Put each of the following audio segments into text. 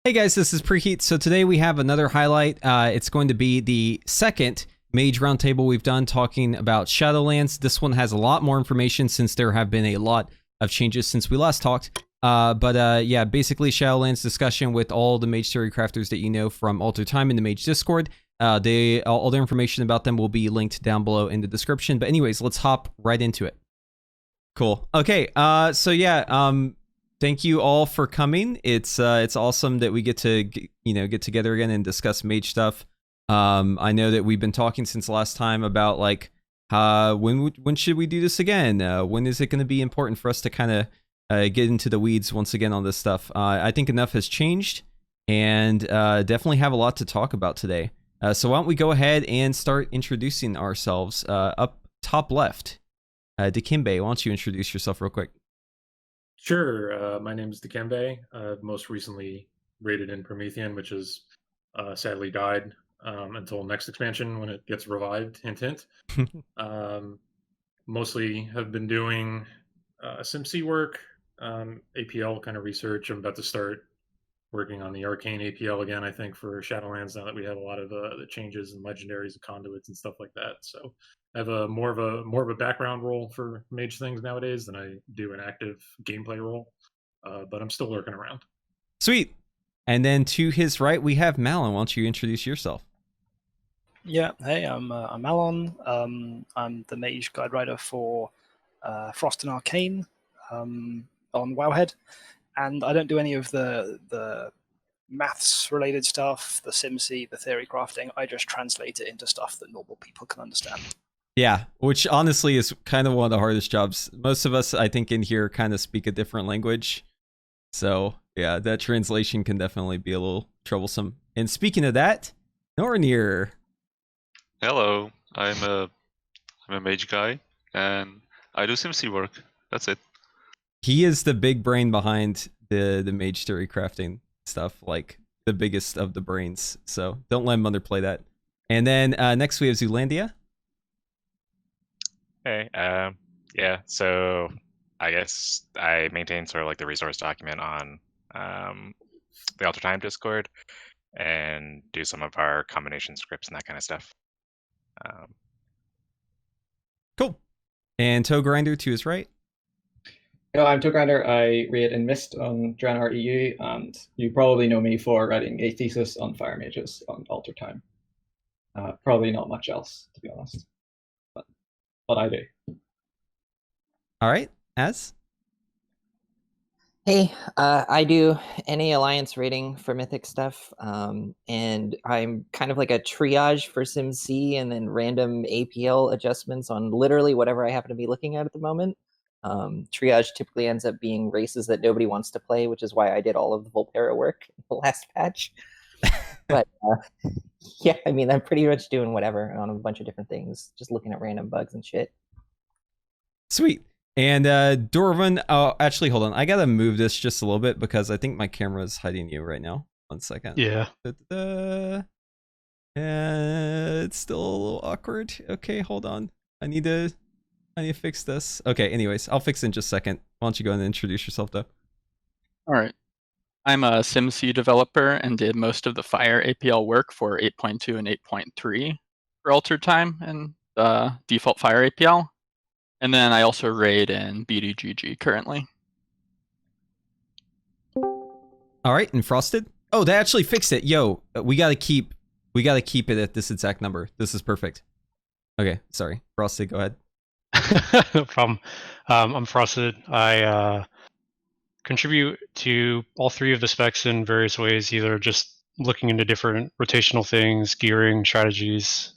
Hey guys, this is Preheat. So today we have another highlight. It's going to be the second Mage Roundtable we've done talking about Shadowlands. This one has a lot more information since there have been a lot of changes since we last talked. Yeah, basically Shadowlands discussion with all the Mage Theorycrafters that you know from Alter Time in the Mage Discord. All the information about them will be linked down below in the description. But anyways, let's hop right into it. Cool. Okay, thank you all for coming. It's awesome that we get to get together again and discuss mage stuff. I know that we've been talking since last time about like when should we do this again? When is it going to be important for us to kind of get into the weeds once again on this stuff? I think enough has changed, and definitely have a lot to talk about today. So why don't we go ahead and start introducing ourselves? Up top left, Dikembe, why don't you introduce yourself real quick? Sure. My name is Dikembe. I've most recently raided in Promethean, which has sadly died until next expansion when it gets revived. Hint, hint. Mostly have been doing SimC work, APL kind of research. I'm about to start working on the Arcane APL again, I think, for Shadowlands now that we have a lot of the changes and legendaries and conduits and stuff like that. So I have a more of a background role for mage things nowadays than I do an active gameplay role. But I'm still lurking around. Sweet. And then to his right, we have Malon. Why don't you introduce yourself? Yeah, hey, I'm Malon. I'm the mage guide writer for Frost and Arcane on Wowhead, and I don't do any of the maths related stuff, the SimC, the theory crafting. I just translate it into stuff that normal people can understand. Yeah, which honestly is kind of one of the hardest jobs. Most of us, I think, in here kind of speak a different language. So yeah, that translation can definitely be a little troublesome. And speaking of that, Norrinir. Hello, I'm a mage guy, and I do SimC work. That's it. He is the big brain behind the mage story crafting stuff, like the biggest of the brains. So don't let him underplay that. And then next we have Zulandia. Hey, yeah, so I guess I maintain sort of like the resource document on the Alter Time Discord and do some of our combination scripts and that kind of stuff. Cool. And Toegrinder to his right. Hello, I'm Toegrinder. I raid in Mist on Draenor EU, and you probably know me for writing a thesis on fire mages on Alter Time. Probably not much else, to be honest. But I do. All right, Az? Hey, I do any alliance rating for mythic stuff, and I'm kind of like a triage for SimC and then random APL adjustments on literally whatever I happen to be looking at the moment. Triage typically ends up being races that nobody wants to play, which is why I did all of the Volpera work in the last patch. But yeah, I mean, I'm pretty much doing whatever on a bunch of different things, just looking at random bugs and shit. Sweet. And Dorovon, oh, actually, hold on. I gotta move this just a little bit because I think my camera is hiding you right now. 1 second. Yeah. It's still a little awkward. Okay, hold on. I need to fix this. Okay, anyways, I'll fix it in just a second. Why don't you go ahead and introduce yourself, though? All right. I'm a SimC developer and did most of the Fire APL work for 8.2 and 8.3 for Alter Time and the default Fire APL. And then I also raid in BDGG currently. All right, and Frosted? Oh, they actually fixed it. Yo, we gotta keep it at this exact number. This is perfect. Okay, sorry. Frosted, go ahead. No problem. I'm Frosted. I contribute to all three of the specs in various ways, either just looking into different rotational things, gearing, strategies,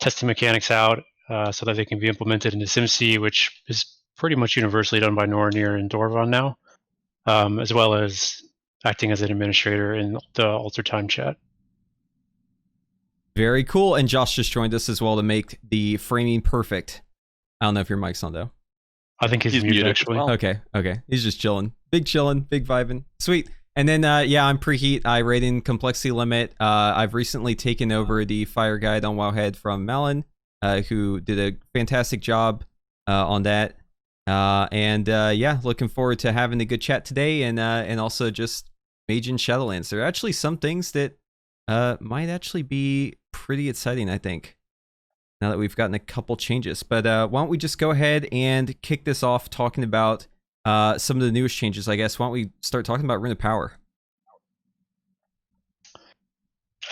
testing mechanics out so that they can be implemented into SimC, which is pretty much universally done by Norrinir and Dorovon now, as well as acting as an administrator in the Alter Time chat. Very cool. And Josh just joined us as well to make the framing perfect. I don't know if your mic's on, though. I think he's muted, actually. Well. Okay. He's just chilling. Big vibing. Sweet. And then, yeah, I'm Preheat. I rate in complexity limit. I've recently taken over the fire guide on Wowhead from Malon, who did a fantastic job on that. Yeah, looking forward to having a good chat today and also just Mage in Shadowlands. There are actually some things that might actually be pretty exciting, I think, now that we've gotten a couple changes. But why don't we just go ahead and kick this off talking about some of the newest changes, I guess. Why don't we start talking about Rune of Power?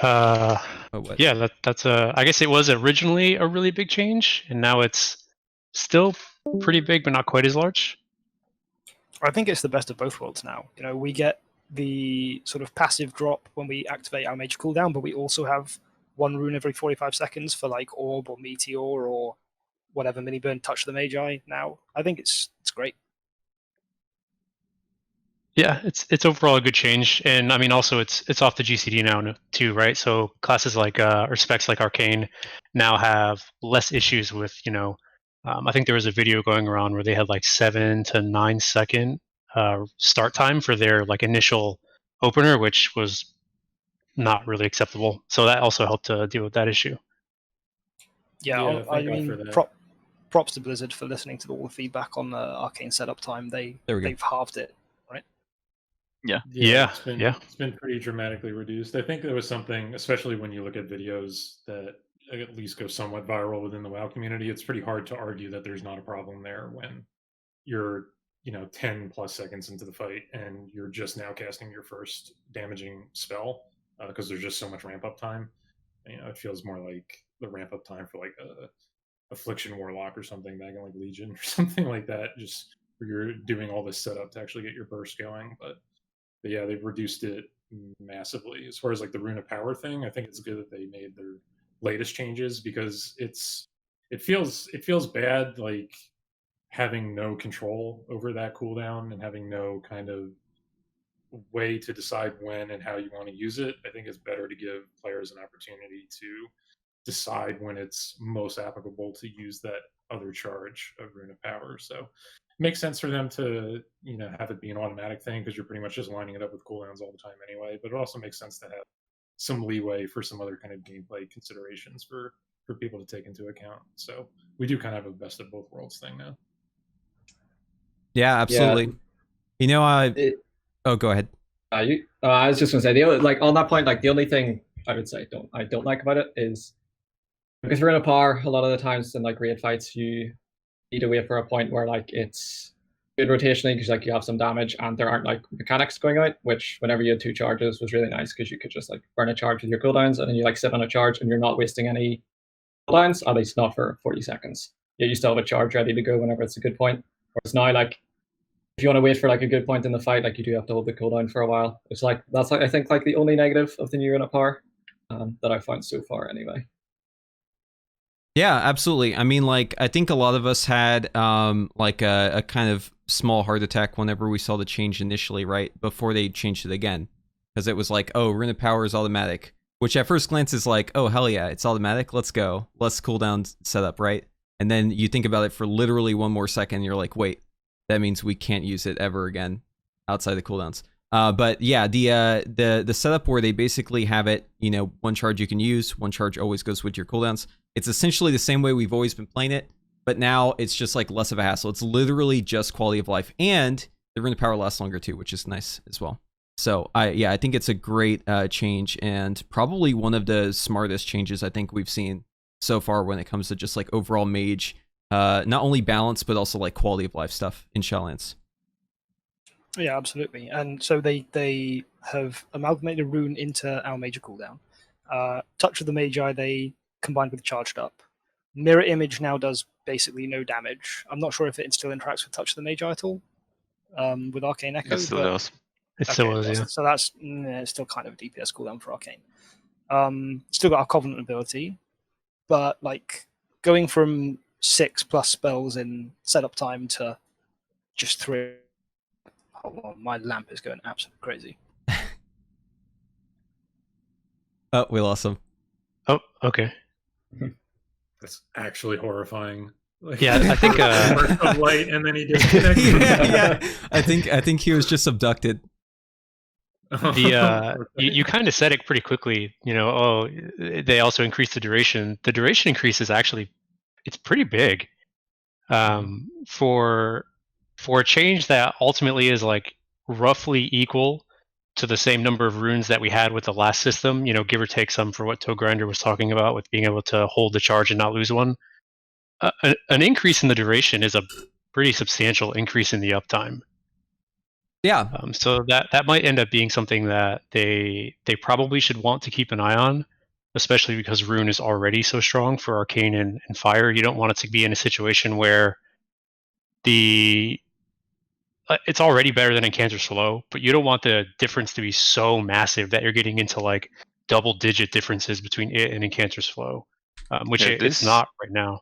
Yeah, that's I guess it was originally a really big change, and now it's still pretty big, but not quite as large. I think it's the best of both worlds now. You know, we get the sort of passive drop when we activate our Mage cooldown, but we also have one rune every 45 seconds for like Orb or Meteor or whatever mini burn touch the Magi now. I think it's great. Yeah, it's overall a good change, and I mean also it's off the GCD now too, right? So classes like or specs like Arcane now have less issues with, you know, I think there was a video going around where they had like 7 to 9 second start time for their like initial opener, which was not really acceptable. So that also helped to deal with that issue. Yeah, I mean, props to Blizzard for listening to all the feedback on the Arcane setup time. They've halved it. Yeah. It's been pretty dramatically reduced. I think there was something, especially when you look at videos that at least go somewhat viral within the WoW community, it's pretty hard to argue that there's not a problem there when you're, 10 plus seconds into the fight and you're just now casting your first damaging spell because there's just so much ramp up time. It feels more like the ramp up time for like a Affliction Warlock or something back in like Legion or something like that, just where you're doing all this setup to actually get your burst going. But yeah, they've reduced it massively. As far as like the Rune of Power thing, I think it's good that they made their latest changes because it feels bad like having no control over that cooldown and having no kind of way to decide when and how you want to use it. I think it's better to give players an opportunity to decide when it's most applicable to use that other charge of Rune of Power. So makes sense for them to have it be an automatic thing because you're pretty much just lining it up with cooldowns all the time anyway, but it also makes sense to have some leeway for some other kind of gameplay considerations for people to take into account. So we do kind of have a best of both worlds thing now. Yeah, absolutely. Go ahead. I was just gonna say on that point, like the only thing I would say I don't like about it is because we're in a par a lot of the times in like raid fights you need to wait for a point where like it's good rotationally because like you have some damage and there aren't like mechanics going out, which whenever you had 2 charges was really nice because you could just like burn a charge with your cooldowns and then you like sit on a charge and you're not wasting any cooldowns, at least not for 40 seconds. Yeah, you still have a charge ready to go whenever it's a good point. Whereas now like if you want to wait for like a good point in the fight, like you do have to hold the cooldown for a while. It's like that's like I think like the only negative of the new Rune of Power that I've found so far anyway. Yeah, absolutely. I mean, like, I think a lot of us had like a kind of small heart attack whenever we saw the change initially, right? Before they changed it again. Because it was like, oh, Rune of Power is automatic. Which at first glance is like, oh, hell yeah, it's automatic. Let's go. Let's cooldown setup, right? And then you think about it for literally 1 more second, and you're like, wait, that means we can't use it ever again outside the cooldowns. But yeah, the setup where they basically have it, 1 charge you can use, 1 charge always goes with your cooldowns. It's essentially the same way we've always been playing it, but now it's just like less of a hassle. It's literally just quality of life, and the Rune of Power lasts longer too, which is nice as well. So I think it's a great change and probably one of the smartest changes I think we've seen so far when it comes to just like overall mage, not only balance but also like quality of life stuff in Shadowlands. Yeah, absolutely. And so they have amalgamated Rune into our major cooldown. Touch of the Magi they combined with Charged Up. Mirror Image now does basically no damage. I'm not sure if it still interacts with Touch of the Magi at all with Arcane Echo. It still does. It still is, yeah. So that's it's still kind of a DPS cooldown for Arcane. Still got our Covenant ability, but like going from 6+ spells in setup time to just 3. Hold on, my lamp is going absolutely crazy. Oh, we lost him. Oh, okay. That's actually horrifying. Like, yeah, I think of light and then he disconnected. yeah. I think he was just abducted. You kind of said it pretty quickly. They also increased the duration. The duration increase is actually it's pretty big. For a change that ultimately is like roughly equal to the same number of runes that we had with the last system, give or take some for what Toegrinder was talking about with being able to hold the charge and not lose one. An increase in the duration is a pretty substantial increase in the uptime. Yeah. So that might end up being something that they probably should want to keep an eye on, especially because Rune is already so strong for Arcane and Fire. You don't want it to be in a situation where it's already better than Incanter's Flow, but you don't want the difference to be so massive that you're getting into like double-digit differences between it and Incanter's Flow, which it's not right now.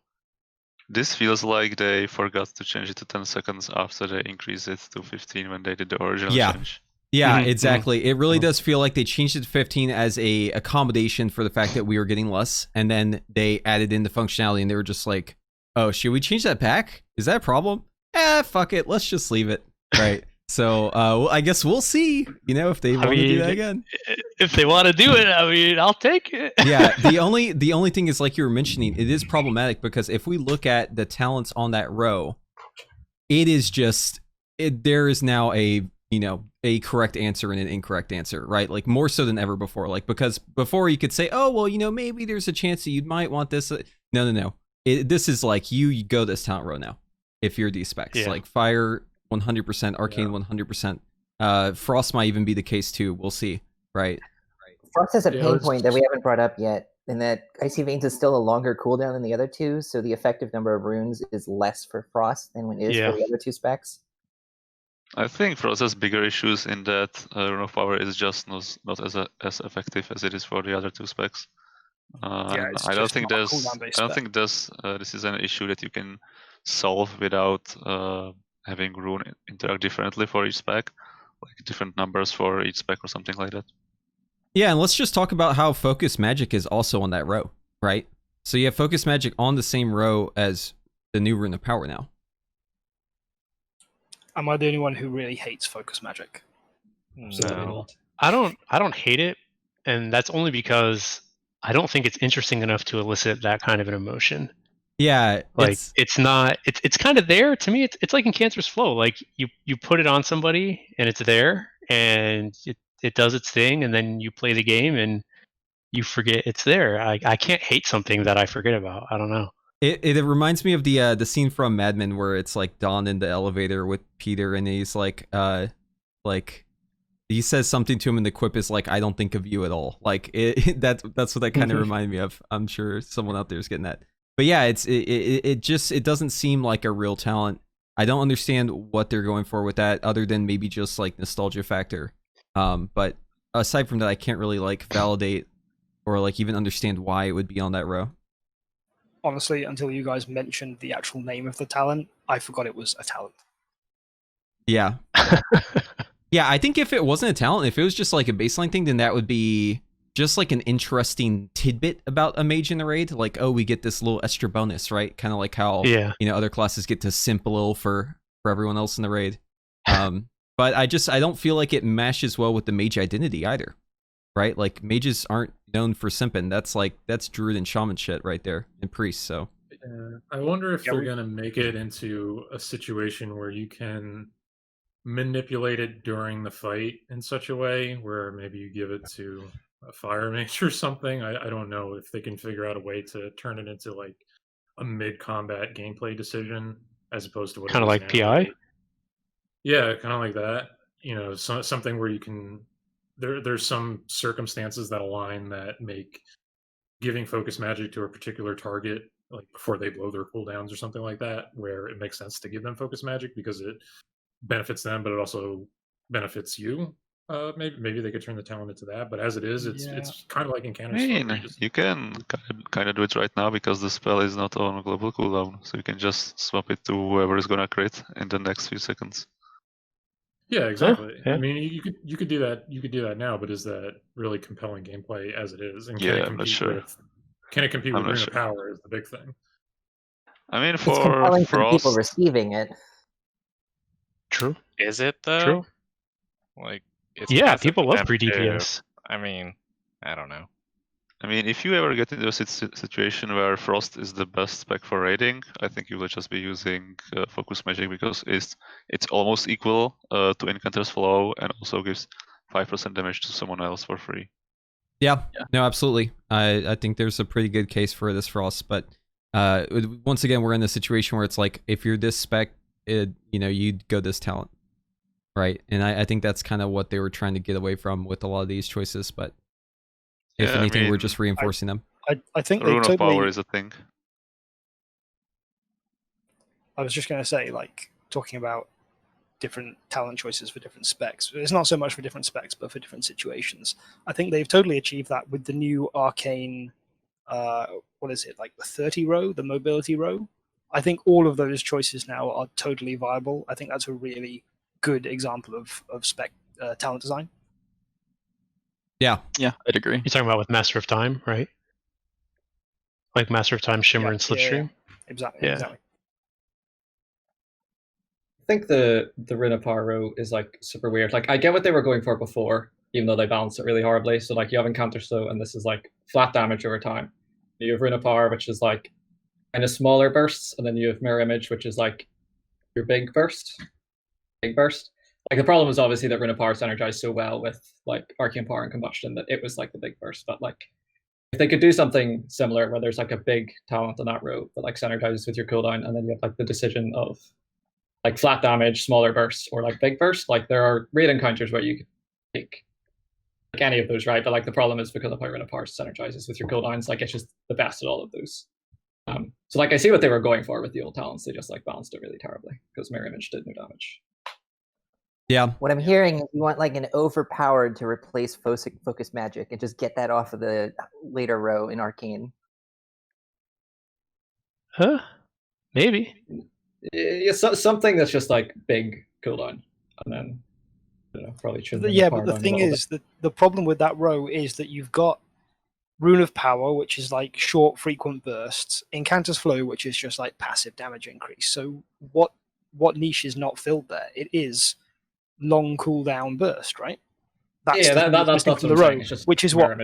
This feels like they forgot to change it to 10 seconds after they increased it to 15 when they did the original change. Yeah, exactly. It really does feel like they changed it to 15 as a accommodation for the fact that we were getting less, and then they added in the functionality, and they were just like, oh, should we change that back? Is that a problem? Fuck it. Let's just leave it. Right. So I guess we'll see, if they want to do that again. If they want to do it, I'll take it. Yeah, the only thing is, like you were mentioning, it is problematic because if we look at the talents on that row, it is just there is now a correct answer and an incorrect answer, right? Like more so than ever before. Like because before you could say, oh well, maybe there's a chance that you might want this. No. This is like you go this talent row now if you're these specs. Like Fire 100%, Arcane 100%. Frost might even be the case too. We'll see, right? Frost has a pain point that we haven't brought up yet, in that Icy Veins is still a longer cooldown than the other two, so the effective number of runes is less for Frost than it is for the other two specs. I think Frost has bigger issues in that Rune of Power is just not as effective as it is for the other two specs. I don't think this is an issue that you can solve without having Rune interact differently for each spec, like different numbers for each spec or something like that. Yeah, and let's just talk about how Focus Magic is also on that row, right? So you have Focus Magic on the same row as the new Rune of Power now. Am I the only one who really hates Focus Magic? No. I don't hate it, and that's only because I don't think it's interesting enough to elicit that kind of an emotion. Yeah, like it's not. It's kind of there to me. It's like in Incanter's Flow. Like you put it on somebody and it's there and it does its thing, and then you play the game and you forget it's there. I can't hate something that I forget about. I don't know. It reminds me of the scene from Mad Men where it's like Don in the elevator with Peter, and he's like he says something to him, and the quip is like, "I don't think of you at all." Like that's what that kind of reminded me of. I'm sure someone out there is getting that. But yeah, it doesn't seem like a real talent. I don't understand what they're going for with that, other than maybe just like nostalgia factor. But aside from that, I can't really like validate or like even understand why it would be on that row. Honestly, until you guys mentioned the actual name of the talent, I forgot it was a talent. Yeah. Yeah, I think if it wasn't a talent, if it was just like a baseline thing, then that would be just like an interesting tidbit about a mage in the raid. Like, oh, we get this little extra bonus, right? Kind of like how other classes get to simp a little for everyone else in the raid. But I don't feel like it meshes well with the mage identity either, right? Like mages aren't known for simping. That's druid and shaman shit right there, and priests. So I wonder if they're gonna make it into a situation where you can manipulate it during the fight in such a way where maybe you give it to a fire mage or something. I don't know if they can figure out a way to turn it into like a mid-combat gameplay decision as opposed to what kind of like PI. Yeah, kind of like that. Something where you can. There's some circumstances that align that make giving focus magic to a particular target, like before they blow their cooldowns or something like that, where it makes sense to give them focus magic because it benefits them, but it also benefits you. Maybe they could turn the talent into that, but as it is, it's kind of like in Canada. You can kind of do it right now because the spell is not on global cooldown, so you can just swap it to whoever is gonna crit in the next few seconds. Yeah, exactly. I mean, you could do that. You could do that now, but is that really compelling gameplay as it is? And can it compete with Rune of Power? Is the big thing. I mean, it's compelling for people receiving it. True. Is it though? True. Like, people love pre DPS. I mean, I don't know. I mean, if you ever get into a situation where Frost is the best spec for raiding, I think you will just be using Focus Magic because it's almost equal to Incanter's Flow and also gives 5% damage to someone else for free. Yeah, no, absolutely. I think there's a pretty good case for this for us, but once again, we're in the situation where it's like, if you're this spec, you'd go this talent, right? And I think that's kind of what they were trying to get away from with a lot of these choices, but if anything, we're just reinforcing them. I think Rune of Power is a thing. I was just going to say, like, talking about different talent choices for different specs. It's not so much for different specs, but for different situations. I think they've totally achieved that with the new Arcane, what is it, like the 30 row, the mobility row? I think all of those choices now are totally viable. I think that's a really good example of spec talent design. Yeah, I'd agree. You're talking about with Master of Time, right? Like Master of Time, Shimmer, and Slipstream? Exactly. I think the Rune of Power row is like super weird. Like, I get what they were going for before, even though they balanced it really horribly. So like, you have Encounter Slow, and this is like flat damage over time. You have Rune of Power, which is like kind of smaller bursts, and then you have Mirror Image, which is like your big burst. Like, the problem is obviously that Rune of Power synergized so well with like Arcane Power and Combustion that it was like the big burst. But like, if they could do something similar where there's like a big talent on that row that like synergizes with your cooldown, and then you have like the decision of like flat damage, smaller bursts, or like big burst. Like, there are raid encounters where you could take like any of those, right? But like, the problem is because of how Rune of Power synergizes with your cooldowns, like, it's just the best at all of those. So like, I see what they were going for with the old talents. They just like balanced it really terribly because Mirror Image did no damage. Yeah. What I'm hearing is you want like an overpowered to replace focus magic and just get that off of the later row in Arcane. Huh? Maybe. Yeah, something that's just like big cooldown, and then probably should. Yeah, but the thing is that the problem with that row is that you've got Rune of Power, which is like short, frequent bursts, Incanter's Flow, which is just like passive damage increase. So what niche is not filled there? It is long cooldown burst, right? That's that's not the row, which is what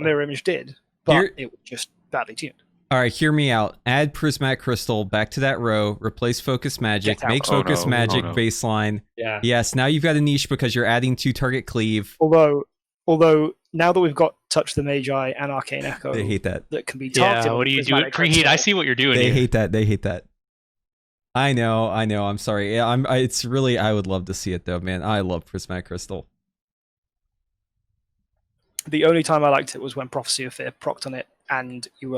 Mirror Image did, but it was just badly tuned. All right, hear me out. Add Prismatic Crystal back to that row. Replace Focus Magic. Make Focus Magic baseline. Yeah. Yes, now you've got a niche because you're adding 2 target cleave. Although now that we've got Touch the Magi and Arcane Echo, they hate that. That can be targeted. Yeah, what do you do? Preheat. I see what you're doing. They hate that. I know. I'm sorry. Yeah, it's really. I would love to see it though, man. I love Prismatic Crystal. The only time I liked it was when Prophecy of Fear procced on it, and you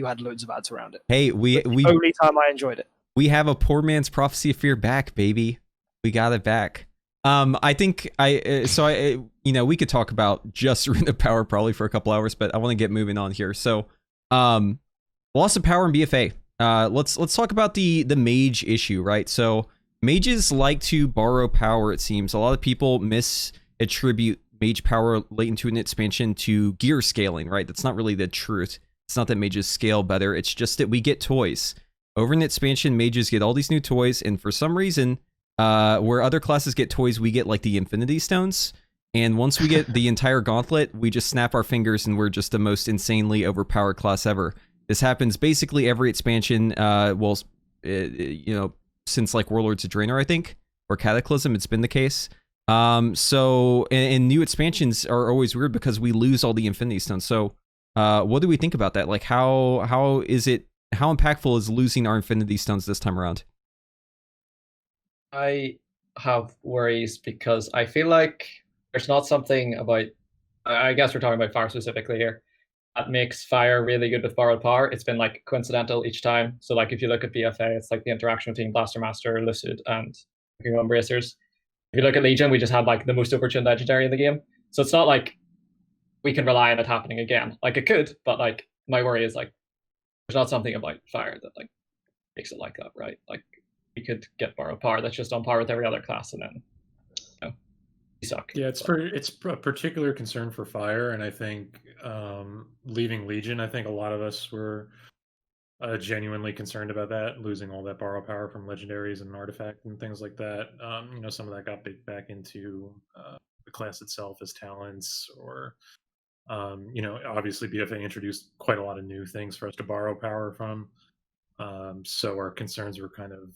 had loads of ads around it. Hey, the only time I enjoyed it. We have a poor man's Prophecy of Fear back, baby. We got it back. I think we could talk about just Rune of Power probably for a couple hours, but I want to get moving on here. So, loss of power in BFA. Let's talk about the mage issue, right? So mages like to borrow power, it seems. A lot of people misattribute mage power late into an expansion to gear scaling, right? That's not really the truth. It's not that mages scale better. It's just that we get toys. Over in expansion, mages get all these new toys, and for some reason, where other classes get toys, we get like the Infinity Stones. And once we get the entire gauntlet, we just snap our fingers and we're just the most insanely overpowered class ever. This happens basically every expansion, since like Warlords of Draenor, I think, or Cataclysm, it's been the case. So new expansions are always weird because we lose all the Infinity Stones. So, what do we think about that? Like, how impactful is losing our Infinity Stones this time around? I have worries because I feel like there's not something about, I guess we're talking about fire specifically here, that makes fire really good with borrowed power. It's been like coincidental each time. So like if you look at BFA, it's like the interaction between Blaster Master, Lucid, and Embracers. If you look at Legion, we just had like the most overtuned legendary in the game. So it's not like we can rely on it happening again. Like it could, but like my worry is like there's not something about fire that like makes it like that, right? Like we could get borrowed power that's just on par with every other class, and then you suck. Yeah, it's a particular concern for fire, and I think leaving Legion, I think a lot of us were genuinely concerned about that, losing all that borrow power from legendaries and artifact and things like that. Some of that got baked back into the class itself as talents, or obviously BFA introduced quite a lot of new things for us to borrow power from. So our concerns were kind of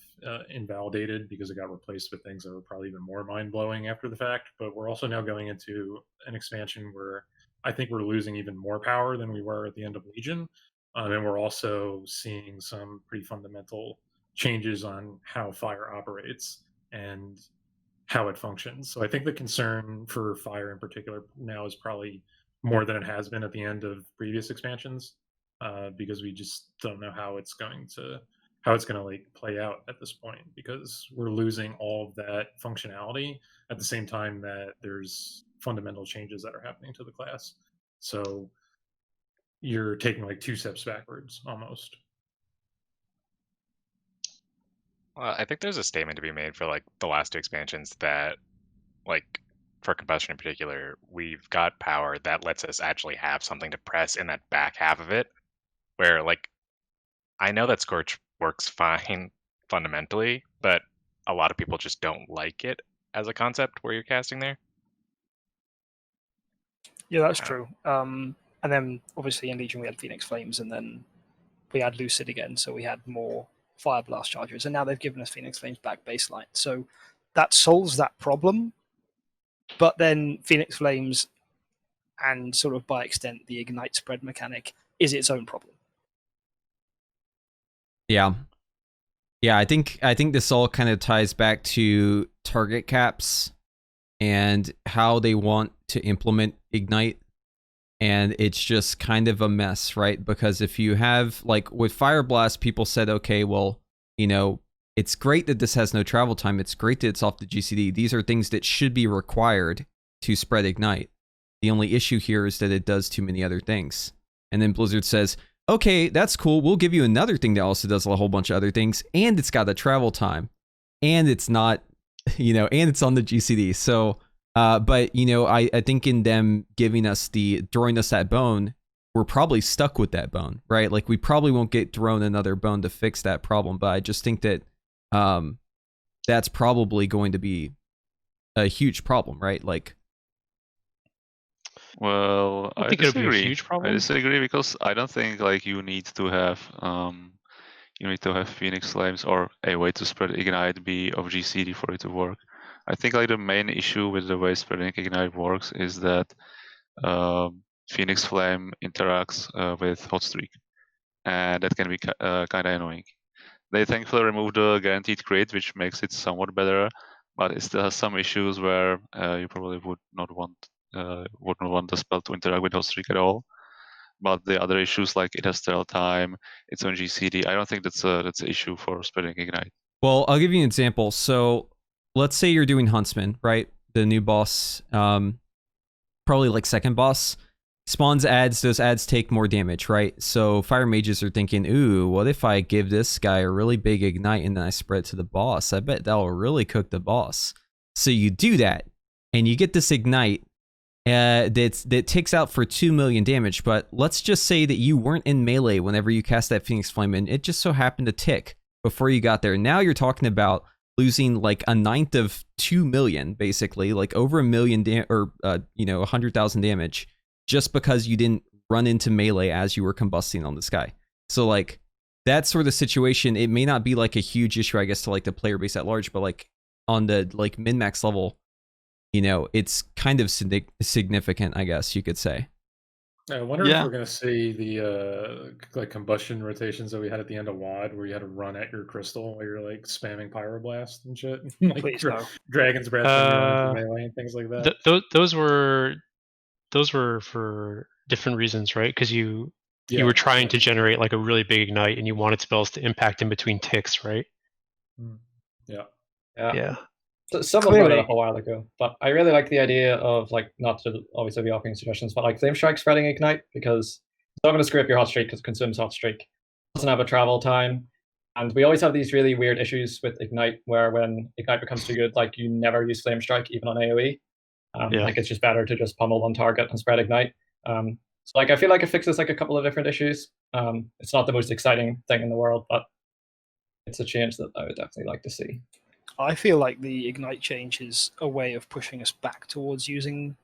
invalidated because it got replaced with things that were probably even more mind-blowing after the fact. But we're also now going into an expansion where I think we're losing even more power than we were at the end of Legion. And we're also seeing some pretty fundamental changes on how fire operates and how it functions. So I think the concern for fire in particular now is probably more than it has been at the end of previous expansions, because we just don't know how it's going to like play out at this point, because we're losing all of that functionality at the same time that there's fundamental changes that are happening to the class. So you're taking like 2 steps backwards almost. Well, I think there's a statement to be made for like the last 2 expansions that, like, for Combustion in particular, we've got power that lets us actually have something to press in that back half of it, where, like, I know that Scorch works fine fundamentally, but a lot of people just don't like it as a concept where you're casting there. Yeah, that's true. And then obviously in Legion we had Phoenix Flames, and then we had Lucid again, so we had more Fire Blast charges, and now they've given us Phoenix Flames back baseline. So that solves that problem, but then Phoenix Flames, and sort of by extent the Ignite spread mechanic, is its own problem. Yeah. I think this all kind of ties back to target caps and how they want to implement Ignite. And it's just kind of a mess, right? Because if you have, like, with Fire Blast, people said, okay, well, you know, it's great that this has no travel time. It's great that it's off the GCD. These are things that should be required to spread Ignite. The only issue here is that it does too many other things. And then Blizzard says, okay, that's cool. We'll give you another thing that also does a whole bunch of other things. And it's got a travel time. And it's not, you know, and it's on the GCD. So, but, you know, I think in them throwing us that bone, we're probably stuck with that bone, right? Like, we probably won't get thrown another bone to fix that problem. But I just think that that's probably going to be a huge problem, right? Like, well, I think it would be a huge problem. I disagree, because I don't think like you need to have Phoenix Flames or a way to spread Ignite be of GCD for it to work. I think like the main issue with the way spreading Ignite works is that Phoenix Flame interacts with Hot Streak, and that can be kind of annoying. They thankfully removed the guaranteed crit, which makes it somewhat better, but it still has some issues where you probably wouldn't want the spell to interact with Hot Streak at all. But the other issues, like it has stealth time, it's on GCD, I don't think that's an issue for spreading Ignite. Well, I'll give you an example. So let's say you're doing Huntsman, right? The new boss, probably like second boss, spawns ads. Those ads take more damage, right? So fire mages are thinking, ooh, what if I give this guy a really big Ignite and then I spread it to the boss? I bet that'll really cook the boss. So you do that, and you get this Ignite that takes out for 2 million damage. But let's just say that you weren't in melee whenever you cast that Phoenix Flame, and it just so happened to tick before you got there. Now you're talking about losing like a ninth of 2 million, basically, like over 1 million 100,000 damage, just because you didn't run into melee as you were combusting on this guy. So like that sort of situation, it may not be like a huge issue, I guess, to like the player base at large, but like on the like min-max level, you know, it's kind of significant, I guess you could say. I wonder if we're going to see the like combustion rotations that we had at the end of WoD, where you had to run at your crystal while you're like spamming Pyroblast and shit, like Dragon's Breath and melee and things like that. Those were for different reasons, right? Because you were trying to generate like a really big Ignite, and you wanted spells to impact in between ticks, right? Yeah. So someone brought it up a while ago, but I really like the idea of, like, not to obviously be offering suggestions, but like Flame Strike spreading Ignite, because it's not going to screw up your Hot Streak because it consumes Hot Streak. It doesn't have a travel time, and we always have these really weird issues with Ignite, where when Ignite becomes too good, like you never use Flame Strike even on AoE. Like it's just better to just pummel one target and spread Ignite. So like I feel like it fixes like a couple of different issues. It's not the most exciting thing in the world, but it's a change that I would definitely like to see. I feel like the Ignite change is a way of pushing us back towards using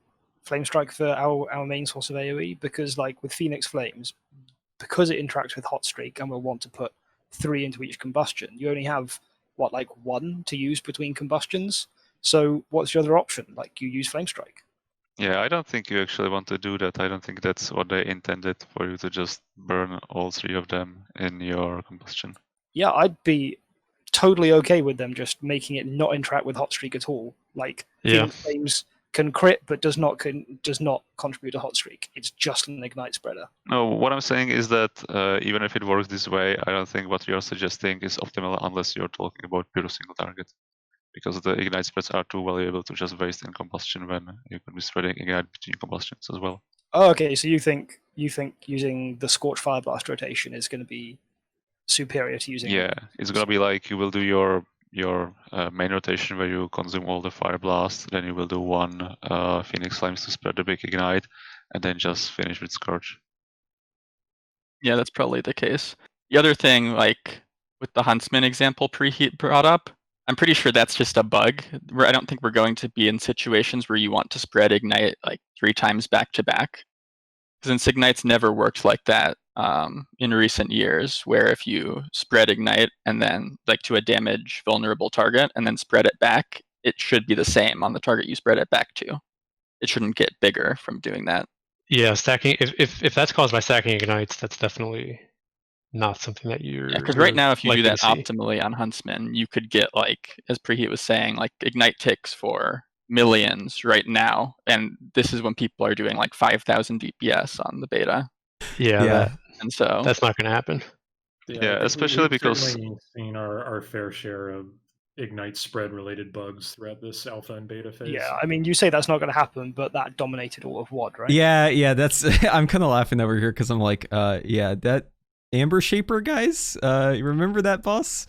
Flame Strike for our main source of AoE, because like with Phoenix Flames, because it interacts with Hot Streak, and we'll want to put 3 into each combustion. You only have, what, like 1 to use between combustions? So what's your other option? Like, you use Flame Strike. Yeah, I don't think you actually want to do that. I don't think that's what they intended, for you to just burn all 3 of them in your combustion. Yeah, I'd be totally okay with them just making it not interact with Hot Streak at all. Like, Phoenix Flames can crit, but does not contribute to Hot Streak. It's just an Ignite spreader. No, what I'm saying is that even if it works this way, I don't think what you're suggesting is optimal unless you're talking about pure single target. Because the Ignite spreads are too valuable to just waste in combustion when you can be spreading Ignite between combustions as well. Oh, okay, so you think using the Scorch Fire Blast rotation is going to be superior to using... Yeah, it's going to be like you will do your main rotation where you consume all the Fire Blast, then you will do 1 Phoenix Flames to spread the big Ignite, and then just finish with Scorch. Yeah, that's probably the case. The other thing, like with the Huntsman example Preheat brought up, I'm pretty sure that's just a bug. I don't think we're going to be in situations where you want to spread Ignite like 3 times back to back. Since Ignite's never worked like that in recent years, where if you spread Ignite and then like to a damage vulnerable target and then spread it back, it should be the same on the target you spread it back to. It shouldn't get bigger from doing that. Yeah, stacking. If that's caused by stacking Ignites, that's definitely not something that you're... Yeah, because right now, if you do that optimally on Huntsman, you could get, like, as Preheat was saying, like Ignite ticks for millions right now, and this is when people are doing like 5,000 DPS on the beta. Yeah. And so that's not going to happen. Yeah, especially because we've seen our fair share of Ignite spread related bugs throughout this alpha and beta phase. Yeah, I mean, you say that's not going to happen, but that dominated all of WoD, right? Yeah, that's... I'm kind of laughing over here because I'm like, yeah, that Amber Shaper, guys, you remember that boss?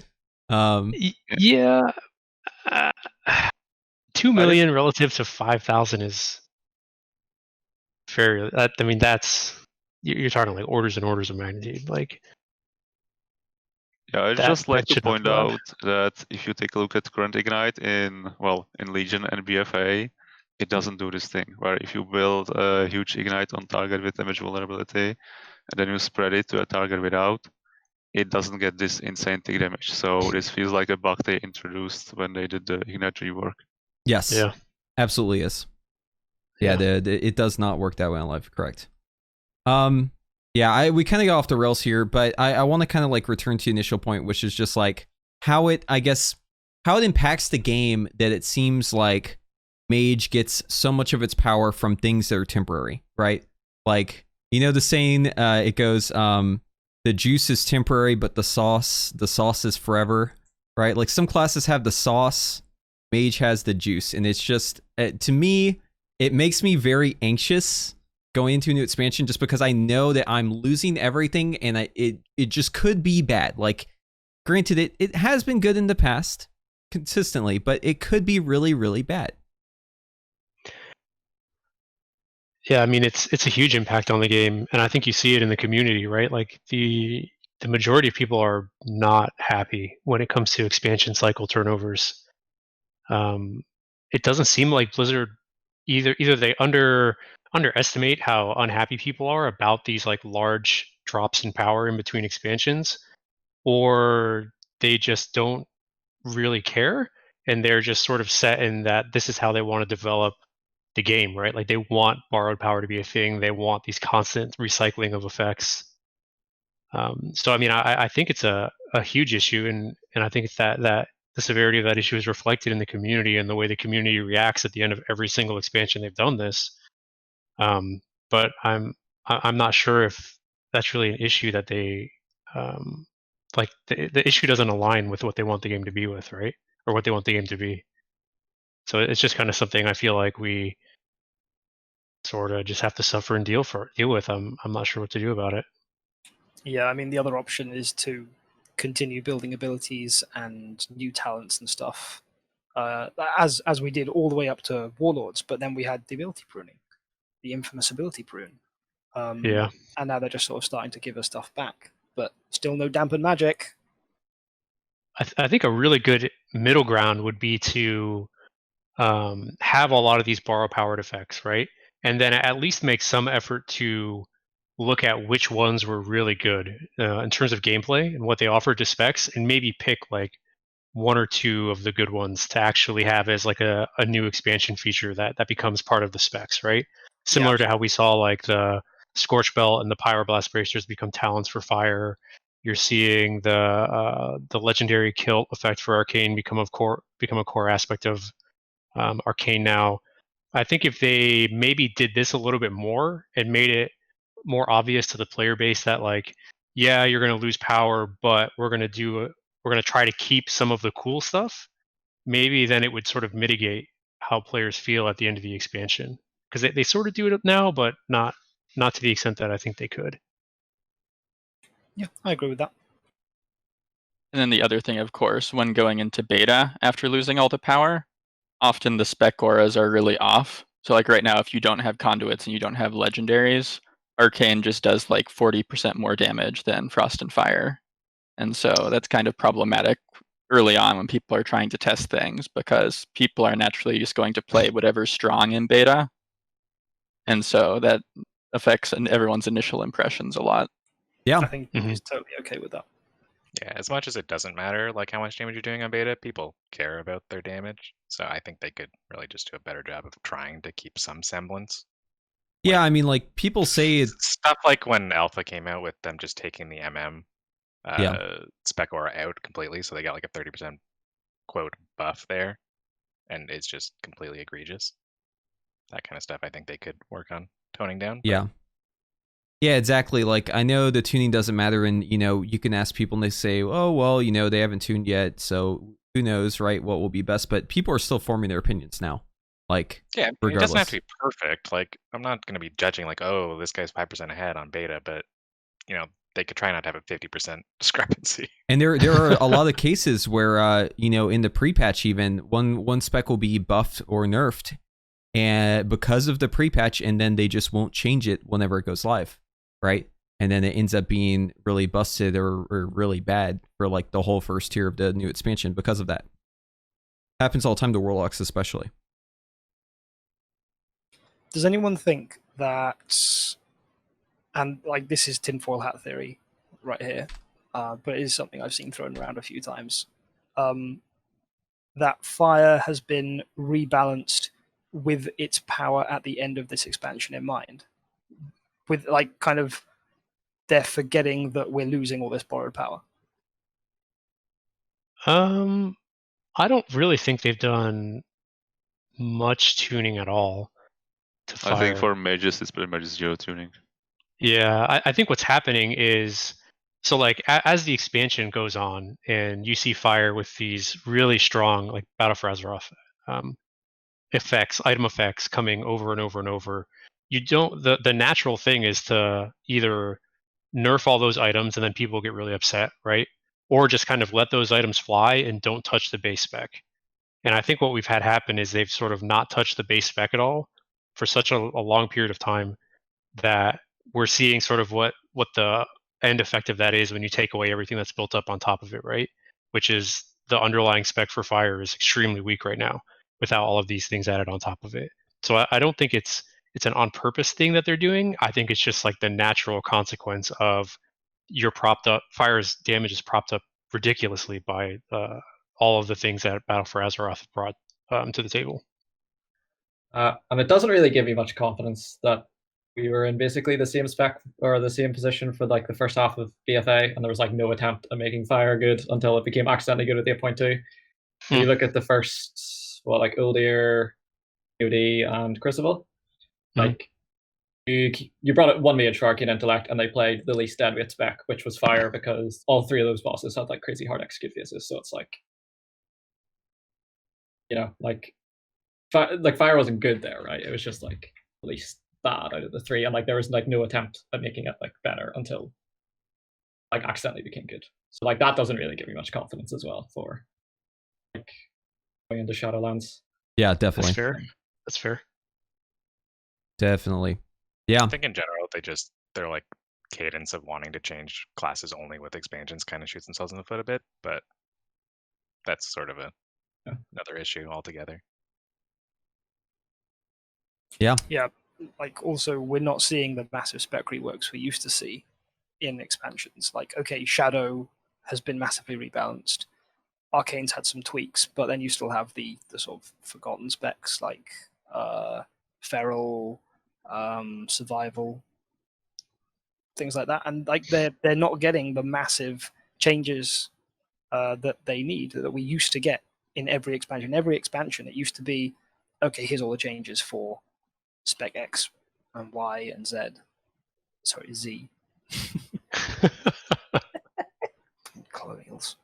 Yeah. 2 million relative to 5,000 is fair. I mean, that's... You're talking like orders and orders of magnitude. Like, yeah, I'd just like to point out that if you take a look at current Ignite in Legion and BFA, it doesn't do this thing, where if you build a huge Ignite on target with damage vulnerability, and then you spread it to a target without, it doesn't get this insane tick damage. So this feels like a bug they introduced when they did the Ignite rework. Yes. Yeah. Absolutely is. Yeah, it does not work that way on live, correct. Yeah, we kind of got off the rails here, but I want to kind of like return to the initial point, which is just like how it impacts the game, that it seems like Mage gets so much of its power from things that are temporary, right? Like, you know the saying, it goes, the juice is temporary, but the sauce is forever, right? Like some classes have the sauce, Mage has the juice, and it's just, to me, it makes me very anxious going into a new expansion, just because I know that I'm losing everything, and it just could be bad. Like, granted, it has been good in the past, consistently, but it could be really, really bad. Yeah, I mean, it's a huge impact on the game, and I think you see it in the community, right? Like, the majority of people are not happy when it comes to expansion cycle turnovers. It doesn't seem like Blizzard either they underestimate how unhappy people are about these like large drops in power in between expansions, or they just don't really care, and they're just sort of set in that this is how they want to develop the game, right? Like, they want borrowed power to be a thing. They want these constant recycling of effects. So I mean, I think it's a huge issue, and I think it's that the severity of that issue is reflected in the community and the way the community reacts at the end of every single expansion they've done this. But I'm not sure if that's really an issue that they like the issue doesn't align with what they want the game to be with, right? Or what they want the game to be. So it's just kind of something I feel like we sort of just have to suffer and deal with. I'm not sure what to do about it. Yeah, I mean, the other option is to continue building abilities and new talents and stuff, as we did all the way up to Warlords, but then we had the ability pruning, the infamous ability prune. Yeah. And now they're just sort of starting to give us stuff back, but still no dampened magic. I think a really good middle ground would be to have a lot of these borrow powered effects, right? And then at least make some effort to look at which ones were really good in terms of gameplay and what they offered to specs, and maybe pick like 1 or 2 of the good ones to actually have as like a new expansion feature that becomes part of the specs, right? Similar to how we saw like the Scorch Belt and the Pyroblast Bracers become talents for fire. You're seeing the legendary kill effect for Arcane become a core aspect of Arcane now. I think if they maybe did this a little bit more and made it more obvious to the player base that like, yeah, you're going to lose power, but we're going to try to keep some of the cool stuff, maybe then it would sort of mitigate how players feel at the end of the expansion, because they sort of do it now, but not to the extent that I think they could. Yeah, I agree with that. And then the other thing, of course, when going into beta after losing all the power, often the spec auras are really off. So like right now, if you don't have conduits and you don't have legendaries, Arcane just does like 40% more damage than Frost and Fire. And so that's kind of problematic early on when people are trying to test things, because people are naturally just going to play whatever's strong in beta. And so that affects everyone's initial impressions a lot. Yeah. I think he's totally okay with that. Yeah, as much as it doesn't matter like how much damage you're doing on beta, people care about their damage. So I think they could really just do a better job of trying to keep some semblance. Yeah, I mean, like, people say it's stuff like when Alpha came out with them just taking the spec aura out completely, so they got like a 30% quote buff there, and it's just completely egregious. That kind of stuff I think they could work on toning down. Yeah. Yeah, exactly. Like, I know the tuning doesn't matter, and, you know, you can ask people and they say, oh, well, you know, they haven't tuned yet, so who knows, right, what will be best, but people are still forming their opinions now. Like, yeah, regardless. It doesn't have to be perfect. Like, I'm not going to be judging like, oh, this guy's 5% ahead on beta, but, you know, they could try not to have a 50% discrepancy. And there are a lot of cases where, you know, in the pre-patch even, one spec will be buffed or nerfed, and because of the pre-patch, and then they just won't change it whenever it goes live, right? And then it ends up being really busted or really bad for like the whole first tier of the new expansion because of that. Happens all the time to Warlocks especially. Does anyone think that, and like this is tinfoil hat theory right here, but it is something I've seen thrown around a few times, that fire has been rebalanced with its power at the end of this expansion in mind? With like kind of they're forgetting that we're losing all this borrowed power. I don't really think they've done much tuning at all to fire. I think for mages it's pretty much zero tuning. Yeah, I think what's happening is, so like as the expansion goes on and you see fire with these really strong like Battle for Azeroth effects, item effects coming over and over and over, you don't, the natural thing is to either nerf all those items and then people get really upset, right? Or just kind of let those items fly and don't touch the base spec. And I think what we've had happen is they've sort of not touched the base spec at all for such a long period of time that we're seeing sort of what the end effect of that is when you take away everything that's built up on top of it, right? Which is the underlying spec for fire is extremely weak right now without all of these things added on top of it. So I don't think it's an on purpose thing that they're doing. I think it's just like the natural consequence of your propped up, fire's damage is propped up ridiculously by all of the things that Battle for Azeroth brought to the table. And it doesn't really give me much confidence that we were in basically the same spec or the same position for like the first half of BFA, and there was like no attempt at making fire good until it became accidentally good at the 8.2. If you look at the first, like Uldir, OD, and Crucible, like you brought it one mage for Arcane Intellect, and they played the least deadweight spec, which was fire, because all 3 of those bosses had like crazy hard execute phases. So it's like, you know, like fire wasn't good there, right? It was just like the least bad out of the 3, and like there was like no attempt at making it like better until like accidentally became good. So like that doesn't really give me much confidence as well for like going into Shadowlands. Yeah, definitely. That's fair. Definitely. Yeah. I think in general their like cadence of wanting to change classes only with expansions kind of shoots themselves in the foot a bit, but that's sort of another issue altogether. Yeah. Yeah. like also we're not seeing the massive spec reworks we used to see in expansions. Like, okay, Shadow has been massively rebalanced. Arcane's had some tweaks, but then you still have the sort of forgotten specs like Feral, Survival, things like that, and like they're not getting the massive changes that they need that we used to get in every expansion. Every expansion, it used to be, okay, here's all the changes for spec X and Y and Z. Sorry, Z. Colonials.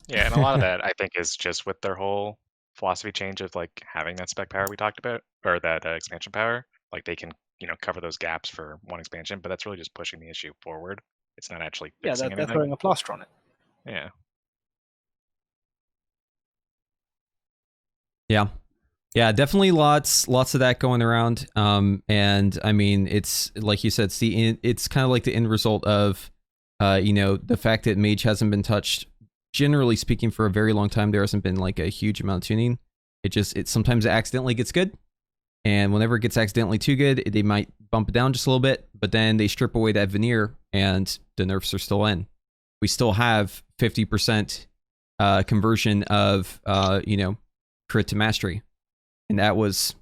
Yeah, and a lot of that I think is just with their whole philosophy change of like having that spec power we talked about, or that expansion power. Like they can, cover those gaps for one expansion, but that's really just pushing the issue forward. It's not actually fixing they're anything. throwing a plaster on it. Yeah. Yeah, definitely lots of that going around. And I mean, it's like you said, it's kind of like the end result of, the fact that Mage hasn't been touched. Generally speaking, for a very long time, there hasn't been like a huge amount of tuning. It sometimes accidentally gets good, and whenever it gets accidentally too good, they might bump it down just a little bit. But then they strip away that veneer, and the nerfs are still in. We still have 50% conversion of crit to mastery. And that was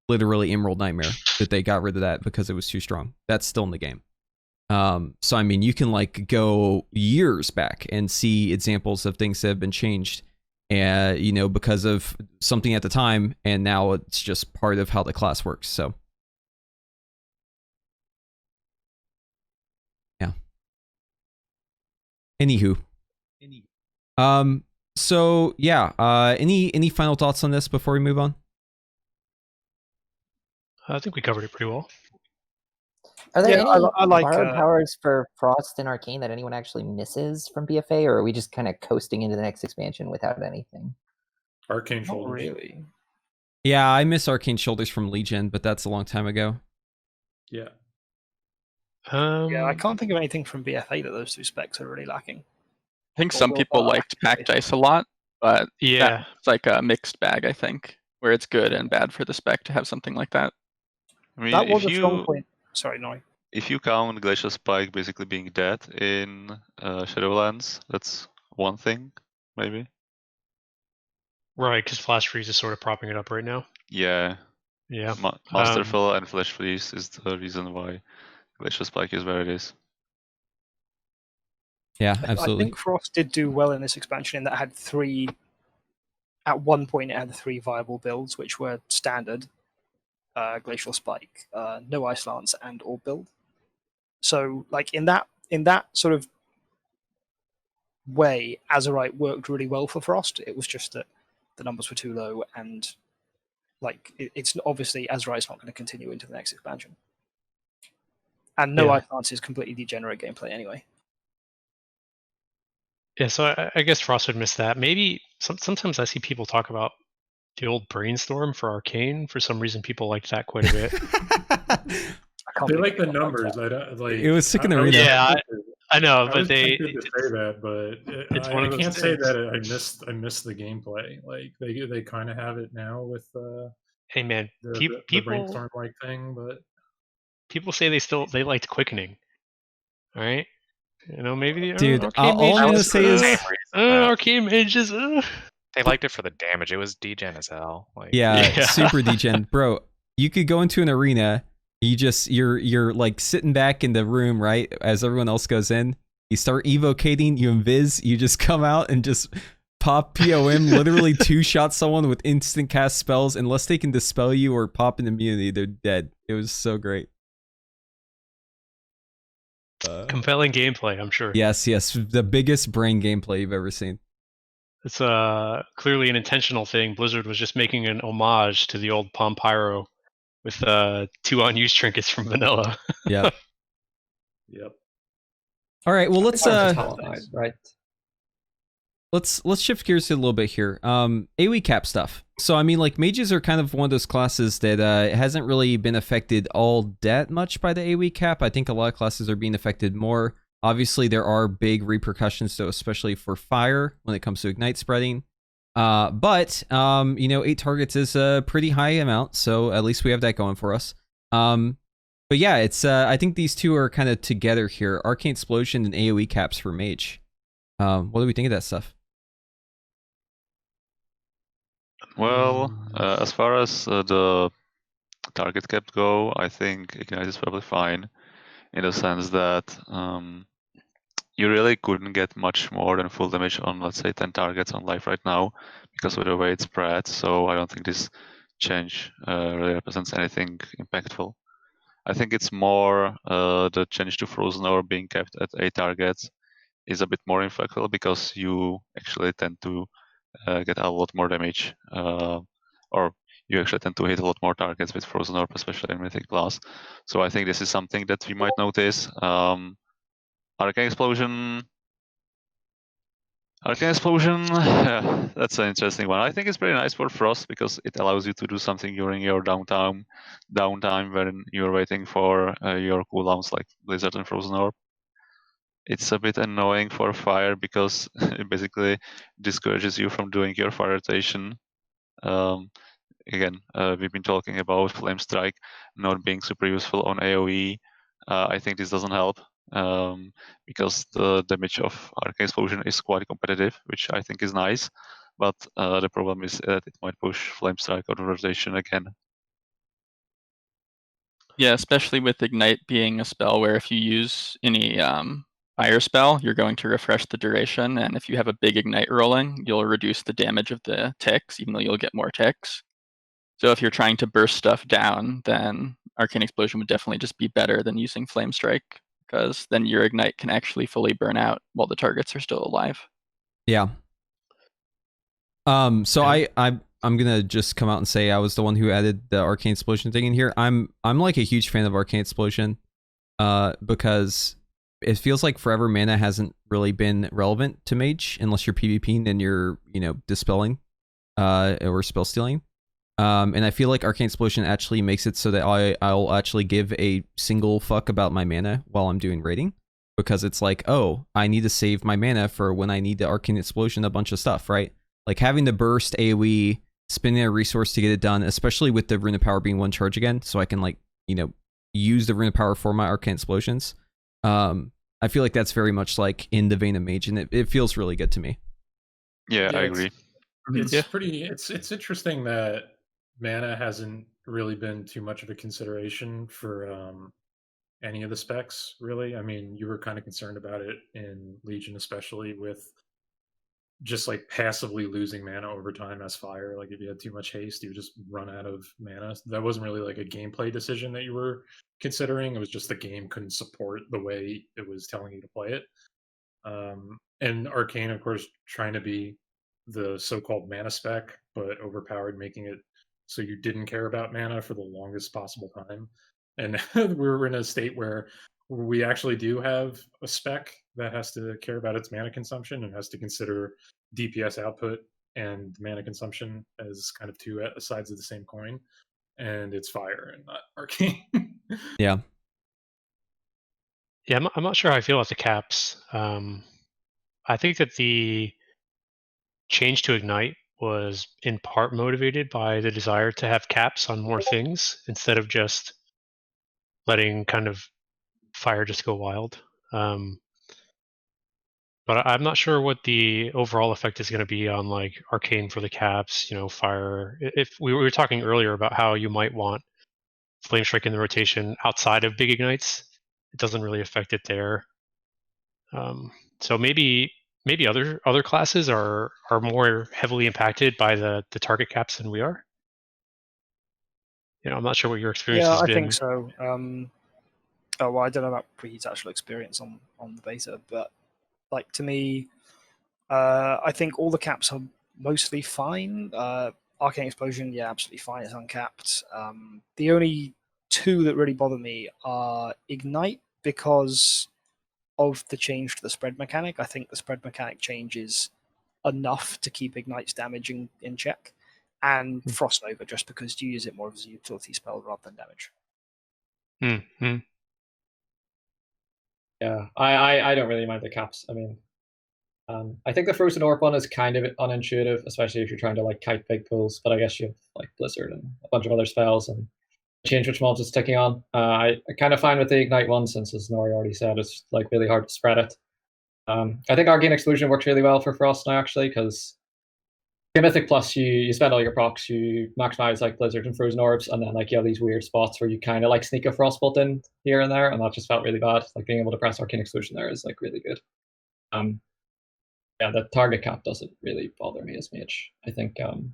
literally Emerald Nightmare that they got rid of that because it was too strong. That's still in the game. So I mean, you can like go years back and see examples of things that have been changed, and because of something at the time, and now it's just part of how the class works. So yeah. Anywho. So yeah. Any final thoughts on this before we move on? I think we covered it pretty well. Are there any I like, borrowed powers for Frost and Arcane that anyone actually misses from BFA, or are we just kind of coasting into the next expansion without anything? Arcane not Shoulders. really. Yeah, I miss Arcane Shoulders from Legion, but that's a long time ago. Yeah. Yeah, I can't think of anything from BFA that those two specs are really lacking. I think some people liked Packed Ice a lot, but yeah, it's like a mixed bag, I think, where it's good and bad for the spec to have something like that. I mean, That was a strong point. Sorry, Nori. If you count Glacial Spike basically being dead in Shadowlands, that's one thing, maybe. Right, because Flash Freeze is sort of propping it up right now. Yeah. Yeah. Masterful and Flash Freeze is the reason why Glacial Spike is where it is. Yeah, absolutely. I think Frost did do well in this expansion in that it had three. At one point, it had 3 viable builds, which were standard, Glacial Spike, no Ice Lance, and Orb build. So, like in that sort of way, Azerite worked really well for Frost. It was just that the numbers were too low, and like it's obviously Azerite's not going to continue into the next expansion. And no Ice Lance is completely degenerate gameplay anyway. Yeah, so I guess Frost would miss that. Maybe sometimes I see people talk about the old Brainstorm for Arcane. For some reason, people liked that quite a bit. They like the numbers. I don't like. It was sick in the arena. Yeah, I know, but they to say that, but I can't say that I missed the gameplay. Like they kind of have it now with hey man, the Brainstorm like thing, but people say they liked Quickening. All right. Maybe dude. Arcane All I'm gonna say is Arcane Mages. They liked it for the damage. It was degen as hell. Like, yeah, super degen, bro. You could go into an arena. You're like sitting back in the room, right? As everyone else goes in, you start evocating. You invis. You just come out and just pop POM. Literally 2-shot someone with instant cast spells. Unless they can dispel you or pop an immunity, they're dead. It was so great. Compelling gameplay, I'm sure. Yes, the biggest brain gameplay you've ever seen. It's clearly an intentional thing. Blizzard was just making an homage to the old Palm Pyro with 2 unused trinkets from vanilla. Yep. Yep. All right, well let's right. Let's shift gears a little bit here. AoE cap stuff. So I mean, like, mages are kind of one of those classes that hasn't really been affected all that much by the AoE cap. I think a lot of classes are being affected more. Obviously, there are big repercussions, though, especially for fire when it comes to ignite spreading. But 8 targets is a pretty high amount, so at least we have that going for us. But yeah, it's I think these two are kind of together here. Arcane Explosion and AoE caps for Mage. What do we think of that stuff? Well, as far as the target cap go, I think Ignite is probably fine, in the sense that you really couldn't get much more than full damage on, let's say, 10 targets on life right now, because of the way it's spread, so I don't think this change really represents anything impactful. I think it's more the change to Frozen or being kept at 8 targets is a bit more impactful, because you actually tend to get a lot more damage, or you actually tend to hit a lot more targets with Frozen Orb, especially in Mythic Plus. So I think this is something that we might notice. Arcane Explosion, yeah, that's an interesting one. I think it's pretty nice for Frost, because it allows you to do something during your downtime when you're waiting for your cooldowns like Blizzard and Frozen Orb. It's a bit annoying for Fire, because it basically discourages you from doing your Fire rotation. Again, we've been talking about Flame Strike not being super useful on AoE. I think this doesn't help, because the damage of Arcane Explosion is quite competitive, which I think is nice. But the problem is that it might push Flame Strike out of rotation again. Yeah, especially with Ignite being a spell where if you use any fire spell, you're going to refresh the duration, and if you have a big Ignite rolling, you'll reduce the damage of the ticks, even though you'll get more ticks. So if you're trying to burst stuff down, then Arcane Explosion would definitely just be better than using Flame Strike, because then your Ignite can actually fully burn out while the targets are still alive. Yeah. So I'm gonna just come out and say I was the one who added the Arcane Explosion thing in here. I'm like a huge fan of Arcane Explosion, because it feels like Forever Mana hasn't really been relevant to Mage unless you're PvPing and you're dispelling, or spell stealing. And I feel like Arcane Explosion actually makes it so that I'll actually give a single fuck about my mana while I'm doing raiding, because it's like, oh, I need to save my mana for when I need the Arcane Explosion a bunch of stuff, right? Like having the burst AoE, spending a resource to get it done, especially with the Rune of Power being 1 charge again, so I can use the Rune of Power for my Arcane Explosions. I feel like that's very much like in the vein of Mage, and it feels really good to me. Yeah, I agree. It's interesting that mana hasn't really been too much of a consideration for any of the specs, really. I mean, you were kind of concerned about it in Legion, especially with just like passively losing mana over time as Fire. Like if you had too much haste, you would just run out of mana. That wasn't really like a gameplay decision that you were considering. It was just the game couldn't support the way it was telling you to play it. And Arcane, of course, trying to be the so-called mana spec, but overpowered, making it so you didn't care about mana for the longest possible time. And we're in a state where we actually do have a spec that has to care about its mana consumption and has to consider DPS output and mana consumption as kind of two sides of the same coin. And it's Fire and not Arcane. Yeah. Yeah, I'm not sure how I feel about the caps. I think that the change to Ignite was in part motivated by the desire to have caps on more things instead of just letting kind of Fire just go wild. But I'm not sure what the overall effect is going to be on like Arcane for the caps, Fire. If we were talking earlier about how you might want Flame Strike in the rotation outside of big ignites, it doesn't really affect it there. So maybe other classes are more heavily impacted by the target caps than we are. I'm not sure what your experience has been. Yeah, I think so. Well, I don't know about Preheat's actual experience on the beta, but like to me, I think all the caps are mostly fine. Arcane Explosion, yeah, absolutely fine. It's uncapped. The only two that really bother me are Ignite, because of the change to the spread mechanic. I think the spread mechanic changes enough to keep Ignite's damage in check, and Frost Nova, just because you use it more as a utility spell rather than damage. Mm-hmm. Yeah, I don't really mind the caps. I mean, I think the Frozen Orb one is kind of unintuitive, especially if you're trying to like kite big pools. But I guess you have like Blizzard and a bunch of other spells and change which mobs it's sticking on. I kind of fine with the Ignite one since, as Nori already said, it's like really hard to spread it. I think Arcane Explosion works really well for Frost now actually because Mythic Plus you spend all your procs, you maximize like Blizzard and Frozen Orbs, and then like you have these weird spots where you kind of like sneak a Frostbolt in here and there, and that just felt really bad. Like being able to press Arcane Explosion there is like really good. Yeah, the target cap doesn't really bother me as much. I think some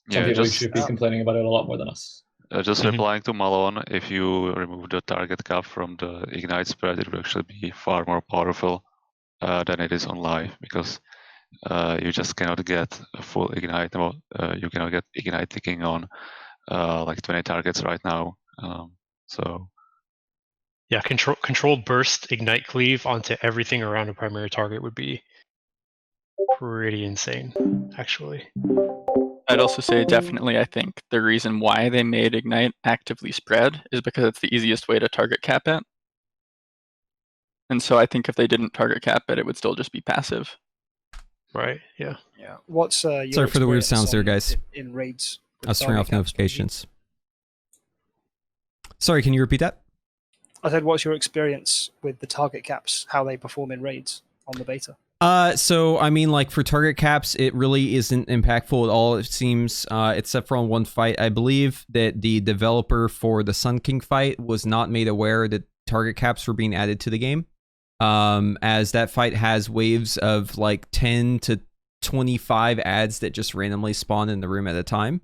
people should be complaining about it a lot more than us. Just replying to Malon, if you remove the target cap from the Ignite spread, it will actually be far more powerful than it is on live, because you just cannot get a full Ignite. Well, you cannot get Ignite ticking on like 20 targets right now. So yeah, control burst Ignite cleave onto everything around a primary target would be pretty insane, actually. I'd also say definitely I think the reason why they made Ignite actively spread is because it's the easiest way to target cap it. And so I think if they didn't target cap it, it would still just be passive. Right, yeah. Yeah. What's your Sorry for the weird sounds there, guys. In raids? I was turning off notifications. Sorry, can you repeat that? I said, what's your experience with the target caps, how they perform in raids on the beta? So I mean, like for target caps, it really isn't impactful at all, it seems, except for on one fight. I believe that the developer for the Sun King fight was not made aware that target caps were being added to the game, as that fight has waves of like 10 to 25 ads that just randomly spawn in the room at a time.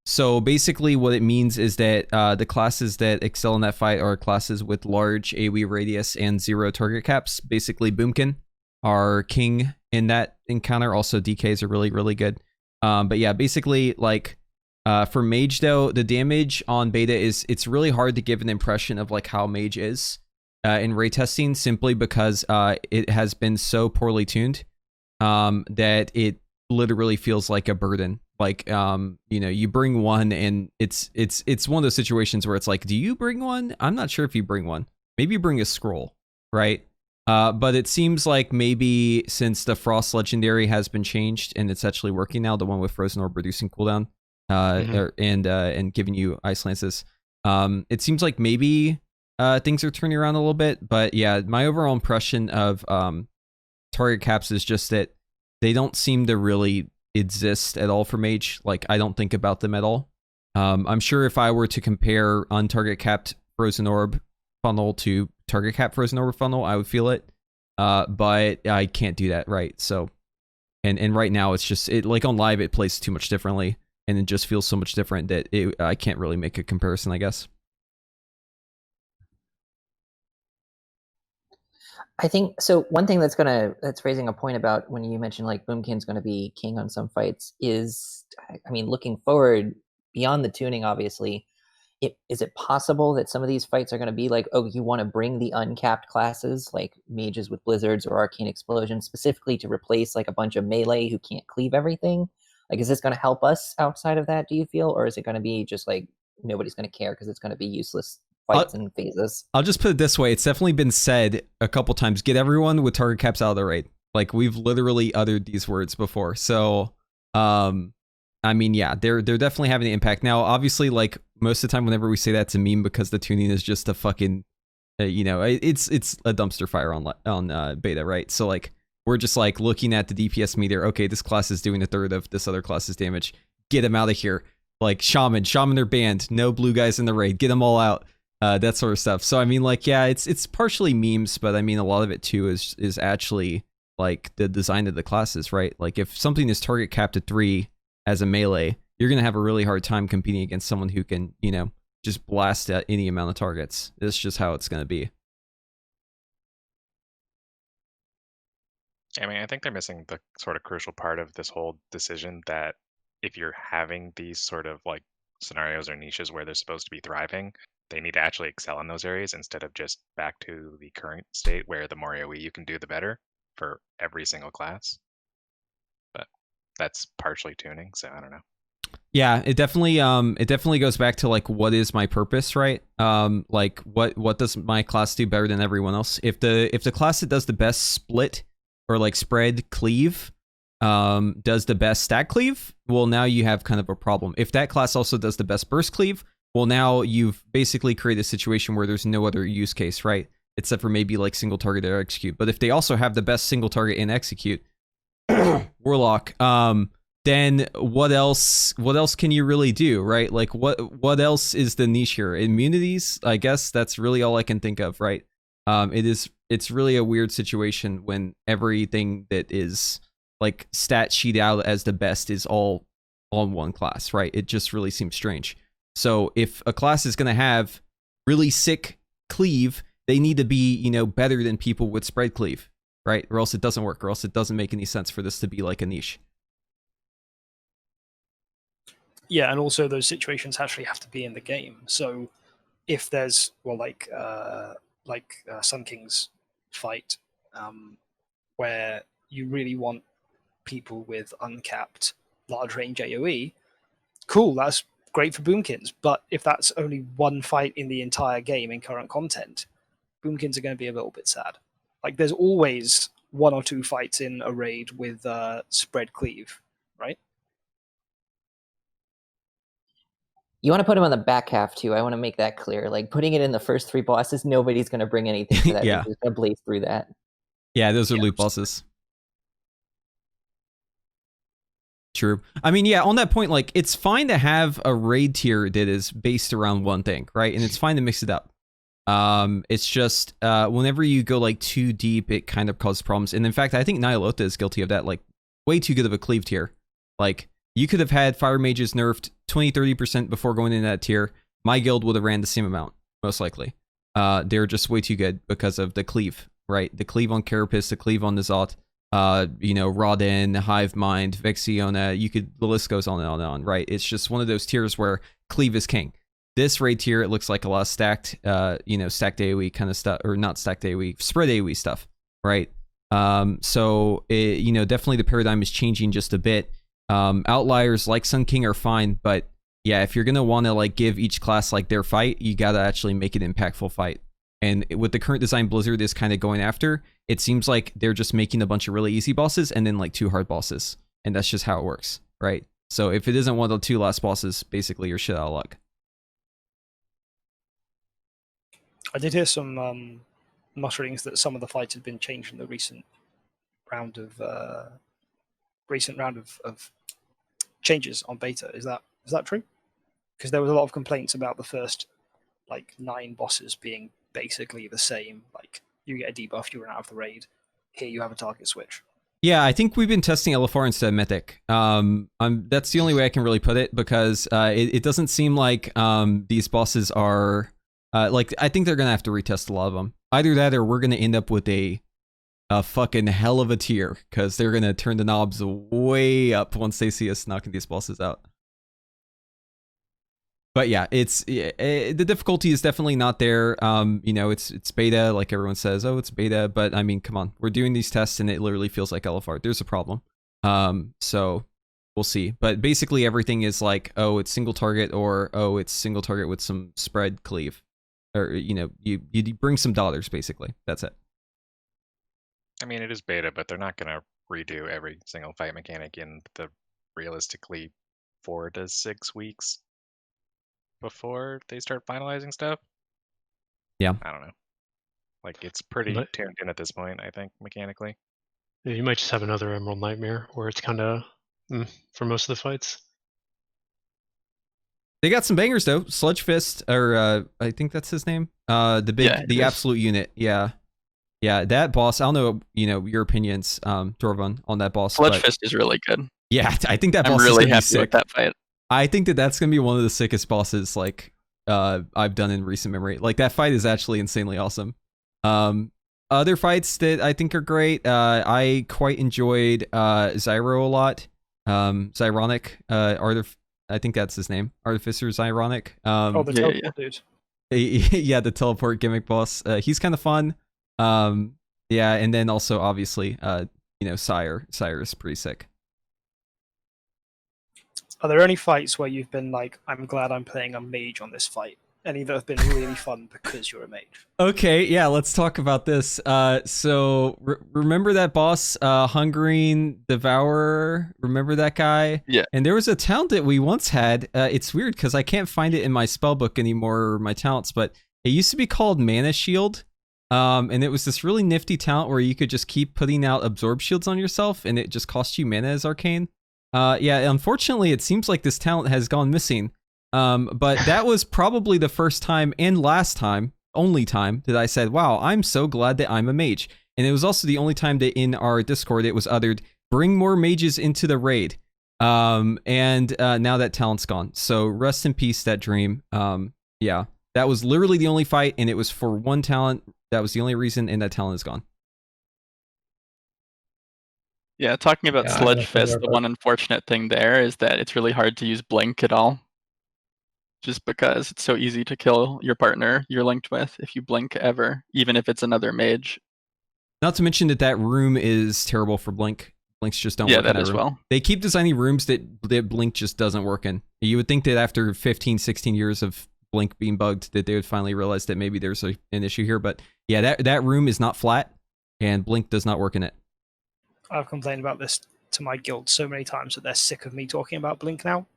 So basically what it means is that the classes that excel in that fight are classes with large AoE radius and 0 target caps. Basically Boomkin are king in that encounter. Also DKs are really, really good. But yeah, basically like for Mage though, the damage on beta it's really hard to give an impression of like how Mage is in raid testing, simply because it has been so poorly tuned that it literally feels like a burden. Like, you know, you bring one and it's one of those situations where it's like, do you bring one? I'm not sure if you bring one. Maybe you bring a scroll, right? But it seems like maybe since the Frost Legendary has been changed and it's actually working now, the one with Frozen Orb reducing cooldown and giving you Ice Lances, it seems like maybe things are turning around a little bit. But yeah, my overall impression of target caps is just that they don't seem to really exist at all for Mage. Like, I don't think about them at all. I'm sure if I were to compare untarget capped Frozen Orb funnel to target cap Frozen Orb funnel, I would feel it. But I can't do that, right? So, and right now it's just, it like on live it plays too much differently, and it just feels so much different that I can't really make a comparison, I guess. I think so. One thing that's raising a point about when you mentioned like Boomkin's going to be king on some fights is, I mean, looking forward beyond the tuning, obviously, is it possible that some of these fights are going to be like, oh, you want to bring the uncapped classes like mages with blizzards or arcane explosion specifically to replace like a bunch of melee who can't cleave everything? Like, is this going to help us outside of that, do you feel, or is it going to be just like nobody's going to care because it's going to be useless fights and phases? I'll just put it this way. It's definitely been said a couple times, get everyone with target caps out of the raid. Like, we've literally uttered these words before. So, I mean, yeah, they're definitely having an impact. Now, obviously, like, most of the time whenever we say that, it's a meme because the tuning is just a fucking, you know, it's a dumpster fire on beta, right? So, like, we're just, like, looking at the DPS meter. Okay, this class is doing a third of this other class's damage. Get them out of here. Like, Shaman are banned. No blue guys in the raid. Get them all out. That sort of stuff. So I mean, like, yeah, it's partially memes, but I mean, a lot of it too is actually like the design of the classes, right? Like, if something is target capped at 3 as a melee, you're gonna have a really hard time competing against someone who can, you know, just blast at any amount of targets. It's just how it's gonna be. I mean, I think they're missing the sort of crucial part of this whole decision, that if you're having these sort of like scenarios or niches where they're supposed to be thriving, they need to actually excel in those areas instead of just back to the current state where the more AoE you can do, the better for every single class. But that's partially tuning, so I don't know. Yeah, it definitely goes back to like what is my purpose, right? Like what does my class do better than everyone else? If the class that does the best split or like spread cleave does the best stack cleave, well now you have kind of a problem. If that class also does the best burst cleave, well now you've basically created a situation where there's no other use case, right? Except for maybe like single target or execute. But if they also have the best single target and execute, Warlock, then what else can you really do, right? Like what else is the niche here? Immunities, I guess that's really all I can think of, right? It's really a weird situation when everything that is like stat sheet out as the best is all on one class, right? It just really seems strange. So if a class is going to have really sick cleave, they need to be, you know, better than people with spread cleave, right? Or else it doesn't work, or else it doesn't make any sense for this to be like a niche. Yeah, and also those situations actually have to be in the game. So if there's, well, like Sun King's fight, where you really want people with uncapped large range AoE, cool, that's great for Boomkins. But if that's only one fight in the entire game in current content, Boomkins are going to be a little bit sad. Like there's always one or two fights in a raid with spread cleave, right? You want to put him on the back half too. I want to make that clear. Like putting it in the first 3 bosses, nobody's going to bring anything to that. Yeah. They're going to blaze through that. Yeah, those are loot bosses. True. I mean, yeah, on that point, like it's fine to have a raid tier that is based around one thing, right? And it's fine to mix it up. It's just whenever you go like too deep, it kind of causes problems. And in fact, I think Nyalotha is guilty of that. Like way too good of a cleave tier. Like you could have had fire mages nerfed 20-30% before going into that tier. My guild would have ran the same amount, most likely. They're just way too good because of the cleave, right? The cleave on Carapace, the cleave on Nizat, you know, Rodin, Hive Mind, Vexiona, the list goes on and on and on, right? It's just one of those tiers where cleave is king. This raid tier, it looks like a lot of stacked, you know, stacked AoE kind of stuff, or not stacked AoE, spread AoE stuff, right? So, you know, definitely the paradigm is changing just a bit. Outliers like Sun King are fine, but yeah, if you're gonna want to like give each class like their fight, you gotta actually make it an impactful fight. And with the current design Blizzard is kind of going after, it seems like they're just making a bunch of really easy bosses and then like 2 hard bosses, and that's just how it works, right? So if it isn't one of the 2 last bosses, basically you're shit out of luck. I did hear some mutterings that some of the fights had been changed in the recent round of changes on beta. Is that true? Because there was a lot of complaints about the first like 9 bosses being basically the same. Like you get a debuff, you run out of the raid. Here you have a target switch. Yeah, I think we've been testing LFR instead of Mythic. That's the only way I can really put it, because it doesn't seem like these bosses are like, I think they're gonna have to retest a lot of them. Either that, or we're gonna end up with a fucking hell of a tier, because they're gonna turn the knobs way up once they see us knocking these bosses out. But yeah, the difficulty is definitely not there. You know, it's beta, like everyone says, oh, it's beta, but I mean, come on, we're doing these tests and it literally feels like LFR. There's a problem. So we'll see. But basically everything is like, oh, it's single target, or oh, it's single target with some spread cleave. Or, you know, you bring some dollars, basically. That's it. I mean, it is beta, but they're not going to redo every single fight mechanic in the realistically 4 to 6 weeks before they start finalizing stuff. Yeah. I don't know. Like, it's pretty tuned in at this point, I think, mechanically. Yeah, you might just have another Emerald Nightmare where it's kind of for most of the fights. They got some bangers though. Sludge Fist, or I think that's his name. The absolute unit. Yeah. Yeah, that boss, I don't know, you know, your opinions, Dorovon, on that boss. Sludge Fist is really good. Yeah, I think that boss I'm really is happy sick. with that fight. I think that's gonna be one of the sickest bosses like I've done in recent memory. Like that fight is actually insanely awesome. Other fights that I think are great, I quite enjoyed Zyro a lot. Zyronic, I think that's his name. Artificer Zyronic. The teleport dude. Yeah, the teleport gimmick boss. He's kind of fun. Yeah, and then also obviously, you know, Sire is pretty sick. Are there any fights where you've been like, I'm glad I'm playing a mage on this fight? Any that have been really fun because you're a mage? Okay, yeah, let's talk about this. So remember that boss, Hungering Devourer? Remember that guy? Yeah. And there was a talent that we once had. It's weird because I can't find it in my spellbook anymore, or my talents, but it used to be called Mana Shield. And it was this really nifty talent where you could just keep putting out absorb shields on yourself, and it just cost you mana as arcane. Yeah, unfortunately, it seems like this talent has gone missing. But that was probably the first time and last time, only time, that I said, wow, I'm so glad that I'm a mage. And it was also the only time that in our Discord it was uttered, bring more mages into the raid. And now that talent's gone. So rest in peace, that dream. Yeah, that was literally the only fight, and it was for one talent. That was the only reason, and that talent is gone. Yeah, talking about Sludge Fist, the one unfortunate thing there is that it's really hard to use Blink at all. Just because it's so easy to kill your partner you're linked with if you blink ever, even if it's another mage. Not to mention that room is terrible for Blink. Blinks just don't work in that that as room. well. They keep designing rooms that Blink just doesn't work in. You would think that after 15, 16 years of Blink being bugged that they would finally realize that maybe there's an issue here. But yeah, that room is not flat, and Blink does not work in it. I've complained about this to my guild so many times that they're sick of me talking about Blink now.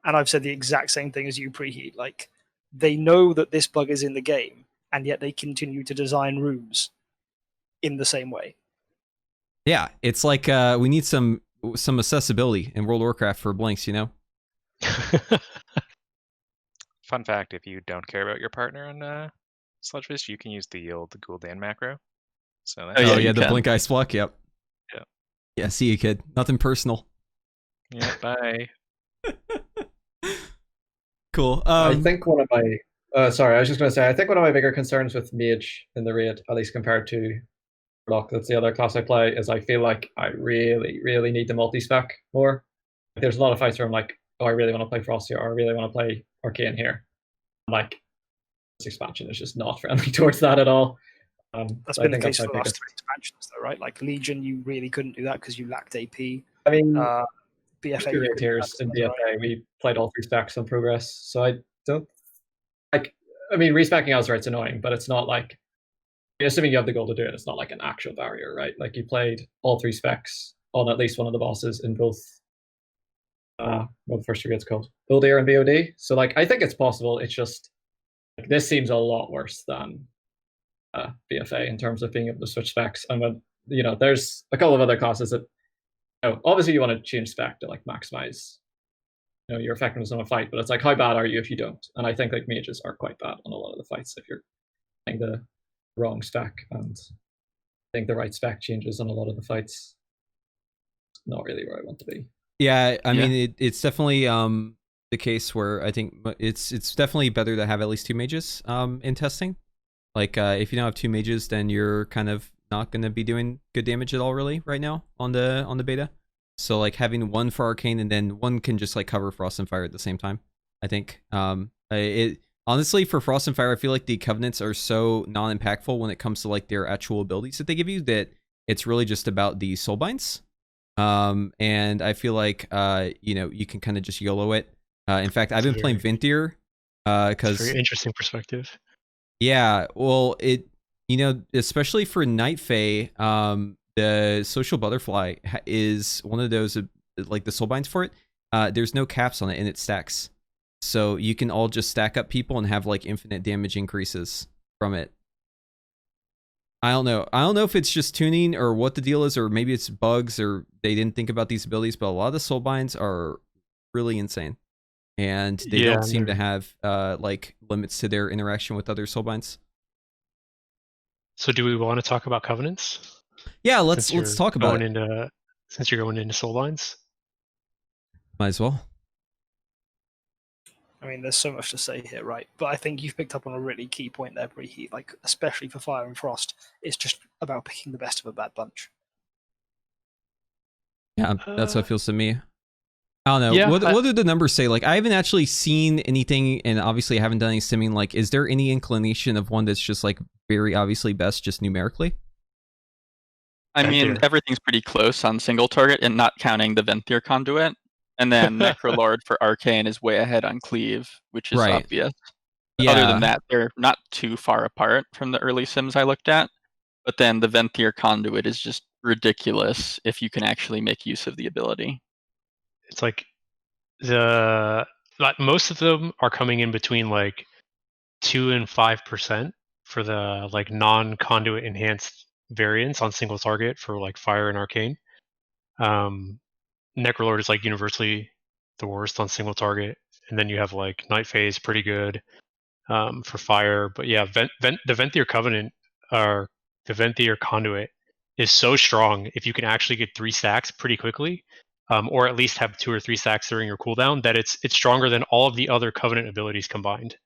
And I've said the exact same thing as you, Preheat. Like, they know that this bug is in the game, and yet they continue to design rooms in the same way. Yeah, it's like we need some accessibility in World of Warcraft for blinks, you know? Fun fact, if you don't care about your partner on Sludgefish, you can use the Gul'dan macro. So that's the Blink Ice Block, yep. Yeah. Yeah, see you, kid. Nothing personal. Yeah, bye. Cool. I think one of my sorry, I was just going to say, I think one of my bigger concerns with Mage in the raid, at least compared to Proc, that's the other class I play, is I feel like I really, really need the multi-spec more. There's a lot of fights where I'm like, oh, I really want to play Frost here, or I really want to play Arcane here. Like, this expansion is just not friendly towards that at all. That's been the case for the last 3 expansions, though, right? Like Legion, you really couldn't do that because you lacked AP. I mean, BFA tiers in BFA, right? We played all 3 specs on progress, so I don't like. I mean, respecking Azerite's annoying, but it's not like, assuming you have the goal to do it, it's not like an actual barrier, right? Like, you played all 3 specs on at least one of the bosses in both. What the first 3 gets called? Uldir and BOD. So, like, I think it's possible. It's just like, this seems a lot worse than BFA in terms of being able to switch specs. And when, you know, there's a couple of other classes that, obviously you want to change spec to like maximize, your effectiveness on a fight, but it's like, how bad are you if you don't? And I think like mages are quite bad on a lot of the fights if you're playing the wrong spec, and I think the right spec changes on a lot of the fights. Not really where I want to be. Yeah, I mean, it's definitely the case where I think it's definitely better to have at least 2 mages in testing. Like, if you don't have 2 mages, then you're kind of not going to be doing good damage at all, really, right now on the beta. So, like, having 1 for Arcane and then 1 can just, like, cover Frost and Fire at the same time, I think. Honestly, for Frost and Fire, I feel like the Covenants are so non-impactful when it comes to, like, their actual abilities that they give you that it's really just about the Soulbinds. And I feel like, you can kind of just YOLO it. In fact, I've been playing Venthyr because... Very interesting perspective. Yeah, well, especially for Night Fae, the Social Butterfly is one of those, like the Soulbinds for it. There's no caps on it, and it stacks. So you can all just stack up people and have like infinite damage increases from it. I don't know. I don't know if it's just tuning or what the deal is, or maybe it's bugs or they didn't think about these abilities, but a lot of the Soulbinds are really insane. And they don't seem to have like limits to their interaction with other Soulbinds. So do we want to talk about Covenants? Yeah, let's talk about it. Since you're going into Soulbinds. Might as well. I mean, there's so much to say here, right? But I think you've picked up on a really key point there, Preheat. Like, especially for Fire and Frost, it's just about picking the best of a bad bunch. Yeah, that's how it feels to me. I don't know. Yeah, what did the numbers say? Like, I haven't actually seen anything, and obviously I haven't done any simming. Like, is there any inclination of one that's just, like, very obviously best just numerically? I mean, everything's pretty close on single target, and not counting the Venthyr conduit. And then Necrolord for Arcane is way ahead on Cleave, which is obvious. Yeah. Other than that, they're not too far apart from the early sims I looked at. But then the Venthyr conduit is just ridiculous if you can actually make use of the ability. It's like most of them are coming in between like 2 and 5% for the like non-conduit enhanced variants on single target for like Fire and Arcane. Necrolord is like universally the worst on single target, and then you have like Night Fae is pretty good for Fire. But yeah, the Venthyr Covenant or the Venthyr Conduit is so strong if you can actually get 3 stacks pretty quickly, or at least have 2 or 3 stacks during your cooldown, that it's stronger than all of the other Covenant abilities combined.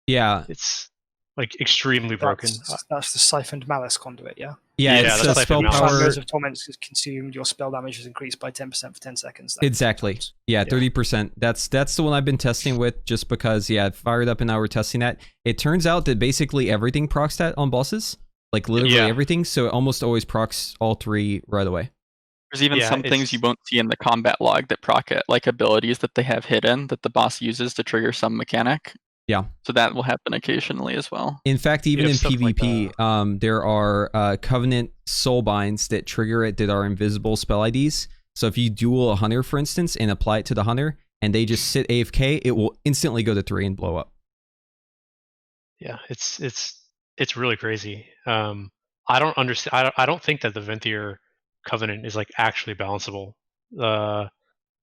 Yeah, it's like extremely broken. That's the Siphoned Malice conduit, yeah? Yeah, it's that's spell power. Of Torment is consumed, your spell damage is increased by 10% for 10 seconds. Exactly. Yeah, 30%. That's the one I've been testing with, just because, yeah, fired up and now we're testing that. It turns out that basically everything procs that on bosses, like literally everything, so it almost always procs all 3 right away. There's even some things you won't see in the combat log that proc it, like abilities that they have hidden that the boss uses to trigger some mechanic. Yeah. So that will happen occasionally as well. In fact, even in PvP, there are Covenant Soulbinds that trigger it that are invisible spell IDs. So if you duel a hunter, for instance, and apply it to the hunter, and they just sit AFK, it will instantly go to 3 and blow up. Yeah, it's really crazy. I don't understand. I don't think that the Venthyr Covenant is like actually balanceable.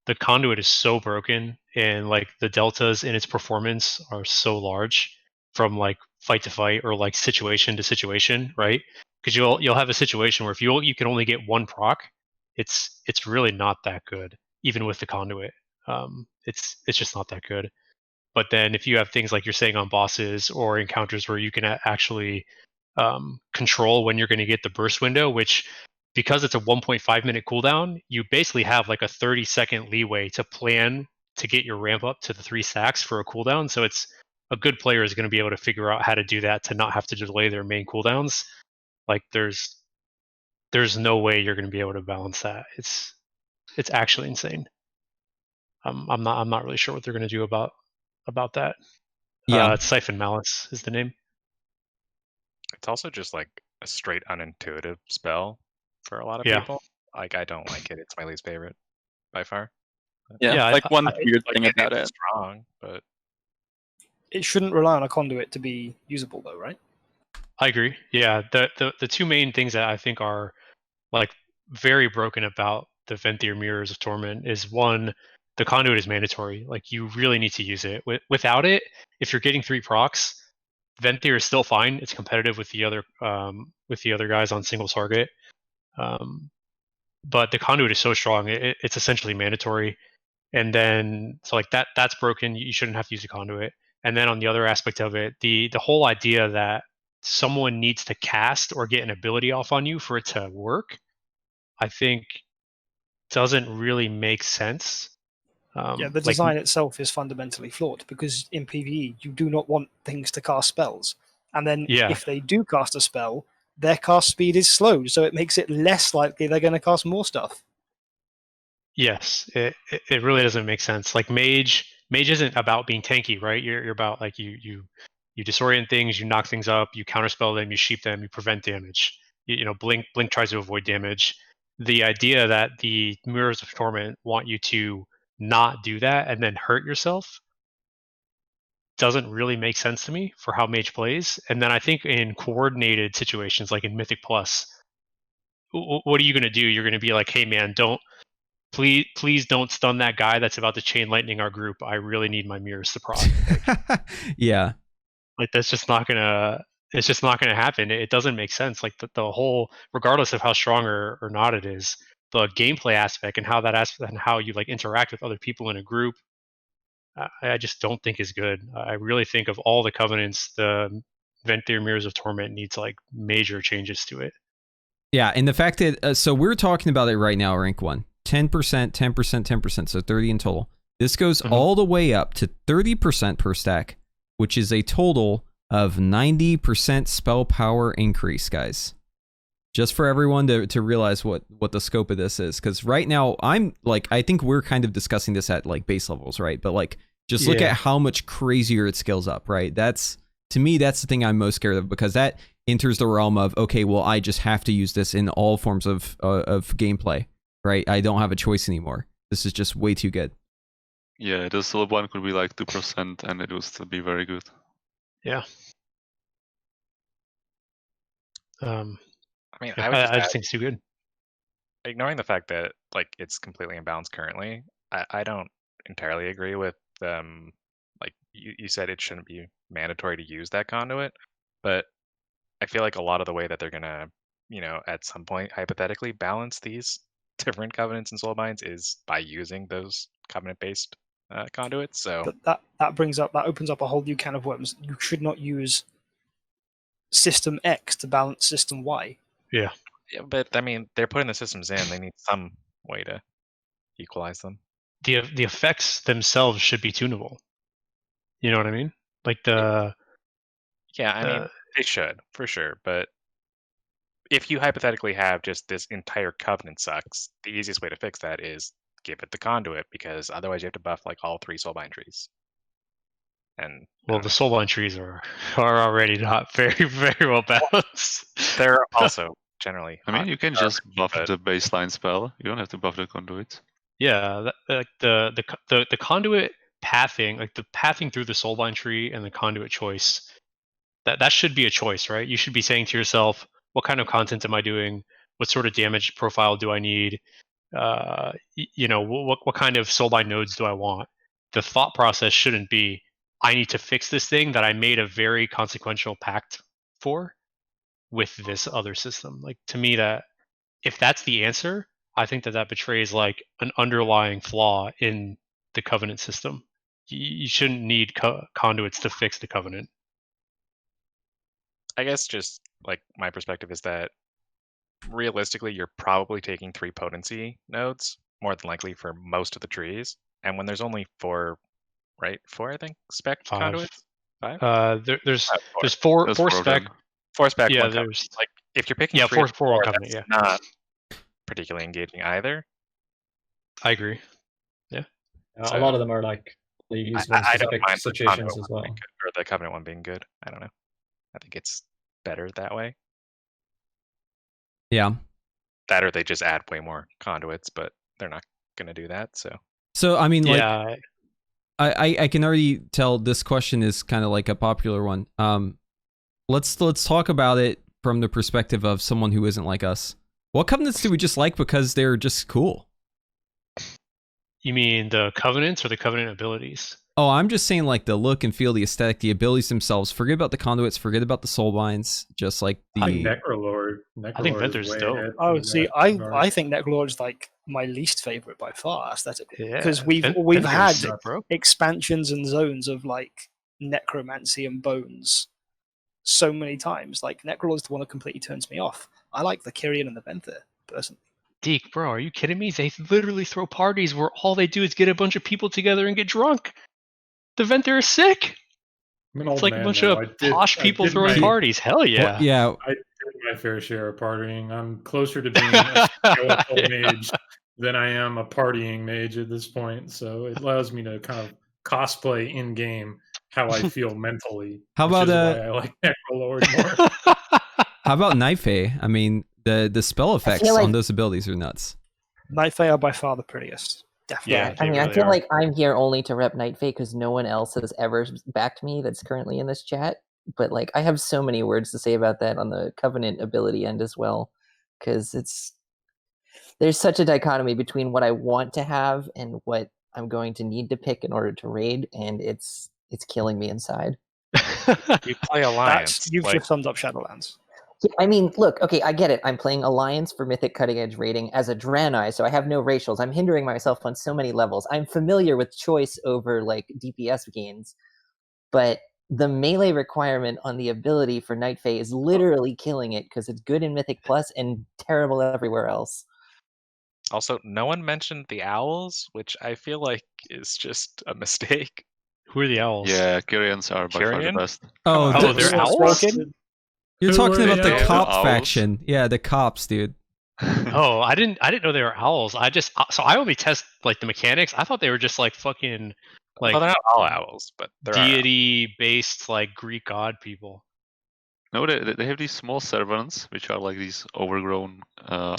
The conduit is so broken, and like the deltas in its performance are so large from like fight to fight or like situation to situation, right? Because you'll have a situation where if you can only get 1 proc, it's really not that good, even with the conduit. It's just not that good. But then if you have things like you're saying on bosses or encounters where you can actually control when you're going to get the burst window, which, because it's a 1.5 minute cooldown, you basically have like a 30-second leeway to plan to get your ramp up to the 3 stacks for a cooldown. So it's a good player is going to be able to figure out how to do that to not have to delay their main cooldowns. Like there's no way you're going to be able to balance that. It's actually insane. I'm not really sure what they're going to do about that. Yeah, it's Siphon Malice is the name. It's also just like a straight unintuitive spell for a lot of people. Like, I don't like it. It's my least favorite by far. Yeah, like one weird thing about it. Strong, but it shouldn't rely on a conduit to be usable, though, right? I agree. Yeah, the 2 main things that I think are like very broken about the Venthyr Mirrors of Torment is, 1, the conduit is mandatory. Like you really need to use it. Without it, if you're getting 3 procs, Venthyr is still fine. It's competitive with the other guys on single target. But the conduit is so strong, it's essentially mandatory. And then so like that's broken. You shouldn't have to use a conduit. And then on the other aspect of it, the whole idea that someone needs to cast or get an ability off on you for it to work, I think doesn't really make sense. The design itself is fundamentally flawed, because in PvE you do not want things to cast spells, and then if they do cast a spell, their cast speed is slowed, so it makes it less likely they're going to cast more stuff. Yes, it really doesn't make sense. Like mage isn't about being tanky, right? You're about like you disorient things, you knock things up, you counterspell them, you sheep them, you prevent damage. You know, blink tries to avoid damage. The idea that the Mirrors of Torment want you to not do that and then hurt yourself doesn't really make sense to me for how mage plays. And then I think in coordinated situations like in Mythic Plus, what are you going to do? You're going to be like, hey man, please don't stun that guy that's about to chain lightning our group. I really need my mirrors to proc. Yeah, like that's just not gonna happen. It doesn't make sense. Like the whole, regardless of how strong or not it is, the gameplay aspect and how you like interact with other people in a group, I just don't think is good. I really think of all the covenants, the Venthyr Mirrors of Torment needs like major changes to it. Yeah, and the fact that so we're talking about it right now, rank 1, 10%, 10%, 10%, so 30 in total. This goes all the way up to 30% per stack, which is a total of 90% spell power increase, guys. just for everyone to realize what the scope of this is. Because right now, I'm like, I think we're kind of discussing this at like base levels, right? But like, just look at how much crazier it scales up, right? That's, to me, that's the thing I'm most scared of, because that enters the realm of, okay, well, I just have to use this in all forms of gameplay, right? I don't have a choice anymore. This is just way too good. Yeah, the soul one could be like 2% and it would still be very good. Yeah. I mean, yeah, I just think it's too good. Ignoring the fact that like it's completely imbalanced currently, I don't entirely agree with like you said it shouldn't be mandatory to use that conduit, but I feel like a lot of the way that they're gonna, you know, at some point hypothetically balance these different covenants and soulbinds is by using those covenant-based conduits. So that opens up a whole new can of worms. You should not use system X to balance system Y. Yeah. Yeah, but I mean, they're putting the systems in. They need some way to equalize them. The effects themselves should be tunable. You know what I mean? Like the. Yeah, I mean, they should for sure. But if you hypothetically have just this entire covenant sucks, the easiest way to fix that is give it the conduit, because otherwise you have to buff like all 3 soulbind trees. And well, the soulbind trees are already not very well balanced. They're also generally. I mean, you can just buff the baseline spell. You don't have to buff the conduit. Yeah, the conduit pathing, like the pathing through the soulbind tree and the conduit choice, that should be a choice, right? You should be saying to yourself, what kind of content am I doing? What sort of damage profile do I need? You know, what kind of soulbind nodes do I want? The thought process shouldn't be, I need to fix this thing that I made a very consequential pact for with this other system. Like, to me, that if that's the answer, I think that betrays like an underlying flaw in the covenant system. You shouldn't need conduits to fix the covenant. I guess just like my perspective is that realistically, you're probably taking 3 potency nodes, more than likely for most of the trees. And when there's only 4, right? 4, I think, spec 5. conduits? 5? There's 4 spec. 4 spec. Yeah, 1 there's covenant. Like if you're picking 4 4 covenant. Yeah, not particularly engaging either. I agree. Yeah, So, a lot of them are like they use for specific situations as well. Or the covenant one being good. I don't know. I think it's better that way. Yeah. That or they just add way more conduits, but they're not going to do that. So I mean, like, yeah. I can already tell this question is kind of like a popular one. Let's talk about it from the perspective of someone who isn't like us. What covenants do we just like because they're just cool? You mean the covenants or the covenant abilities? Oh, I'm just saying like the look and feel, the aesthetic, the abilities themselves. Forget about the conduits, forget about the soulbinds, just like the... Necrolord. I think Ventyr's dope. Oh, see, I think Necrolord's like my least favorite by far aesthetically. Because we've had expansions and zones of like necromancy and bones so many times. Like Necrolord's the one that completely turns me off. I like the Kyrian and the Venthyr, personally. Deke, bro, are you kidding me? They literally throw parties where all they do is get a bunch of people together and get drunk. The Venthyr is sick. It's like a bunch of posh people throwing parties. Hell yeah. Well, yeah. I did my fair share of partying. I'm closer to being a skeletal mage than I am a partying mage at this point. So it allows me to kind of cosplay in game how I feel mentally. How about why I like Necrolord more. How about Night Fae? I mean, the spell effects on those abilities are nuts. Night Fae are by far the prettiest. Definitely. Yeah, I mean, I feel like I'm here only to rep Night Fae because no one else has ever backed me that's currently in this chat. But like, I have so many words to say about that on the Covenant ability end as well, because there's such a dichotomy between what I want to have and what I'm going to need to pick in order to raid, and it's killing me inside. You play Alliance. You've just summed up Shadowlands. I mean, look, okay, I get it. I'm playing Alliance for Mythic Cutting Edge rating as a Draenei, so I have no racials. I'm hindering myself on so many levels. I'm familiar with choice over, like, DPS gains, but the melee requirement on the ability for Night Fae is literally killing it because it's good in Mythic Plus and terrible everywhere else. Also, no one mentioned the owls, which I feel like is just a mistake. Who are the owls? Yeah, Kyrians are by far the best. Oh, they're owls? You're talking about the Yeah, cop owls. faction. Yeah, the cops, dude. Oh, I didn't know they were owls. So I only test like the mechanics. I thought they were just like fucking like Well, they're not all owls, but there are. deity based like Greek god people. No, they have these small servants, which are like these overgrown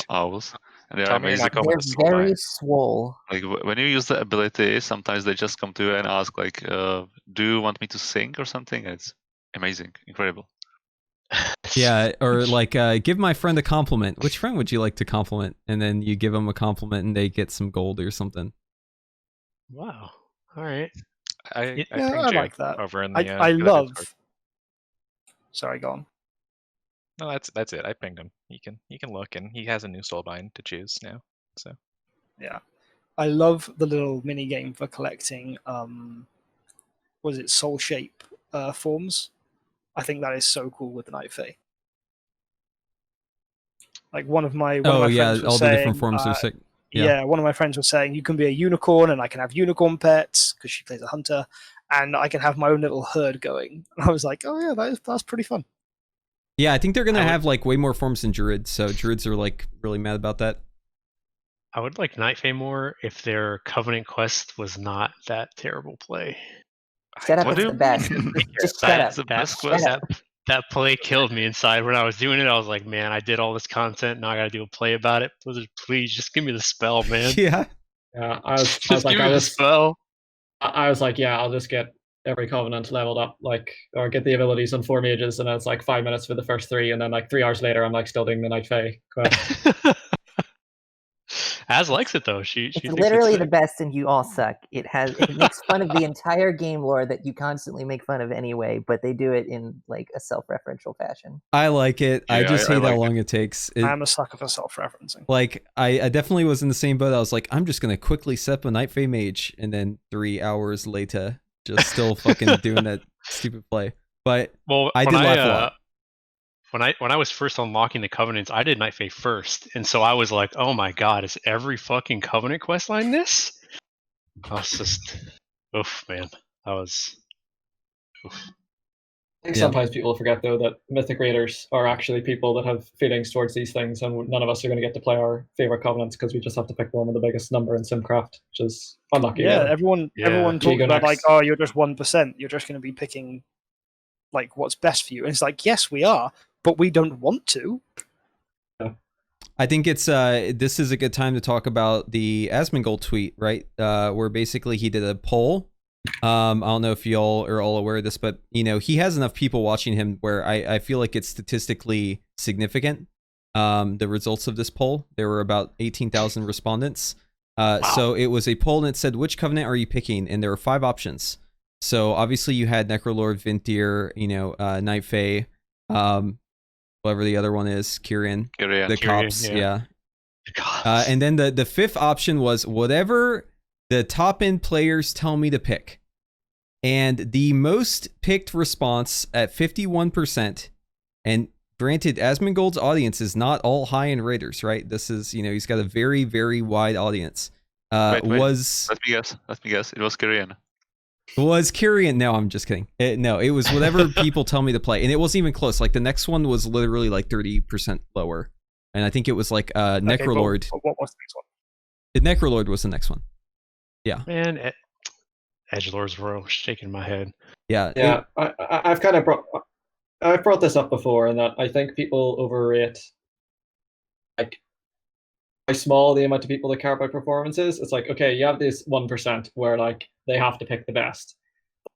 owls, and they are Tell me you're amazing. not going They're with the soul very bind. swole. Like when you use the ability, sometimes they just come to you and ask like, "Do you want me to sing or something?" And it's amazing, incredible. Yeah, or like give my friend a compliment. Which friend would you like to compliment? And then you give them a compliment and they get some gold or something. Wow. All right. I Yeah, pinged I you like that. over in I the. I the love. Discord. Sorry, go on. No, that's it. I pinged him. He can look, and he has a new soulbind to choose now. So Yeah, I love the little mini game for collecting. Was it soul shape forms? I think that is so cool with the Night Fae. Like one of my Oh friends yeah, was all the saying, different forms are sick. Yeah, one of my friends was saying you can be a unicorn and I can have unicorn pets because she plays a hunter, and I can have my own little herd going. And I was like, oh yeah, that's pretty fun. Yeah, I think they're gonna have like way more forms than druids, so druids are like really mad about that. I would like Night Fae more if their Covenant quest was not that terrible play. Shut up, What it's do the you best. mean? Just shut up. That's the best quest. That play killed me inside. When I was doing it, I was like, man, I did all this content. Now I gotta do a play about it. Please, just give me the spell, man. Yeah. Yeah, I was Just like, give me the spell. I was like, yeah, I'll just get every covenant leveled up, like, or get the abilities on 4 mages, and then it's like 5 minutes for the first 3, and then like 3 hours later, I'm like still doing the Night Fae quest. Az likes it though. She It's thinks literally it's the best, and you all suck. It makes fun of the entire game lore that you constantly make fun of anyway, but they do it in like a self-referential fashion. I like it. I Yeah, just I hate like how long it takes. I'm a sucker for self-referencing. Like I definitely was in the same boat. I was like, I'm just gonna quickly set up a Night Fae mage, and then 3 hours later, just still fucking doing that stupid play. But well, I did laugh a lot. When I was first unlocking the Covenants, I did Night Fae first, and so I was like, "Oh my god, is every fucking Covenant questline this?" I was just, oof, man, that was. Oof. I think sometimes people forget though that Mythic Raiders are actually people that have feelings towards these things, and none of us are going to get to play our favorite covenants because we just have to pick one with the biggest number in Simcraft, which is unlucky. Yeah, everyone talks about like, oh, you're just 1%. You're just going to be picking like what's best for you, and it's like, yes, we are, but we don't want to. I think it's this is a good time to talk about the Asmongold tweet, right? Where basically he did a poll. I don't know if y'all are all aware of this, but you know, he has enough people watching him where I feel like it's statistically significant. The results of this poll, there were about 18,000 respondents. Wow. So it was a poll and it said, which covenant are you picking? And there were 5 options. So obviously you had Necrolord, Venthyr, you know, Night Fae, whatever the other one is, Kyrian, the cops, yeah. And then the 5th option was whatever the top end players tell me to pick. And the most picked response at 51%, and granted, Asmongold's audience is not all high end raiders, right? This is, you know, he's got a very, very wide audience. Wait, was let me guess. It was Kyrian. Was Kyrian? No, I'm just kidding. No, it was whatever people tell me to play, and it wasn't even close. Like the next one was literally like 30% lower, and I think it was like Necrolord. Okay, what was the next one? Necrolord was the next one. Yeah. Man, Edgelord's Royal shaking my head. Yeah. I've kind of brought this up before, in that I think people overrate like how small the amount of people that care about performances. It's like, okay, you have this 1% where like they have to pick the best.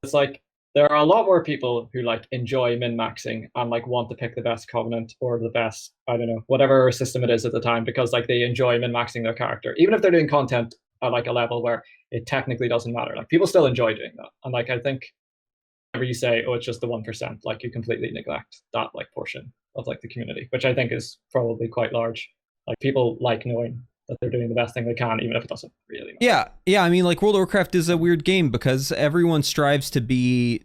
It's like there are a lot more people who like enjoy min-maxing and like want to pick the best covenant or the best, I don't know, whatever system it is at the time, because like they enjoy min-maxing their character, even if they're doing content at like a level where it technically doesn't matter. Like people still enjoy doing that, and like I think whenever you say, oh, it's just the 1%, like you completely neglect that like portion of like the community, which I think is probably quite large. Like people like knowing that they're doing the best thing they can, even if it doesn't really matter. Yeah. I mean, like World of Warcraft is a weird game because everyone strives to be,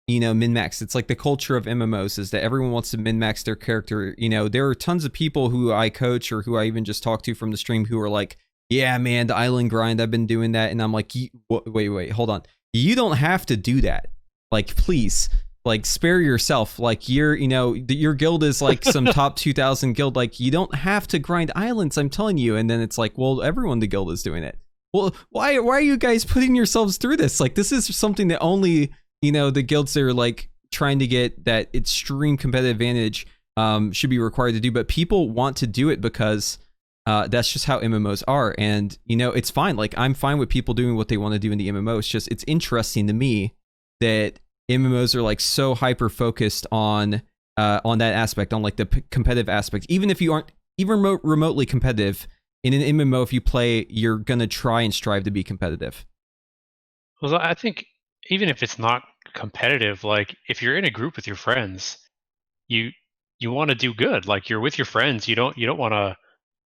you know, min-max. It's like the culture of MMOs is that everyone wants to min-max their character. You know, there are tons of people who I coach or who I even just talk to from the stream who are like, yeah, man, the island grind, I've been doing that. And I'm like, wait, hold on. You don't have to do that. Like, please. like spare yourself. Like your guild is like some top 2,000 guild. Like you don't have to grind islands, I'm telling you. And then it's like, well, everyone in the guild is doing it. Well, why are you guys putting yourselves through this? Like this is something that only, the guilds that are like trying to get that extreme competitive advantage should be required to do. But people want to do it because that's just how MMOs are. And, it's fine. Like I'm fine with people doing what they want to do in the MMO. It's just, it's interesting to me that MMOs are like so hyper focused on that aspect, on like the competitive aspect. Even if you aren't even remotely competitive in an MMO, if you play, you're going to try and strive to be competitive. Well, I think even if it's not competitive, like if you're in a group with your friends, you want to do good. Like you're with your friends. You don't want to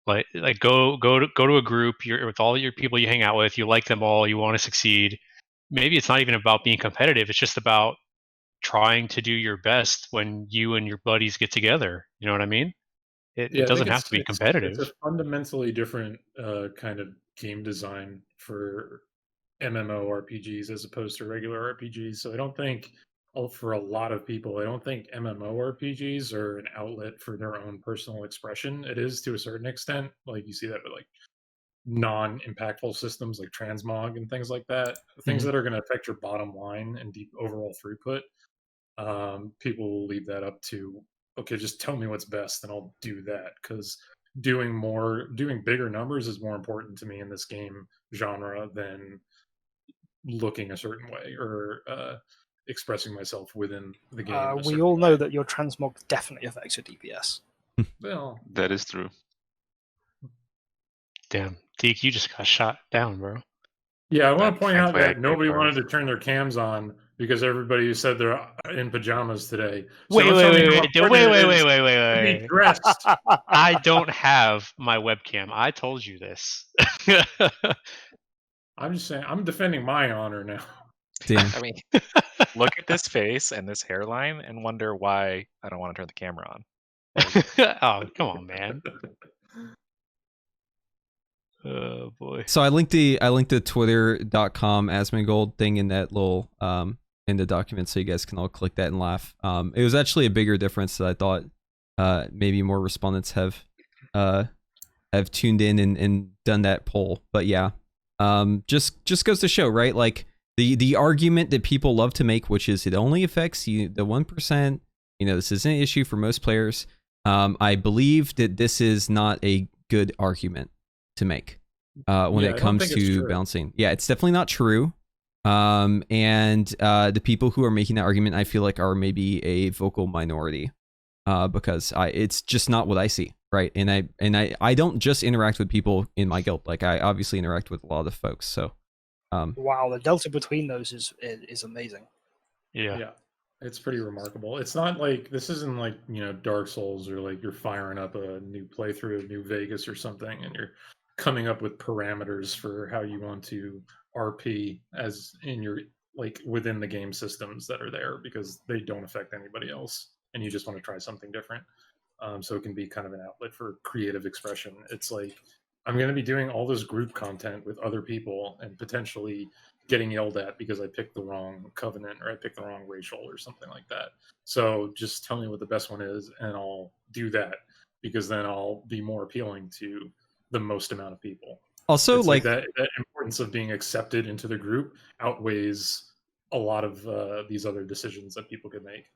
like go to a group. You're with all your people you hang out with. You like them all. You want to succeed. Maybe it's not even about being competitive. It's just about trying to do your best when you and your buddies get together. You know what I mean? It doesn't have to be competitive. It's a fundamentally different kind of game design for MMORPGs as opposed to regular RPGs. So I don't think, for a lot of people, I don't think MMORPGs are an outlet for their own personal expression. It is to a certain extent. Like you see that with like non-impactful systems like transmog and things like that. Things that are going to affect your bottom line and deep overall throughput. People will leave that up to, okay, just tell me what's best and I'll do that, because doing bigger numbers is more important to me in this game genre than looking a certain way or expressing myself within the game. We all know that your transmog definitely affects your DPS. Well, that is true. Damn, Deke, you just got shot down, bro. Yeah, I want to point out that nobody wanted to turn their cams on because everybody said they're in pajamas today. Wait. Dressed. I don't have my webcam. I told you this. I'm just saying, I'm defending my honor now. Damn. I mean, look at this face and this hairline and wonder why I don't want to turn the camera on. Oh, come on, man. Oh boy. So I linked the twitter.com Asmongold thing in that little in the document, so you guys can all click that and laugh. It was actually a bigger difference that I thought maybe more respondents have tuned in and done that poll. But yeah. Just goes to show, right? Like the argument that people love to make, which is it only affects the 1%, this isn't an issue for most players. I believe that this is not a good argument to make when it comes to balancing. Yeah, it's definitely not true. And the people who are making that argument, I feel like, are maybe a vocal minority because it's just not what I see, right? And I don't just interact with people in my guild. Like I obviously interact with a lot of folks. So wow, the delta between those is amazing. Yeah. It's pretty remarkable. It's not like, this isn't like, Dark Souls, or like you're firing up a new playthrough of New Vegas or something and you're coming up with parameters for how you want to RP as in your, like, within the game systems that are there, because they don't affect anybody else and you just want to try something different. So it can be kind of an outlet for creative expression. It's like, I'm going to be doing all this group content with other people and potentially getting yelled at because I picked the wrong covenant or I picked the wrong racial or something like that. So just tell me what the best one is and I'll do that, because then I'll be more appealing to the most amount of people. Also, it's like that importance of being accepted into the group outweighs a lot of these other decisions that people can make.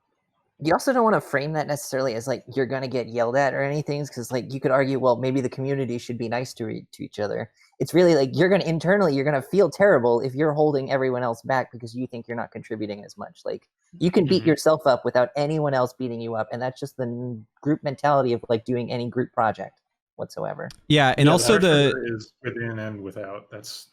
You also don't want to frame that necessarily as like you're going to get yelled at or anything, because like you could argue, well, maybe the community should be nice to each other. It's really like you're going to feel terrible if you're holding everyone else back because you think you're not contributing as much. Like you can beat yourself up without anyone else beating you up, and that's just the group mentality of like doing any group project whatsoever. Yeah, and also the is within and without. That's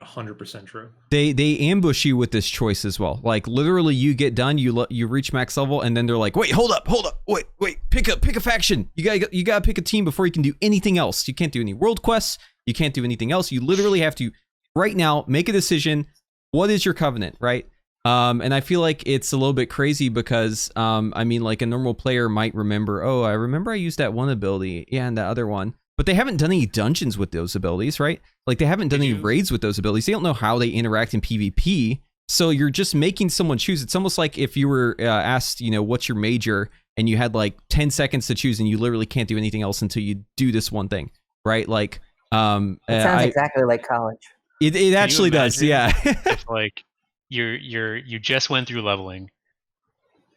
100% true. They ambush you with this choice as well. Like literally, you get done, you reach max level, and then they're like, "Wait, hold up, wait, pick a faction. You gotta pick a team before you can do anything else. You can't do any world quests. You can't do anything else. You literally have to right now make a decision. What is your covenant, right? And I feel like it's a little bit crazy because I mean, like a normal player might remember, oh, I remember I used that one ability, yeah, and that other one. But they haven't done any dungeons with those abilities, right? Like they haven't done any raids with those abilities. They don't know how they interact in PvP. So you're just making someone choose. It's almost like if you were asked, what's your major, and you had like 10 seconds to choose, and you literally can't do anything else until you do this one thing, right? Like, it sounds exactly like college. It actually does, yeah. If like you just went through leveling,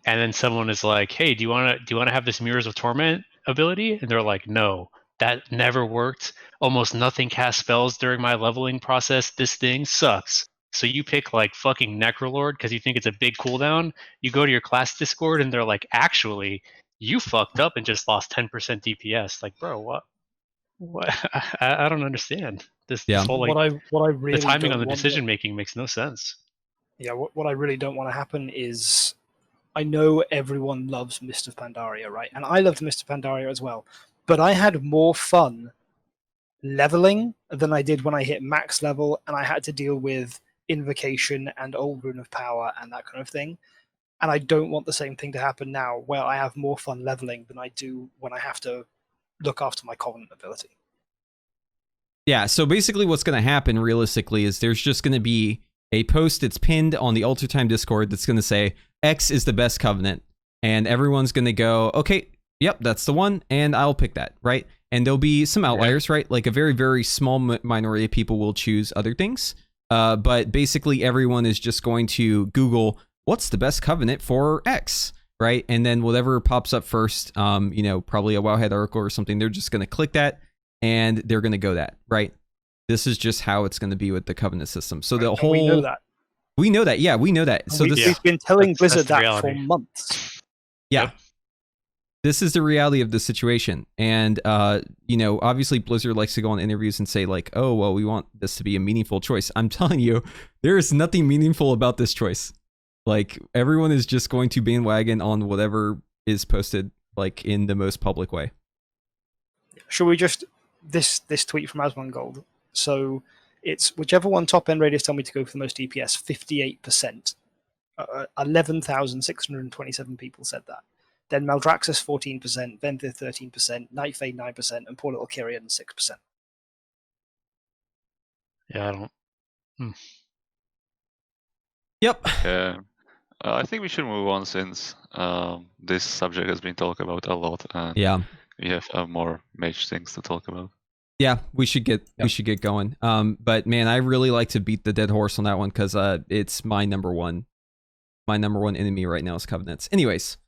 and then someone is like, "Hey, do you want to have this Mirrors of Torment ability?" And they're like, "No, that never worked. Almost nothing cast spells during my leveling process. This thing sucks." So you pick like fucking Necrolord because you think it's a big cooldown. You go to your class Discord and they're like, "Actually, you fucked up and just lost 10% DPS." Like, bro, what? I don't understand this. Yeah. This whole, like, what I really the timing on the want decision making makes no sense. Yeah, what I really don't want to happen is, I know everyone loves Mist of Pandaria, right? And I loved Mist of Pandaria as well, but I had more fun leveling than I did when I hit max level and I had to deal with Invocation and old Rune of Power and that kind of thing. And I don't want the same thing to happen now, where I have more fun leveling than I do when I have to look after my Covenant ability. Yeah, so basically what's going to happen realistically is there's just going to be a post that's pinned on the Alter Time Discord that's going to say X is the best Covenant, and everyone's going to go, okay, yep, that's the one, and I'll pick that, right? And there'll be some outliers, right? Like a very, very small minority of people will choose other things, but basically everyone is just going to Google what's the best Covenant for X, right? And then whatever pops up first, probably a Wowhead article or something, they're just going to click that, and they're going to go that, right? This is just how it's going to be with the Covenant system. So the whole... We know that. We know that, yeah, we know that. So we've been telling Blizzard that for months. Yeah. Yep. This is the reality of the situation. And, obviously Blizzard likes to go on interviews and say like, oh, well, we want this to be a meaningful choice. I'm telling you, there is nothing meaningful about this choice. Like, everyone is just going to bandwagon on whatever is posted, like, in the most public way. Should we just... This tweet from Asmongold. So it's whichever one top end radius tell me to go for the most DPS, 58%. 11,627 people said that. Then Maldraxxus 14%, Venthyr 13%, Night Fae 9%, and poor little Kyrian 6%. Yeah, I don't... Yep. Yeah. I think we should move on since this subject has been talked about a lot, and yeah, we have more mage things to talk about. Yeah, we should get going. But man, I really like to beat the dead horse on that one because it's my number one enemy right now is Covenants. Anyways,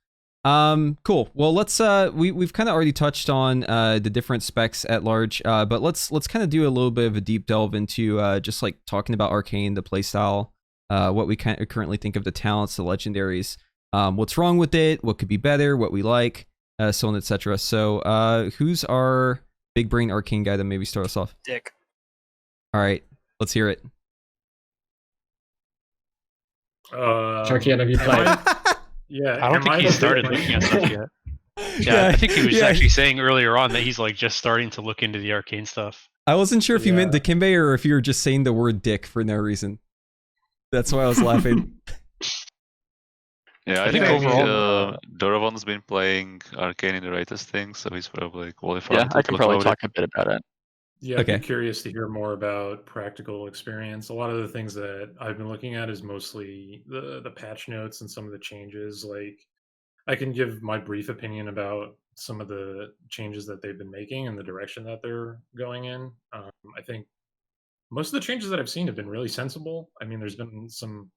cool. Well, let's we've kind of already touched on the different specs at large, but let's kind of do a little bit of a deep delve into just like talking about Arcane, the playstyle, what we currently think of the talents, the legendaries, what's wrong with it, what could be better, what we like, so on, etc. So, who's our big brain Arcane guy to maybe start us off? Dick. All right, let's hear it. Sharkian, have you played? Yeah, I don't think he started looking at stuff yet. Yeah, I think he was actually saying earlier on that he's like just starting to look into the Arcane stuff. I wasn't sure if you meant Dikembe or if you were just saying the word dick for no reason. That's why I was laughing. Yeah, I think overall, Dorovon's been playing Arcane in the latest thing, so he's probably qualified. Yeah, I can probably talk a bit about it. Yeah, I'd be curious to hear more about practical experience. A lot of the things that I've been looking at is mostly the patch notes and some of the changes. Like, I can give my brief opinion about some of the changes that they've been making and the direction that they're going in. I think most of the changes that I've seen have been really sensible. I mean, there's been some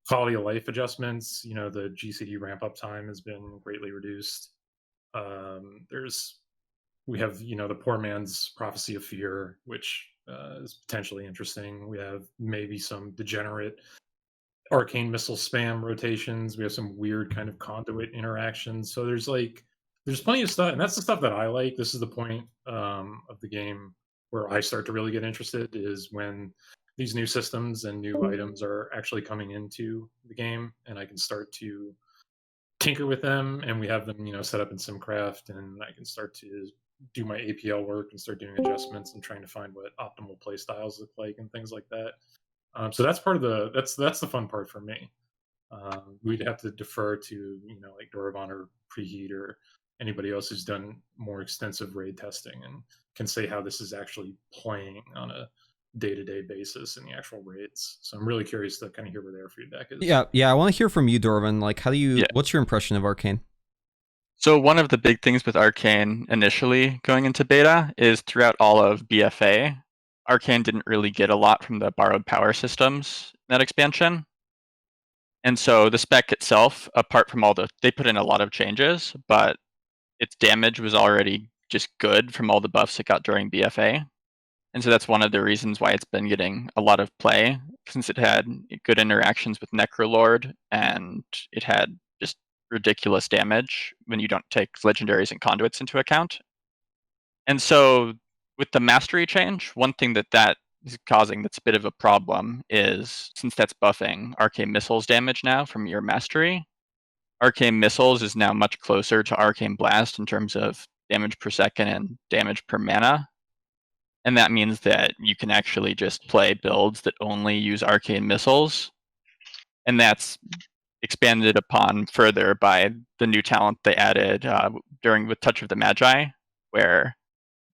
quality of life adjustments. You know, the GCD ramp up time has been greatly reduced. We have, the poor man's prophecy of fear, which is potentially interesting. We have maybe some degenerate arcane missile spam rotations. We have some weird kind of conduit interactions. So there's plenty of stuff, and that's the stuff that I like. This is the point of the game where I start to really get interested, is when these new systems and new items are actually coming into the game, and I can start to tinker with them, and we have them, set up in SimCraft, and I can start to do my APL work and start doing adjustments and trying to find what optimal play styles look like and things like that. So that's part of that's the fun part for me. We'd have to defer to like Dorovon or Preheat or anybody else who's done more extensive raid testing and can say how this is actually playing on a day-to-day basis in the actual raids. So I'm really curious to kind of hear where their feedback is. Yeah, I want to hear from you, Dorovon. Like, how do you? Yeah. What's your impression of Arcane? So one of the big things with Arcane initially going into beta is throughout all of BFA, Arcane didn't really get a lot from the borrowed power systems in that expansion. And so the spec itself, apart from they put in a lot of changes, but its damage was already just good from all the buffs it got during BFA. And so that's one of the reasons why it's been getting a lot of play, since it had good interactions with Necrolord, and it had just ridiculous damage when you don't take legendaries and conduits into account. And so with the mastery change, one thing that is causing that's a bit of a problem is, since that's buffing Arcane Missiles damage now from your mastery, Arcane Missiles is now much closer to Arcane Blast in terms of damage per second and damage per mana. And that means that you can actually just play builds that only use Arcane Missiles. And that's expanded upon further by the new talent they added with Touch of the Magi, where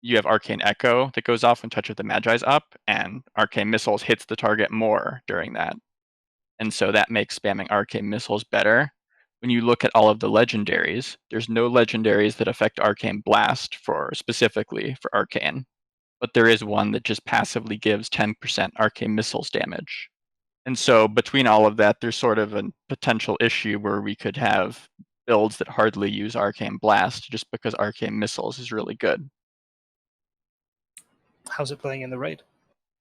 you have Arcane Echo that goes off when Touch of the Magi's up, and Arcane Missiles hits the target more during that. And so that makes spamming Arcane Missiles better. When you look at all of the legendaries, there's no legendaries that affect Arcane Blast specifically for Arcane. But there is one that just passively gives 10% Arcane Missiles damage. And so between all of that, there's sort of a potential issue where we could have builds that hardly use Arcane Blast just because Arcane Missiles is really good. How's it playing in the raid?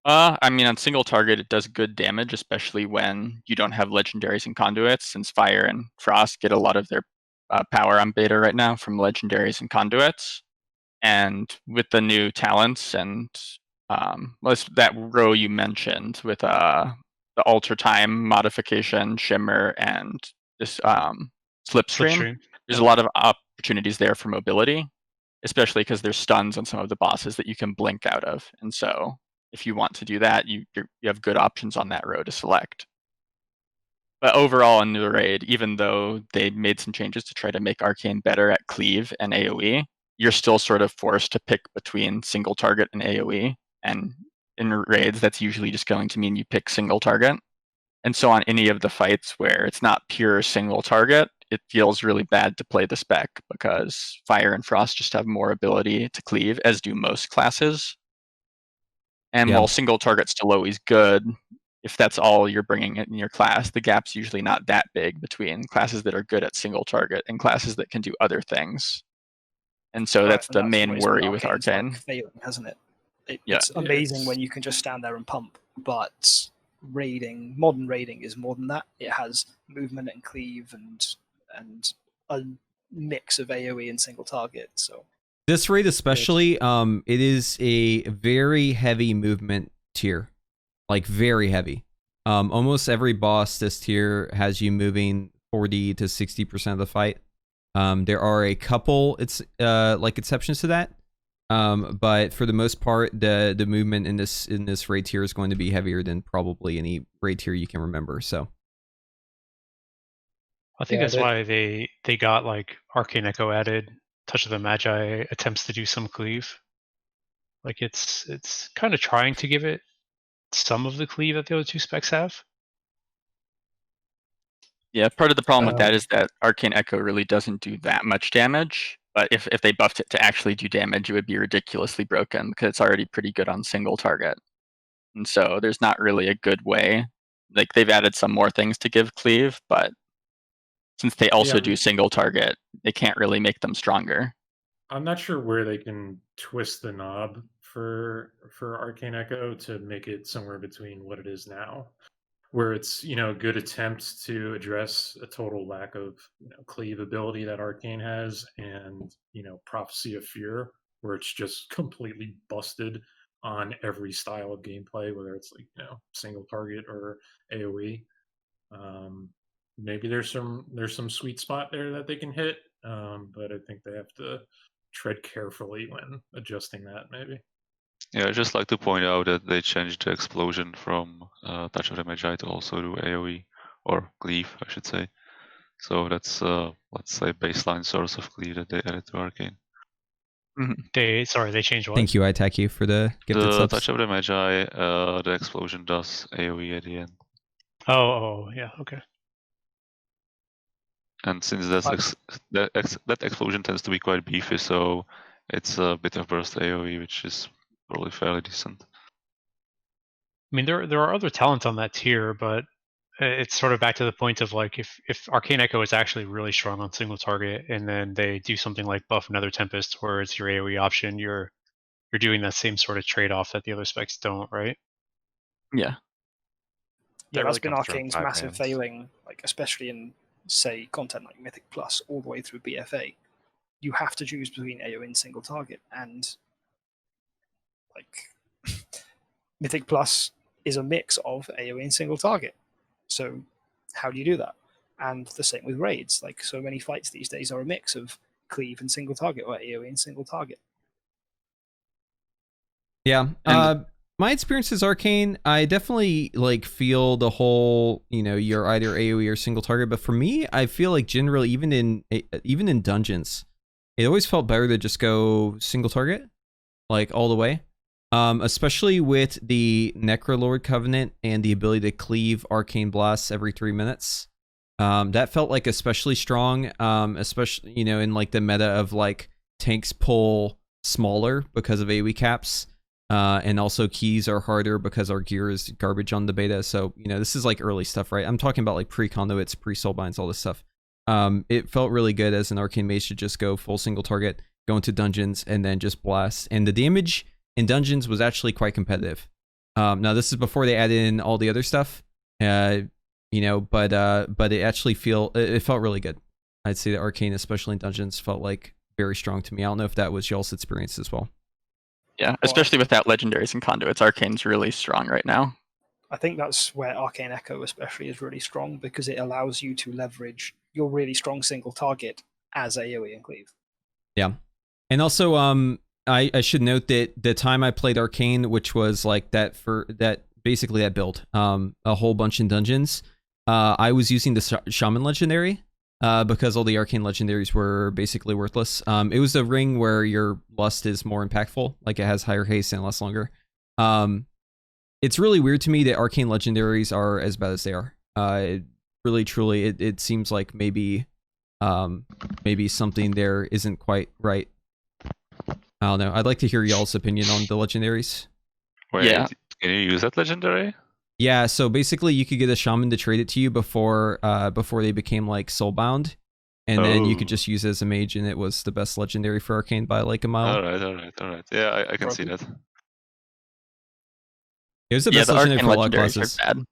I mean, on single target, it does good damage, especially when you don't have legendaries and conduits, since Fire and Frost get a lot of their power on beta right now from legendaries and conduits. And with the new talents and that row you mentioned with the Alter Time modification, Shimmer, and this Slipstream, there's a lot of opportunities there for mobility, especially because there's stuns on some of the bosses that you can blink out of. And so if you want to do that, you have good options on that row to select. But overall in the raid, even though they made some changes to try to make Arcane better at cleave and AoE, you're still sort of forced to pick between single target and AoE. And in raids, that's usually just going to mean you pick single target. And so on any of the fights where it's not pure single target, it feels really bad to play the spec, because Fire and Frost just have more ability to cleave, as do most classes. And while single target's still always good, if that's all you're bringing in your class, the gap's usually not that big between classes that are good at single target and classes that can do other things. And so that's the main worry with Arcane. Like failing, hasn't it? It's amazing when you can just stand there and pump, but modern raiding is more than that. It has movement and cleave and a mix of AoE and single target. So this raid especially, it is a very heavy movement tier, like very heavy. Almost every boss this tier has you moving 40 to 60% of the fight. There are a couple exceptions to that, but for the most part, the movement in this raid tier is going to be heavier than probably any raid tier you can remember. So I think that's why they got like Arcane Echo added. Touch of the Magi attempts to do some cleave. Like it's kind of trying to give it some of the cleave that the other two specs have. Yeah, part of the problem with that is that Arcane Echo really doesn't do that much damage. But if they buffed it to actually do damage, it would be ridiculously broken, because it's already pretty good on single target. And so there's not really a good way. Like, they've added some more things to give cleave, but since they also do single target, they can't really make them stronger. I'm not sure where they can twist the knob for Arcane Echo to make it somewhere between what it is now, where it's, a good attempt to address a total lack of cleave ability that Arcane has, and Prophecy of Fear, where it's just completely busted on every style of gameplay, whether it's single target or AoE. Maybe there's some sweet spot there that they can hit, but I think they have to tread carefully when adjusting that, maybe. Yeah, I'd just like to point out that they changed the explosion from Touch of the Magi to also do AoE, or cleave, I should say. So that's, let's say, baseline source of cleave that they added to Arcane. They changed what? Thank you, Itaki, for the gifted The subs. touch of the Magi, the explosion does AoE at the end. Oh, yeah, okay. And since that explosion tends to be quite beefy, so it's a bit of burst AoE, which is probably fairly decent. I mean, there are other talents on that tier, but it's sort of back to the point of like if Arcane Echo is actually really strong on single target, and then they do something like buff Nether Tempest, where it's your AoE option, you're doing that same sort of trade-off that the other specs don't, right? Yeah. Yeah, That that's really been comes through in Arcane's 5 massive hands. failing, like especially in say content like Mythic Plus all the way through BFA. You have to choose between AoE and single target, and like Mythic Plus is a mix of AoE and single target. So how do you do that? And the same with raids. Like so many fights these days are a mix of cleave and single target, or AoE and single target. Yeah. My experience is Arcane. I definitely like feel the whole, you're either AoE or single target. But for me, I feel like generally, even in dungeons, it always felt better to just go single target, like all the way. Especially with the Necrolord Covenant and the ability to cleave arcane blasts every 3 minutes. That felt like especially strong, especially, in like the meta of like tanks pull smaller because of AoE caps. And also keys are harder because our gear is garbage on the beta. So, this is like early stuff, right? I'm talking about like pre-conduits, pre-soulbinds, all this stuff. It felt really good as an arcane mage to just go full single target, go into dungeons, and then just blast. And the damage in dungeons was actually quite competitive. Now this is before they added in all the other stuff, but it actually it felt really good. I'd say that Arcane, especially in dungeons, felt like very strong to me. I don't know if that was y'all's experience as well. Yeah, especially without legendaries and conduits, Arcane's really strong right now. I think that's where Arcane Echo especially is really strong, because it allows you to leverage your really strong single target as AoE and cleave. Yeah. And also, I should note that the time I played Arcane, which was like basically that build, a whole bunch in dungeons, I was using the Shaman Legendary, because all the Arcane Legendaries were basically worthless. It was a ring where your lust is more impactful, like it has higher haste and lasts longer. It's really weird to me that Arcane Legendaries are as bad as they are. Really, truly, it seems like maybe something there isn't quite right. I don't know. I'd like to hear y'all's opinion on the legendaries. Wait, Yeah. Can you use that legendary? Yeah, so basically you could get a shaman to trade it to you before they became like soulbound, and then you could just use it as a mage, and it was the best legendary for Arcane by like a mile. All right. Yeah, I can see that. It was the best legendary for a lot of legendaries classes. are bad.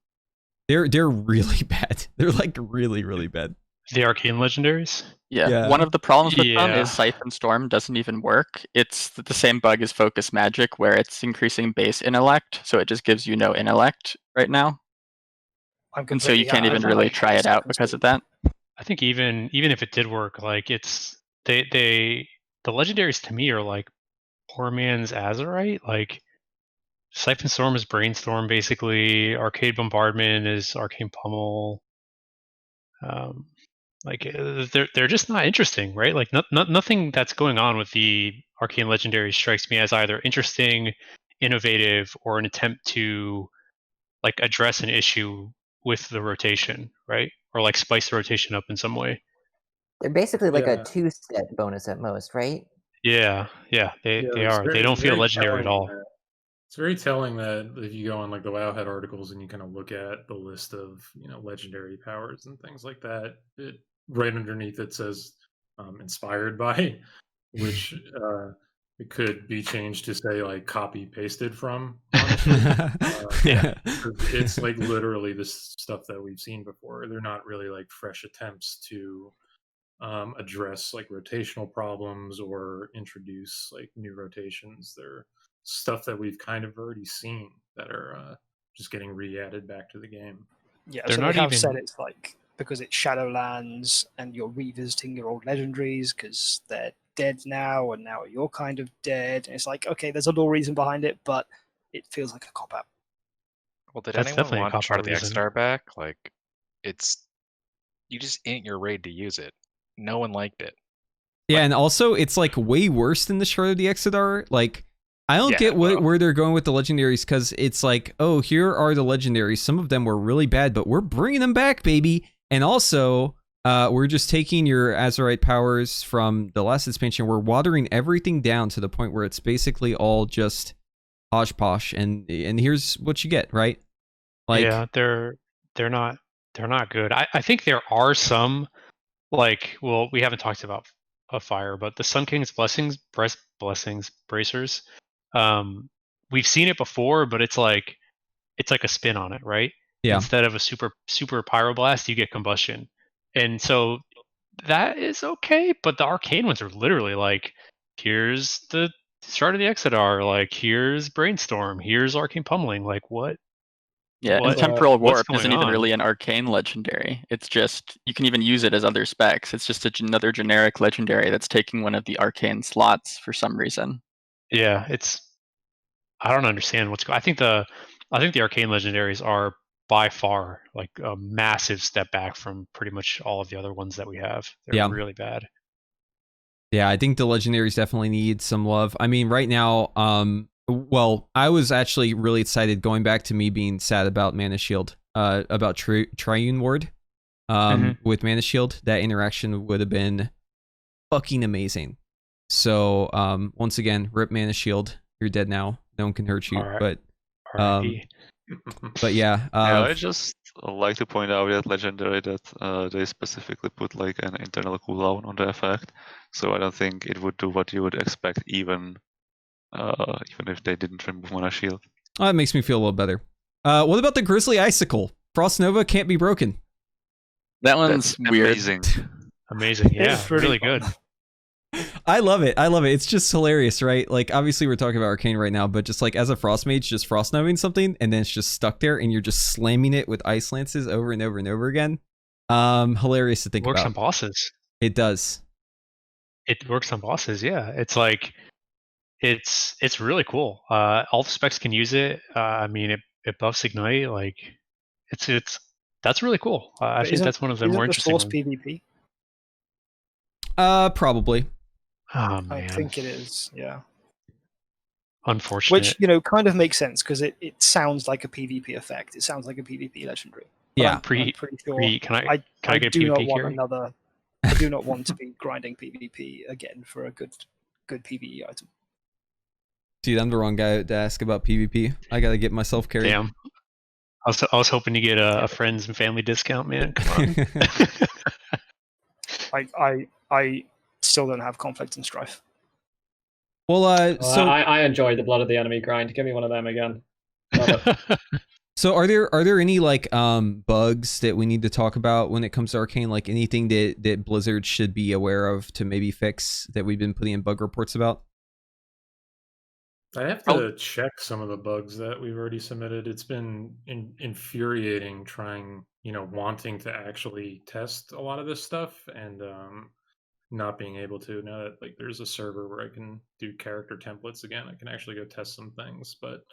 They're really bad. They're like really, really bad. The Arcane Legendaries? Yeah. One of the problems with them Yeah. is Siphon Storm doesn't even work. It's the same bug as Focus Magic, where it's increasing base intellect, so it just gives you no intellect right now. And so you can't even really try it out because of that. I think even if it did work, like it's the legendaries to me are like poor man's Azerite. Like Siphon Storm is Brainstorm basically. Arcade Bombardment is Arcane Pummel. Like they're just not interesting, right? Like nothing that's going on with the Arcane Legendary strikes me as either interesting, innovative, or an attempt to like address an issue with the rotation, right? Or like spice the rotation up in some way. They're basically like a 2-step bonus at most, right? Yeah, they are. They don't feel legendary at all. It's very telling that if you go on like the Wowhead articles and you kind of look at the list of legendary powers and things like that, right underneath it says inspired by, which it could be changed to say like copy pasted from. Yeah, it's like literally this stuff that we've seen before. They're not really like fresh attempts to address like rotational problems or introduce like new rotations. They're stuff that we've kind of already seen that are just getting re-added back to the game. Yeah, They're so not they have even said it's like because it's Shadowlands and you're revisiting your old legendaries because they're dead now and now you're kind of dead. And it's like, okay, there's a little reason behind it, but it feels like a cop-out. Well, did That's anyone definitely a want cop-out Chart of the reason. X-Star back? Like, you just ain't your raid to use it. No one liked it. Yeah, and also it's like way worse than the Shard of the Exodar. Like, I don't get where they're going with the legendaries, because it's like, oh, here are the legendaries. Some of them were really bad, but we're bringing them back, baby. And also, we're just taking your Azerite powers from the last expansion. We're watering everything down to the point where it's basically all just hodgepodge, and here's what you get, right? Like, yeah, they're not good. I think there are some, like, well, we haven't talked about a fire, but the Sun King's blessings bracers. We've seen it before, but it's like a spin on it, right? Yeah. Instead of a super pyroblast, you get combustion, and so that is okay. But the arcane ones are literally like, here's the Shard of the Exodar, like here's Brainstorm, here's Arcane Pummeling, like what? Yeah, and Temporal Warp isn't even really an arcane legendary. It's just, you can even use it as other specs. It's just another generic legendary that's taking one of the arcane slots for some reason. Yeah, I don't understand what's going. I think the arcane legendaries are by far like a massive step back from pretty much all of the other ones that we have. They're really bad. Yeah, I think the legendaries definitely need some love. I mean, right now, well, I was actually really excited going back to me being sad about Mana Shield, about Triune Ward, with Mana Shield. That interaction would have been fucking amazing. So, once again, rip Mana Shield. You're dead now. No one can hurt you. But yeah. I just like to point out that legendary that they specifically put like an internal cooldown on the effect. So I don't think it would do what you would expect, even if they didn't remove Mana Shield. Oh, that makes me feel a little better. What about the Grizzly Icicle? Frost Nova can't be broken. That one's weird. Amazing. Yeah, really good. I love it. It's just hilarious, right? Like, obviously we're talking about Arcane right now, but just like as a Frost Mage, just Frost Noving something, and then it's just stuck there, and you're just slamming it with Ice Lances over and over and over again. Hilarious to think about. It works on bosses. It does. It works on bosses, yeah. It's like, it's really cool. All the specs can use it. I mean, it buffs Ignite. Like, that's really cool. I think that's one of the more interesting ones. PvP? Probably. Oh, man. I think it is, yeah. Unfortunate. Which, you know, kind of makes sense, because it sounds like a PvP effect. It sounds like a PvP legendary. Yeah. I'm pretty sure. Can I get do PvP not carry? want I do not want to be grinding PvP again for a good PvE item. Dude, I'm the wrong guy to ask about PvP. I gotta get myself carried. Damn. I was hoping to get a friends and family discount, man. Come on. I still don't have Conflict and Strife. Well, so I enjoy the Blood of the Enemy grind. Give me one of them again. So are there any like bugs that we need to talk about when it comes to Arcane? Like anything that Blizzard should be aware of to maybe fix that we've been putting in bug reports about? I have to check some of the bugs that we've already submitted. It's been infuriating wanting to actually test a lot of this stuff and not being able to. Now that like there's a server where I can do character templates again, I can actually go test some things. But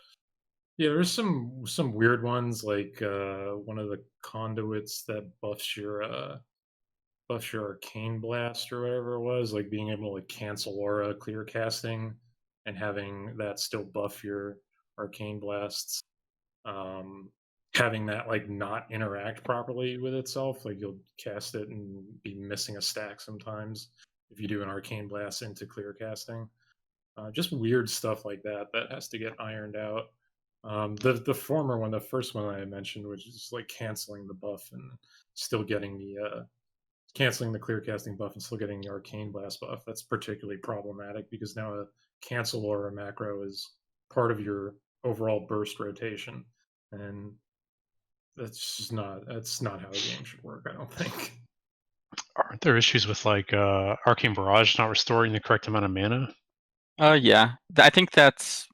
yeah, there's some weird ones, like one of the conduits that buffs your arcane blast or whatever it was, like being able to like cancel aura clear casting and having that still buff your arcane blasts. Having that like not interact properly with itself, like you'll cast it and be missing a stack sometimes if you do an arcane blast into clear casting. Just weird stuff like that has to get ironed out. The former one, the first one I mentioned, which is like canceling the buff and still getting the canceling the clear casting buff and still getting the arcane blast buff, that's particularly problematic because now a cancel aura macro is part of your overall burst rotation, and that's not how the game should work, I don't think. Aren't there issues with like Arcane Barrage not restoring the correct amount of mana? Yeah, I think it's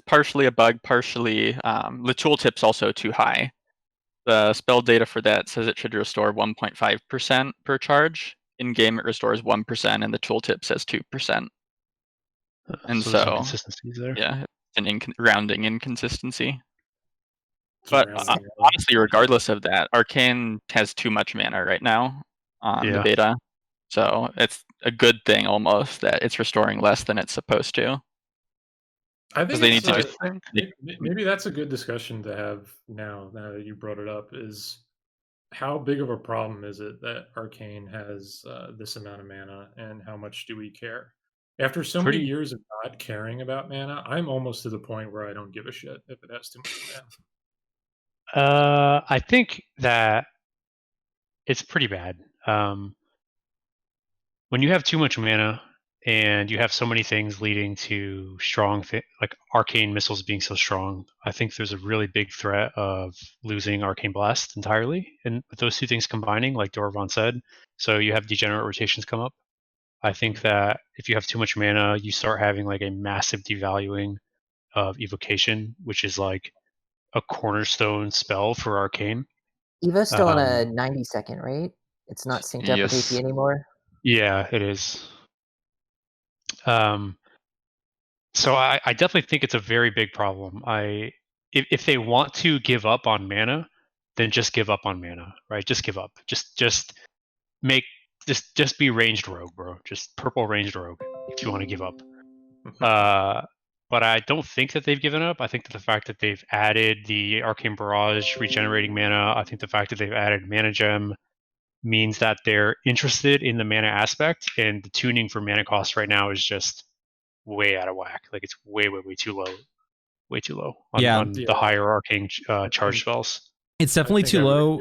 partially a bug, partially the tooltip's also too high. The spell data for that says it should restore 1.5% per charge. In game, it restores 1%, and the tooltip says 2%. And so inconsistencies there. Yeah, it's an rounding inconsistency. But honestly, regardless of that, Arcane has too much mana right now on the beta. So it's a good thing almost that it's restoring less than it's supposed to. I think they need to just maybe that's a good discussion to have now that you brought it up, is how big of a problem is it that Arcane has this amount of mana, and how much do we care? After so many years of not caring about mana, I'm almost to the point where I don't give a shit if it has too much mana. I think that it's pretty bad. When you have too much mana and you have so many things leading to strong, like arcane missiles being so strong, I think there's a really big threat of losing Arcane Blast entirely. And with those two things combining, like Dorovon said, so you have degenerate rotations come up. I think that if you have too much mana, you start having like a massive devaluing of Evocation, which is like a cornerstone spell for Arcane. Evo's still on a 90-second, right? It's not synced up with AP anymore? Yeah, it is. So I definitely think it's a very big problem. If they want to give up on mana, then just give up on mana, right? Just give up. Just be ranged rogue, bro. Just purple ranged rogue if you want to give up. But I don't think that they've given up. I think that the fact that they've added the Arcane Barrage regenerating mana, I think the fact that they've added Mana Gem means that they're interested in the mana aspect, and the tuning for mana cost right now is just way out of whack. Like it's way too low. Way too low on the higher arcane charge spells. It's definitely too low.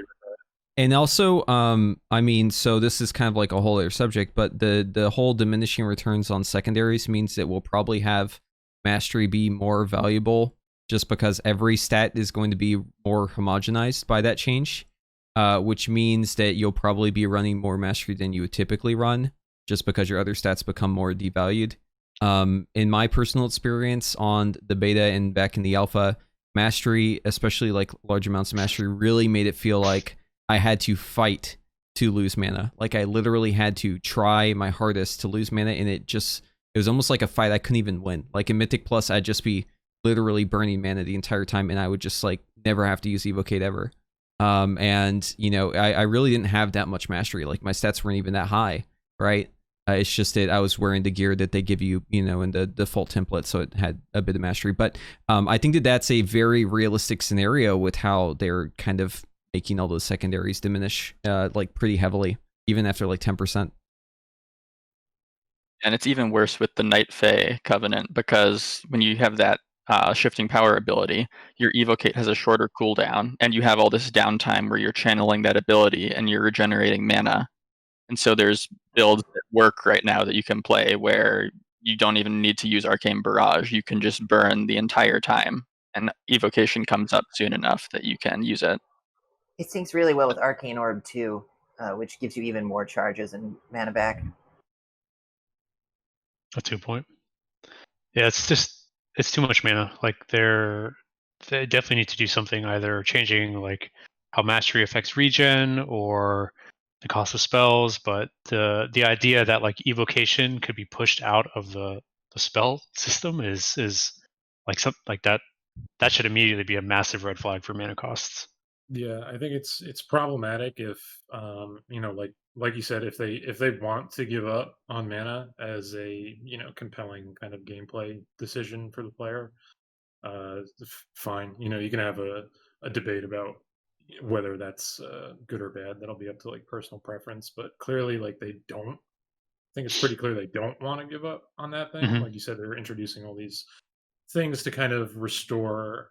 And also, I mean, so this is kind of like a whole other subject, but the whole diminishing returns on secondaries means that we'll probably have Mastery be more valuable just because every stat is going to be more homogenized by that change, which means that you'll probably be running more Mastery than you would typically run just because your other stats become more devalued. In my personal experience on the beta and back in the alpha, Mastery, especially like large amounts of Mastery, really made it feel like I had to fight to lose mana. Like I literally had to try my hardest to lose mana, and it was almost like a fight I couldn't even win. Like in Mythic Plus, I'd just be literally burning mana the entire time, and I would just like never have to use Evocate ever. And you know, I really didn't have that much Mastery. Like my stats weren't even that high, right? It's just that I was wearing the gear that they give you, you know, in the default template, so it had a bit of Mastery. But I think that that's a very realistic scenario with how they're kind of making all those secondaries diminish like pretty heavily, even after like 10%. And it's even worse with the Night Fae Covenant, because when you have that shifting power ability, your Evocate has a shorter cooldown, and you have all this downtime where you're channeling that ability and you're regenerating mana. And so there's builds that work right now that you can play where you don't even need to use Arcane Barrage. You can just burn the entire time, and Evocation comes up soon enough that you can use it. It syncs really well with Arcane Orb too, which gives you even more charges and mana back. That's a good point. Yeah, it's too much mana. Like they definitely need to do something, either changing like how Mastery affects regen or the cost of spells. But the idea that like Evocation could be pushed out of the spell system is like something like that should immediately be a massive red flag for mana costs. Yeah, I think it's problematic if you know, like you said, if they want to give up on mana as a, you know, compelling kind of gameplay decision for the player, fine. You know, you can have a debate about whether that's good or bad. That'll be up to like personal preference, but clearly like they don't. I think it's pretty clear they don't want to give up on that thing. Like you said, they're introducing all these things to kind of restore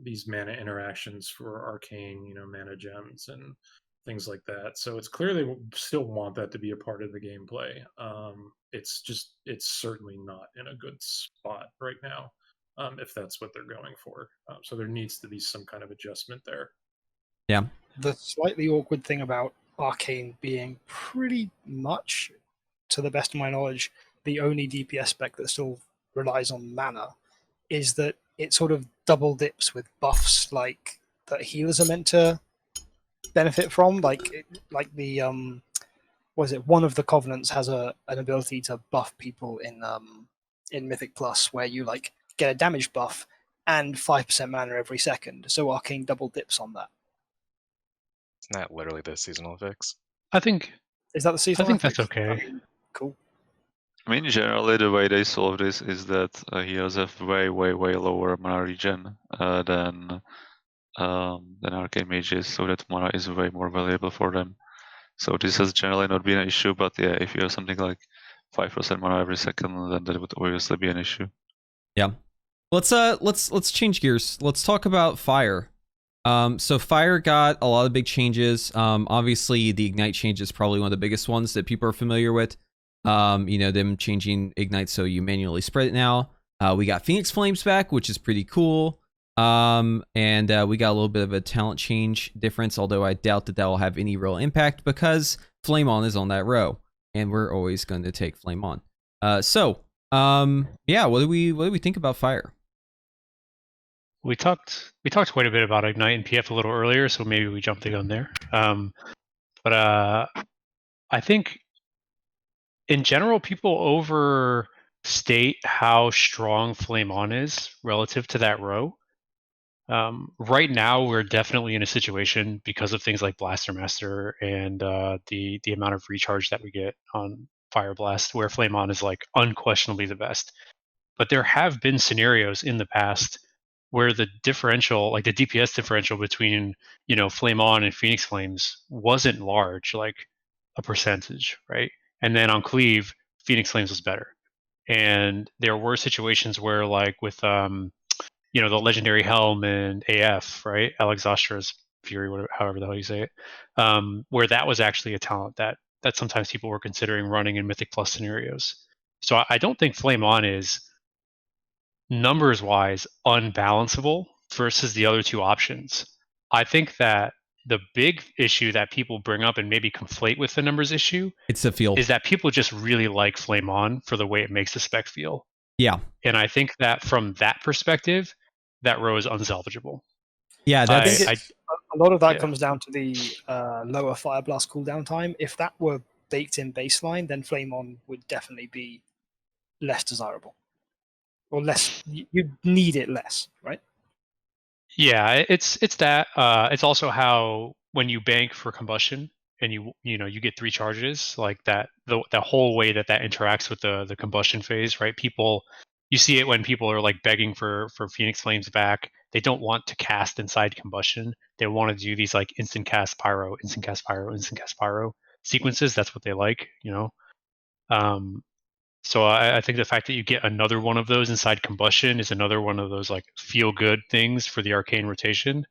these mana interactions for arcane, you know, mana gems and things like that. So it's clear they still want that to be a part of the gameplay. It's certainly not in a good spot right now, if that's what they're going for. So there needs to be some kind of adjustment there. Yeah. The slightly awkward thing about Arcane being pretty much, to the best of my knowledge, the only DPS spec that still relies on mana is that it sort of double dips with buffs like that healers are meant to benefit from. Like the one of the covenants has an ability to buff people in Mythic Plus, where you like get a damage buff and 5% mana every second. So Arcane double dips on that. Isn't that literally the seasonal fix? I think Is that the seasonal I think effect? that's okay. Cool. I mean, generally, the way they solve this is that heroes have way lower mana regen than arcane mages, so that mana is way more valuable for them. So this has generally not been an issue, but yeah, if you have something like 5% mana every second, then that would obviously be an issue. Yeah. Let's change gears. Let's talk about fire. So fire got a lot of big changes. Obviously the ignite change is probably one of the biggest ones that people are familiar with. You know, them changing ignite so you manually spread it now. We got Phoenix Flames back, which is pretty cool. And we got a little bit of a talent change difference, although I doubt that will have any real impact because Flame On is on that row, and we're always going to take Flame On. Yeah, what do we think about fire? We talked quite a bit about ignite and PF a little earlier, so maybe we jumped the gun there. But I think in general, people overstate how strong Flame On is relative to that row. Right now, we're definitely in a situation because of things like Blaster Master and the amount of recharge that we get on Fire Blast, where Flame On is like unquestionably the best. But there have been scenarios in the past where the differential, like the DPS differential between, you know, Flame On and Phoenix Flames wasn't large, like a percentage, right? And then on Cleave, Phoenix Flames was better. And there were situations where, like with you know, the legendary Helm and AF, right? Alexastra's Fury, whatever, however the hell you say it, where that was actually a talent that sometimes people were considering running in Mythic Plus scenarios. So I don't think Flame On is numbers wise unbalanceable versus the other two options. I think that the big issue that people bring up and maybe conflate with the numbers issue, it's the feel, is that people just really like Flame On for the way it makes the spec feel. Yeah. And I think that from that perspective, that row is unsalvageable. Yeah, that's a lot of that comes down to the lower Fire Blast cooldown time. If that were baked in baseline, then Flame On would definitely be less desirable. Or less, you need it less, right? Yeah, it's that. It's also how when you bank for Combustion and you get 3 charges, like that the whole way that interacts with the Combustion phase, right? People, you see it when people are like begging for Phoenix Flames back. They don't want to cast inside Combustion. They want to do these like instant cast pyro, instant cast pyro, instant cast pyro sequences. That's what they like, you know. So I think the fact that you get another one of those inside Combustion is another one of those like feel good things for the arcane rotation.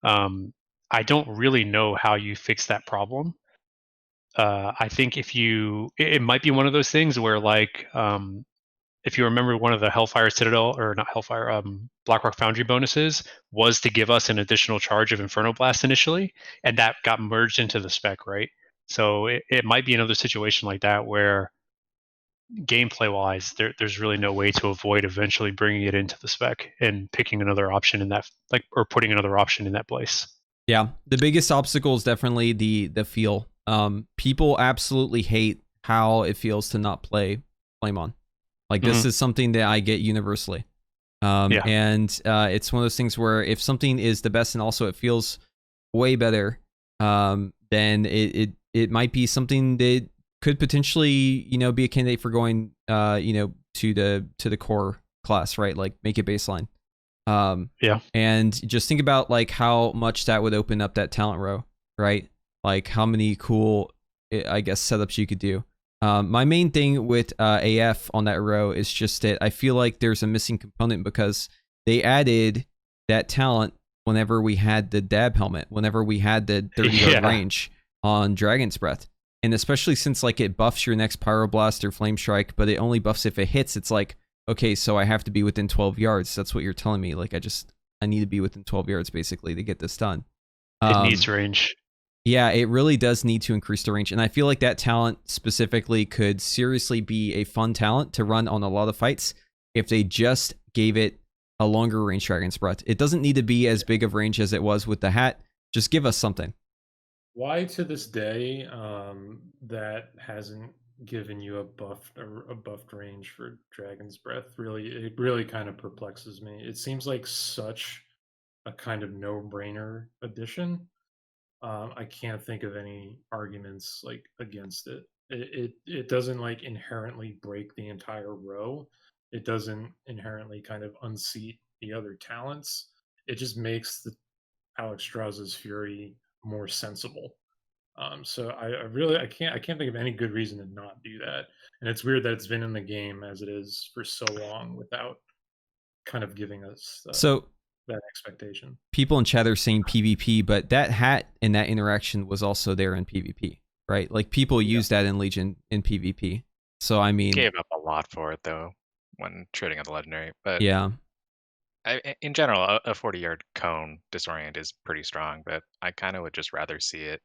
I don't really know how you fix that problem. I think it might be one of those things where like if you remember, one of the Hellfire Citadel, or not Hellfire, Blackrock Foundry bonuses was to give us an additional charge of Inferno Blast initially, and that got merged into the spec, right? So it might be another situation like that where gameplay wise there's really no way to avoid eventually bringing it into the spec and picking another option in that, like, or putting another option in that place. Yeah, the biggest obstacle is definitely the feel. People absolutely hate how it feels to not play Flame On. Like this is something that I get universally. And it's one of those things where if something is the best and also it feels way better, then it might be something that could potentially, you know, be a candidate for going, you know, to the core class, right? Like make it baseline. And just think about like how much that would open up that talent row, right? Like how many cool, I guess, setups you could do. My main thing with AF on that row is just that I feel like there's a missing component because they added that talent whenever we had the dab helmet, whenever we had the 30-yard range on Dragon's Breath. And especially since like it buffs your next Pyroblast or Flame Strike, but it only buffs if it hits, it's like, okay, so I have to be within 12 yards. That's what you're telling me. Like I need to be within 12 yards basically to get this done. It needs range. Yeah, it really does need to increase the range. And I feel like that talent specifically could seriously be a fun talent to run on a lot of fights if they just gave it a longer range Dragon's Breath. It doesn't need to be as big of range as it was with the hat. Just give us something. Why to this day that hasn't given you a buffed range for Dragon's Breath? It really kind of perplexes me. It seems like such a kind of no-brainer addition. I can't think of any arguments like against it. It doesn't like inherently break the entire row. It doesn't inherently kind of unseat the other talents. It just makes the Alex Strauss's Fury more sensible. So I can't think of any good reason to not do that. And it's weird that it's been in the game as it is for so long without kind of giving us that expectation. People in chat are saying PvP, but that hat and that interaction was also there in PvP, right? Like people use that in Legion in PvP. So I mean, gave up a lot for it though when trading on the legendary, but yeah. In general, a 40-yard cone disorient is pretty strong, but I kind of would just rather see it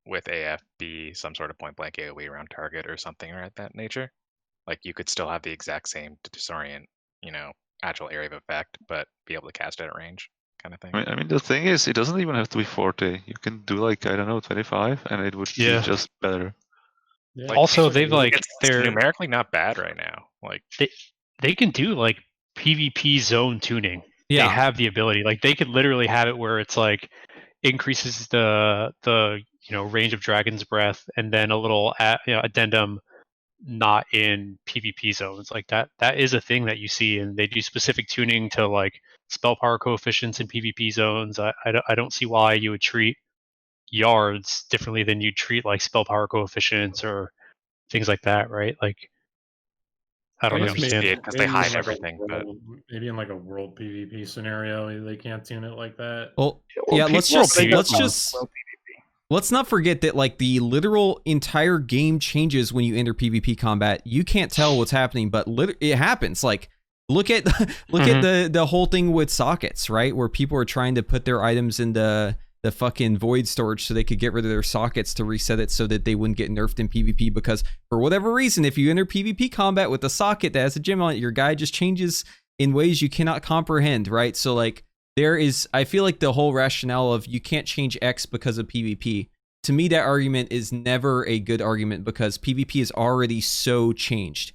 with AF be some sort of point blank AoE around target or something of that nature. Like you could still have the exact same disorient, actual area of effect, but be able to cast it at range, kind of thing. I mean, the thing is, it doesn't even have to be 40. You can do like, I don't know, 25, and it would be just better. Yeah. Also, they've they're numerically not bad right now. Like they can do like PvP zone tuning. Yeah. They have the ability. Like they could literally have it where it's like increases the range of Dragon's Breath, and then a little addendum not in PvP zones. Like that is a thing that you see, and they do specific tuning to like spell power coefficients in PvP zones. I don't see why you would treat yards differently than you treat like spell power coefficients or things like that, right? Like I don't understand because they hide everything. But maybe in like a world PvP scenario, they can't tune it like that. Well, yeah, let's not forget that like the literal entire game changes when you enter PvP combat. You can't tell what's happening, but it happens. Like look at at the whole thing with sockets, right? Where people are trying to put their items in the fucking void storage so they could get rid of their sockets to reset it so that they wouldn't get nerfed in PvP, because for whatever reason, if you enter PvP combat with a socket that has a gem on it, your guy just changes in ways you cannot comprehend, right? So like I feel like the whole rationale of you can't change X because of PvP, to me that argument is never a good argument, because PvP is already so changed.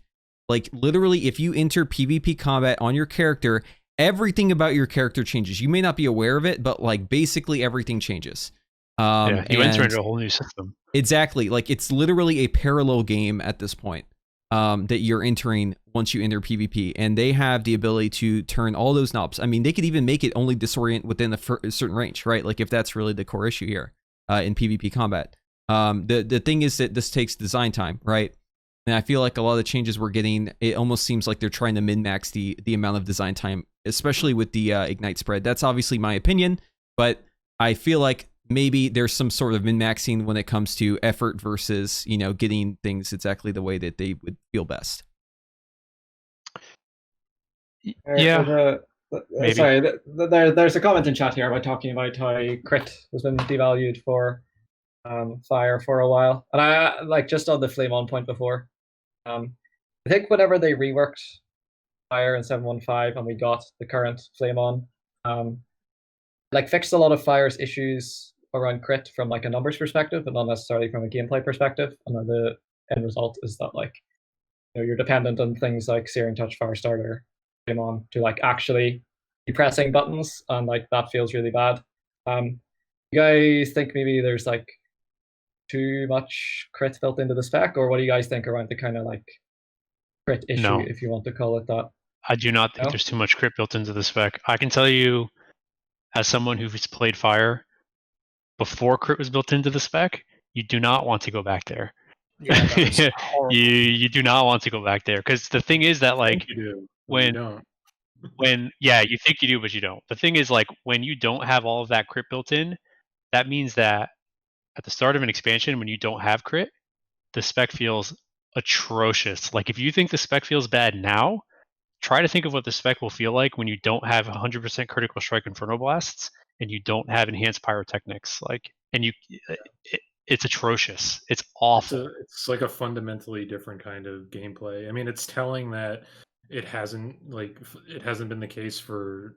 Like literally, if you enter PvP combat on your character, everything about your character changes. You may not be aware of it, but like basically everything changes. You enter into a whole new system. Exactly. Like it's literally a parallel game at this point that you're entering once you enter PvP, and they have the ability to turn all those knobs. I mean, they could even make it only disorient within a certain range, right? Like if that's really the core issue here in PvP combat. The thing is that this takes design time, right? And I feel like a lot of the changes we're getting, it almost seems like they're trying to min-max the amount of design time, especially with the Ignite spread. That's obviously my opinion, but I feel like maybe there's some sort of min-maxing when it comes to effort versus, getting things exactly the way that they would feel best. Yeah. Sorry, there's a comment in chat here about talking about how crit has been devalued for fire for a while, and I like just on the flame on point before. I think whenever they reworked fire in 7.15 and we got the current flame on, fixed a lot of fire's issues around crit from like a numbers perspective, but not necessarily from a gameplay perspective. And then the end result is that you're dependent on things like Searing Touch, Firestarter, flame on to like actually be pressing buttons, and like that feels really bad. You guys think maybe there's like too much crit built into the spec, or what do you guys think around the kind of like crit issue, if you want to call it that? I do not think there's too much crit built into the spec. I can tell you, as someone who's played fire before crit was built into the spec, you do not want to go back there. Yeah, you do not want to go back there, because the thing is that like you you think you do, but you don't. The thing is, like, when you don't have all of that crit built in, that means that at the start of an expansion, when you don't have crit, the spec feels atrocious. Like if you think the spec feels bad now, try to think of what the spec will feel like when you don't have 100% critical strike Inferno Blasts and you don't have enhanced pyrotechnics. It's atrocious. It's awful. It's like a fundamentally different kind of gameplay. I mean, it's telling that it hasn't been the case for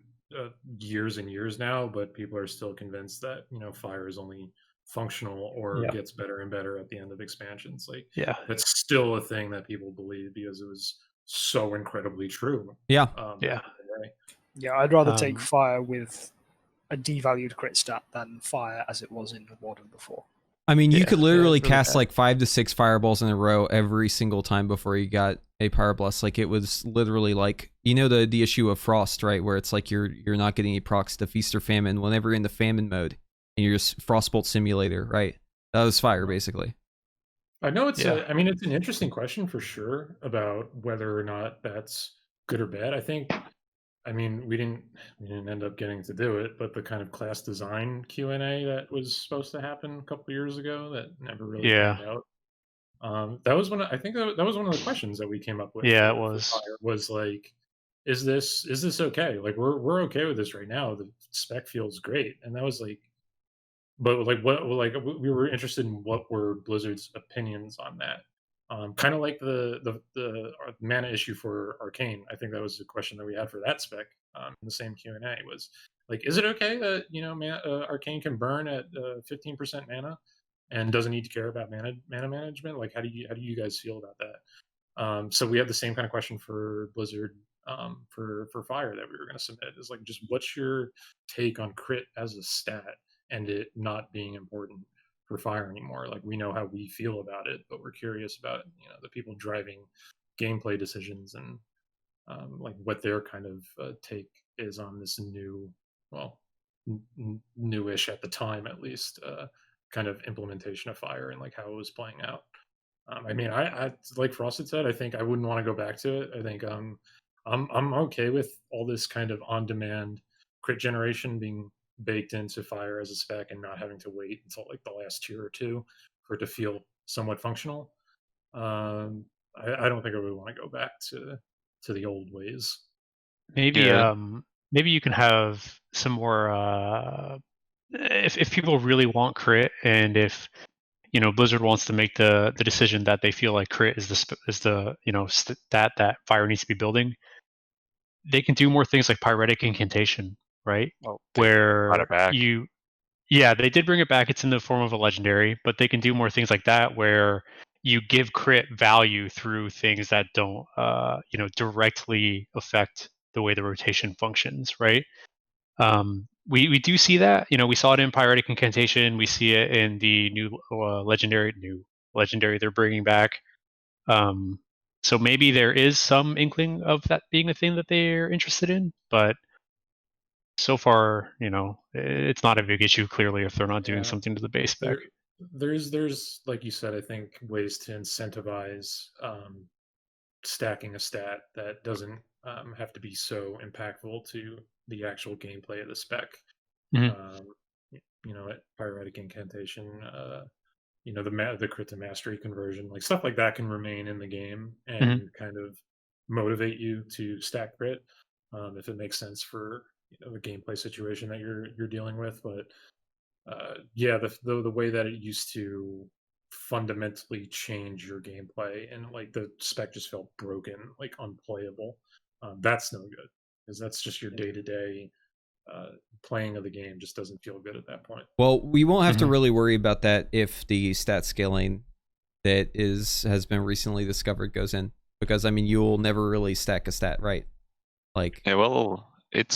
years and years now, but people are still convinced that fire is only functional or gets better and better at the end of expansions. That's still a thing that people believe because it was so incredibly true. Yeah. I'd rather take fire with devalued crit stat than fire as it was in Warden before. I mean, you could literally really cast bad. like 5 to 6 fireballs in a row every single time before you got a Pyroblast. Like it was literally like, you know, the issue of Frost, right? Where it's like you're not getting any procs to Feast or Famine whenever you're in the Famine mode and you're just Frostbolt Simulator, right? That was fire basically. I know it's I mean, it's an interesting question for sure about whether or not that's good or bad. I mean, we didn't end up getting to do it, but the kind of class design Q&A that was supposed to happen a couple years ago that never really panned out. That was I think that was one of the questions that we came up with. Yeah, it for was. Fire, was like, is this okay? Like we're okay with this right now. The spec feels great, and that was like, but like what like we were interested in what were Blizzard's opinions on that. Kind of like the mana issue for Arcane. I think that was the question that we had for that spec. In the same Q&A was like, is it okay that Arcane can burn at 15% mana and doesn't need to care about mana management? Like, how do you guys feel about that? So we had the same kind of question for Blizzard for Fire that we were going to submit. Is like, just what's your take on crit as a stat and it not being important for Fire anymore? Like, we know how we feel about it, but we're curious about the people driving gameplay decisions and like what their kind of take is on this new, well, newish at the time at least, kind of implementation of Fire and like how it was playing out. I mean, I like Frosted said, I think I wouldn't want to go back to it. I think I'm okay with all this kind of on-demand crit generation being baked into Fire as a spec and not having to wait until like the last tier or two for it to feel somewhat functional. I don't think I would want to go back to the old ways. Maybe maybe you can have some more if people really want crit, and if Blizzard wants to make the decision that they feel like crit is the stat that Fire needs to be building, they can do more things like Pyretic Incantation, right? Well, where brought it back. they did bring it back. It's in the form of a legendary, but they can do more things like that where you give crit value through things that don't directly affect the way the rotation functions, right? We do see that. We saw it in Pyretic Incantation. We see it in the new legendary they're bringing back. So maybe there is some inkling of that being a thing that they're interested in, but so far, it's not a big issue, clearly, if they're not doing something to the base spec. There's like you said, I think ways to incentivize stacking a stat that doesn't have to be so impactful to the actual gameplay of the spec. At Pyretic Incantation, the crit to mastery conversion, like stuff like that can remain in the game and kind of motivate you to stack crit if it makes sense for the gameplay situation that you're dealing with. But the way that it used to fundamentally change your gameplay and like the spec just felt broken, like unplayable, that's no good, because that's just your day-to-day playing of the game just doesn't feel good at that point. Well, we won't have to really worry about that if the stat scaling that has been recently discovered goes in, because I mean you'll never really stack a stat, right? Like, yeah, well, it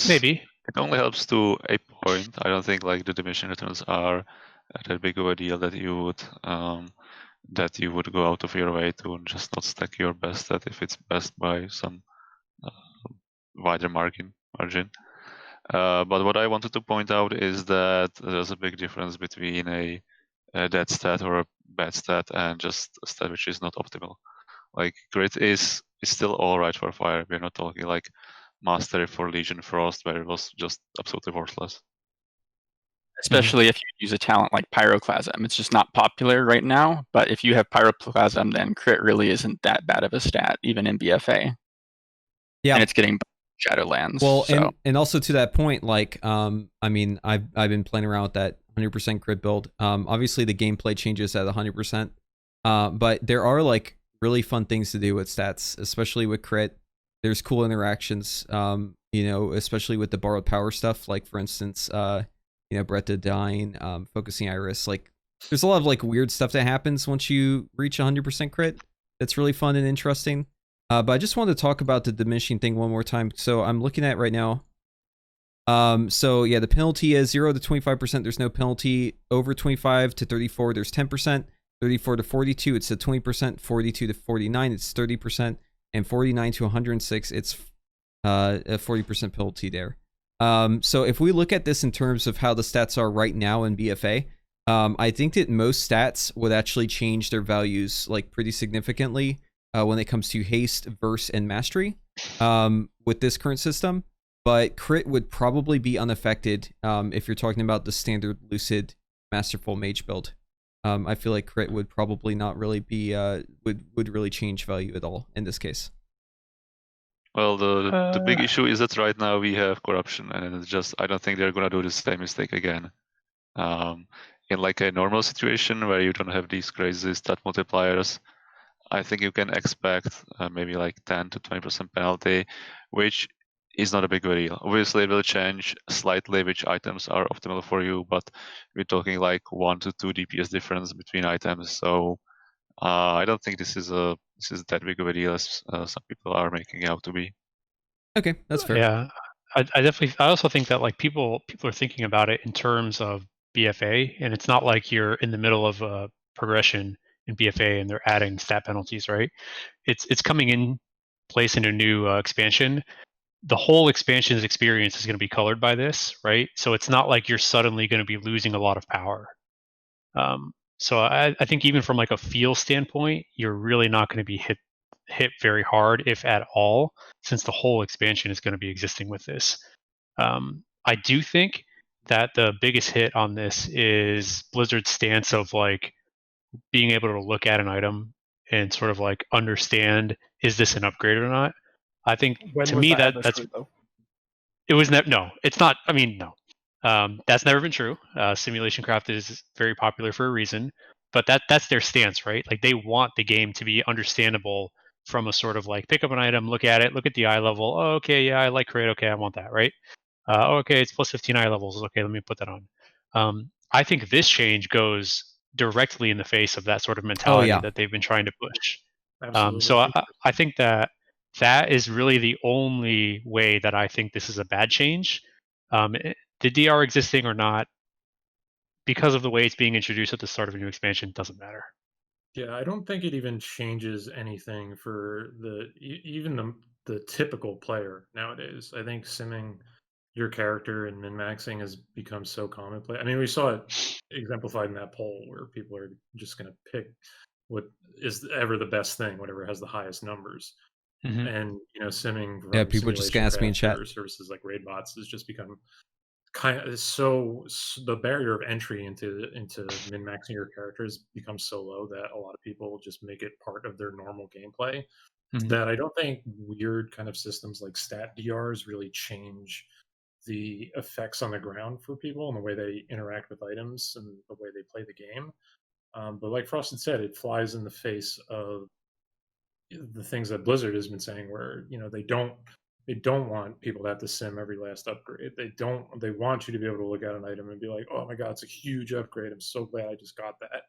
only helps to a point. I don't think like the diminishing returns are that big of a deal that you would go out of your way to just not stack your best stat if it's best by some wider margin. But what I wanted to point out is that there's a big difference between a dead stat or a bad stat and just a stat which is not optimal. Like crit is still alright for Fire. We're not talking like Mastery for Legion Frost where it was just absolutely worthless. Especially if you use a talent like Pyroclasm. It's just not popular right now, but if you have Pyroclasm, then crit really isn't that bad of a stat, even in BFA. Yeah. And it's getting Shadowlands. Well, so. and also to that point, like, I mean, I've been playing around with that 100% crit build. Obviously the gameplay changes at 100%, but there are like really fun things to do with stats, especially with crit. There's cool interactions, especially with the borrowed power stuff. Like for instance, Brett the Dying, focusing Iris. Like, there's a lot of like weird stuff that happens once you reach 100% crit. That's really fun and interesting. But I just wanted to talk about the diminishing thing one more time. So I'm looking at right now. So yeah, the penalty is 0 to 25%. There's no penalty. Over 25 to 34, there's 10%. 34 to 42, it's a 20%. 42 to 49, it's 30%. And 49 to 106, it's a 40% penalty there. So if we look at this in terms of how the stats are right now in BFA, I think that most stats would actually change their values like pretty significantly when it comes to haste, verse, and mastery with this current system. But crit would probably be unaffected if you're talking about the standard Lucid Masterful Mage build. I feel like crit would probably not really be would really change value at all in this case. Well, the big issue is that right now we have corruption, and it's just I don't think they're gonna do the same mistake again. In like a normal situation where you don't have these crazy stat multipliers, I think you can expect maybe like 10 to 20% penalty, which is not a big deal. Obviously, it will change slightly which items are optimal for you, but we're talking like 1 to 2 DPS difference between items. So I don't think this is that big of a deal as some people are making out to be. Okay, that's fair. Yeah, I also think that like people are thinking about it in terms of BFA, and it's not like you're in the middle of a progression in BFA and they're adding stat penalties, right? It's coming in place in a new expansion. The whole expansion's experience is going to be colored by this, right? So it's not like you're suddenly going to be losing a lot of power. So I think even from like a feel standpoint, you're really not going to be hit very hard, if at all, since the whole expansion is going to be existing with this. I do think that the biggest hit on this is Blizzard's stance of like being able to look at an item and sort of like understand, is this an upgrade or not? I think to me that's true, it was no, it's not. I mean, no, that's never been true. Simulation craft is very popular for a reason, but that's their stance, right? Like they want the game to be understandable from a sort of like pick up an item, look at it, look at the eye level. Oh, okay, yeah, I like crit. Okay, I want that, right? Okay, it's plus 15 eye levels. Okay, let me put that on. I think this change goes directly in the face of that sort of mentality that they've been trying to push. So I think that is really the only way that I think this is a bad change. The DR existing or not, because of the way it's being introduced at the start of a new expansion, doesn't matter. Yeah, I don't think it even changes anything for even the typical player nowadays. I think simming your character and min-maxing has become so commonplace. I mean, we saw it exemplified in that poll where people are just going to pick what is ever the best thing, whatever has the highest numbers. Mm-hmm. And simming from people just gonna ask me in chat. Services like raid bots has just become kind of so the barrier of entry into min-maxing your characters becomes so low that a lot of people just make it part of their normal gameplay. Mm-hmm. That I don't think weird kind of systems like stat DRs really change the effects on the ground for people and the way they interact with items and the way they play the game. But like Frosted said, it flies in the face of the things that Blizzard has been saying, where they don't want people to have to sim every last upgrade. They want you to be able to look at an item and be like, oh my god, it's a huge upgrade. I'm so glad I just got that.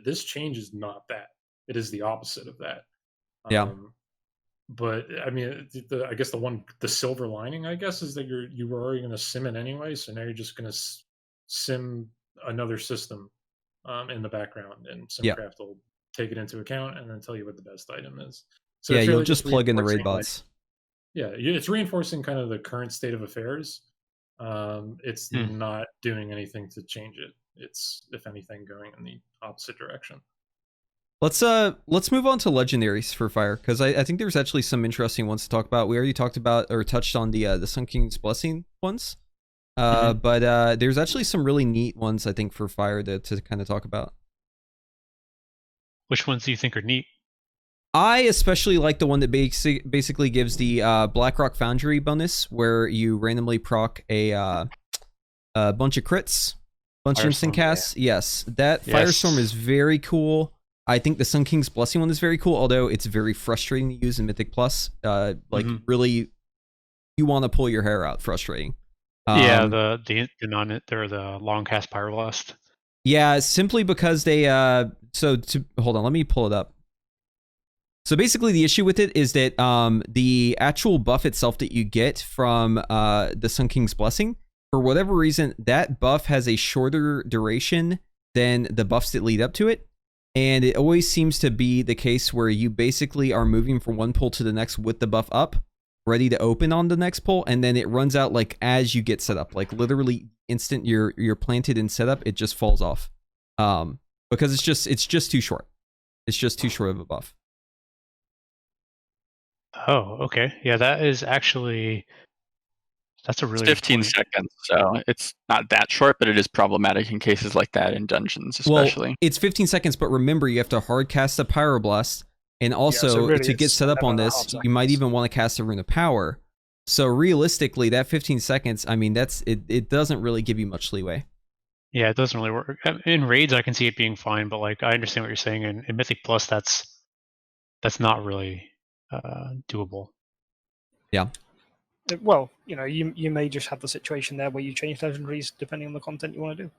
This change is not that. It is the opposite of that. Yeah. But I mean, I guess the silver lining, I guess, is that you were already going to sim it anyway. So now you're just going to sim another system in the background, and SimCraft will take it into account and then tell you what the best item is. So yeah, you'll just plug in the raid bots. It's reinforcing kind of the current state of affairs. It's not doing anything to change it. It's, if anything, going in the opposite direction. Let's move on to legendaries for Fire, because I think there's actually some interesting ones to talk about. We already talked about or touched on the Sun King's Blessing ones, but there's actually some really neat ones I think for Fire to kind of talk about. Which ones do you think are neat? I especially like the one that basically gives the Blackrock Foundry bonus, where you randomly proc a bunch of crits, bunch of instant casts. Yeah. Yes, that Firestorm is very cool. I think the Sun King's Blessing one is very cool, although it's very frustrating to use in Mythic Plus. Really, you want to pull your hair out. Frustrating. the long cast Pyroblast. Yeah, simply because they hold on, let me pull it up. So basically, the issue with it is that the actual buff itself that you get from the Sun King's Blessing, for whatever reason, that buff has a shorter duration than the buffs that lead up to it. And it always seems to be the case where you basically are moving from one pull to the next with the buff up, ready to open on the next pull, and then it runs out like as you get set up. Like literally instant you're planted in setup, it just falls off. Because it's just too short. It's just too short of a buff. Oh, okay. Yeah, that's a really 15 seconds, so it's not that short, but it is problematic in cases like that in dungeons, especially. Well, it's 15 seconds, but remember, you have to hard cast a Pyroblast, and also so really to get set up on this, you might even want to cast a Rune of Power. So realistically, that 15 seconds, I mean, it doesn't really give you much leeway. Yeah, it doesn't really work. In raids, I can see it being fine, but like I understand what you're saying. In Mythic Plus, that's not really doable. Yeah. Well, you know, you may just have the situation there where you change legendaries depending on the content you want to do.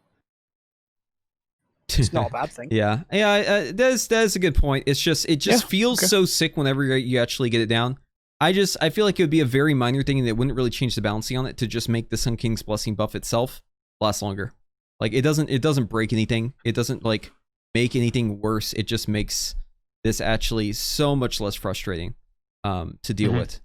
It's not a bad thing. Yeah, that is a good point. It just feels so sick whenever you actually get it down. I feel like it would be a very minor thing and it wouldn't really change the balancing on it to just make the Sun King's Blessing buff itself last longer. Like it doesn't break anything. It doesn't like make anything worse. It just makes this actually so much less frustrating to deal with.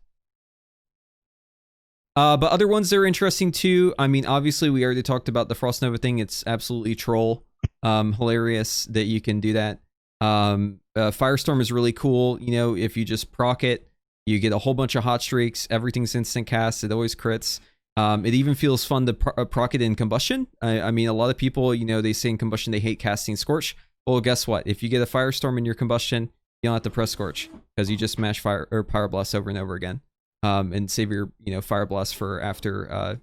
But other ones that are interesting too. I mean, obviously we already talked about the Frost Nova thing. It's absolutely troll. Hilarious that you can do that. Firestorm is really cool. You know, if you just proc it, you get a whole bunch of hot streaks. Everything's instant cast. It always crits. It even feels fun to proc it in Combustion. I mean, a lot of people, you know, they say in Combustion they hate casting Scorch. Well, guess what? If you get a Firestorm in your Combustion, you don't have to press Scorch because you just smash Fire or Pyroblast over and over again. And save your, you know, Fire Blast for after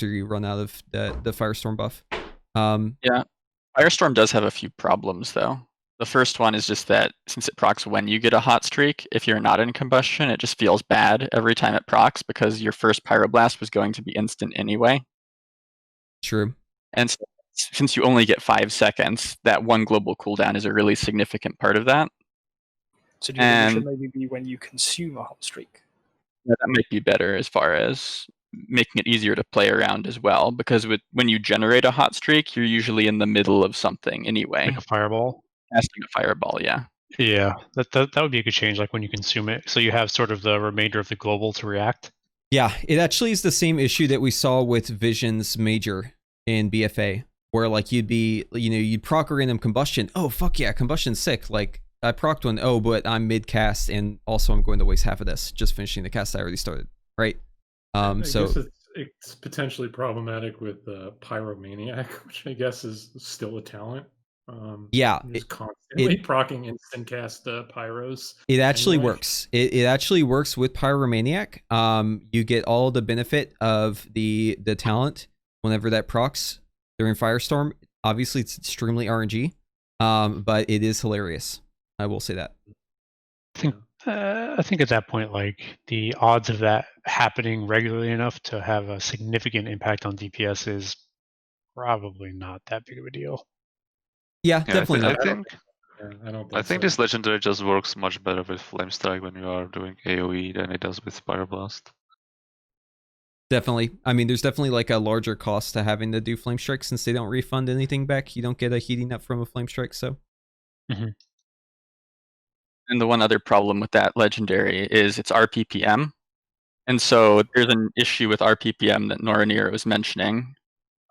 you run out of the Firestorm buff. Yeah, Firestorm does have a few problems though. The first one is just that since it procs when you get a hot streak, if you're not in Combustion, it just feels bad every time it procs because your first Pyroblast was going to be instant anyway. True. And so, since you only get 5 seconds, that one global cooldown is a really significant part of that. So do you think it should maybe be when you consume a hot streak? Yeah, that might be better as far as making it easier to play around as well, because when you generate a hot streak, you're usually in the middle of something anyway. Like a fireball? Casting a fireball, yeah. Yeah, that would be a good change, like when you consume it, so you have sort of the remainder of the global to react. Yeah, it actually is the same issue that we saw with Vision's Major in BFA, where like you'd proc a random Combustion. Oh, fuck yeah, Combustion's sick. Like, I proc'd one, oh, but I'm mid-cast, and also I'm going to waste half of this, just finishing the cast I already started, right? I guess it's potentially problematic with Pyromaniac, which I guess is still a talent. Yeah. He's constantly procking instant cast Pyros. It actually works. It actually works with Pyromaniac. You get all the benefit of the talent whenever that procs during Firestorm. Obviously, it's extremely RNG, but it is hilarious. I will say that. I think at that point, like the odds of that happening regularly enough to have a significant impact on DPS is probably not that big of a deal. Yeah, definitely not. I think this legendary just works much better with Flame Strike when you are doing AoE than it does with Pyroblast. Definitely. I mean, there's definitely like a larger cost to having to do Flame Strike since they don't refund anything back. You don't get a heating up from a Flame Strike, so. And the one other problem with that legendary is it's RPPM. And so there's an issue with RPPM that Norrinir was mentioning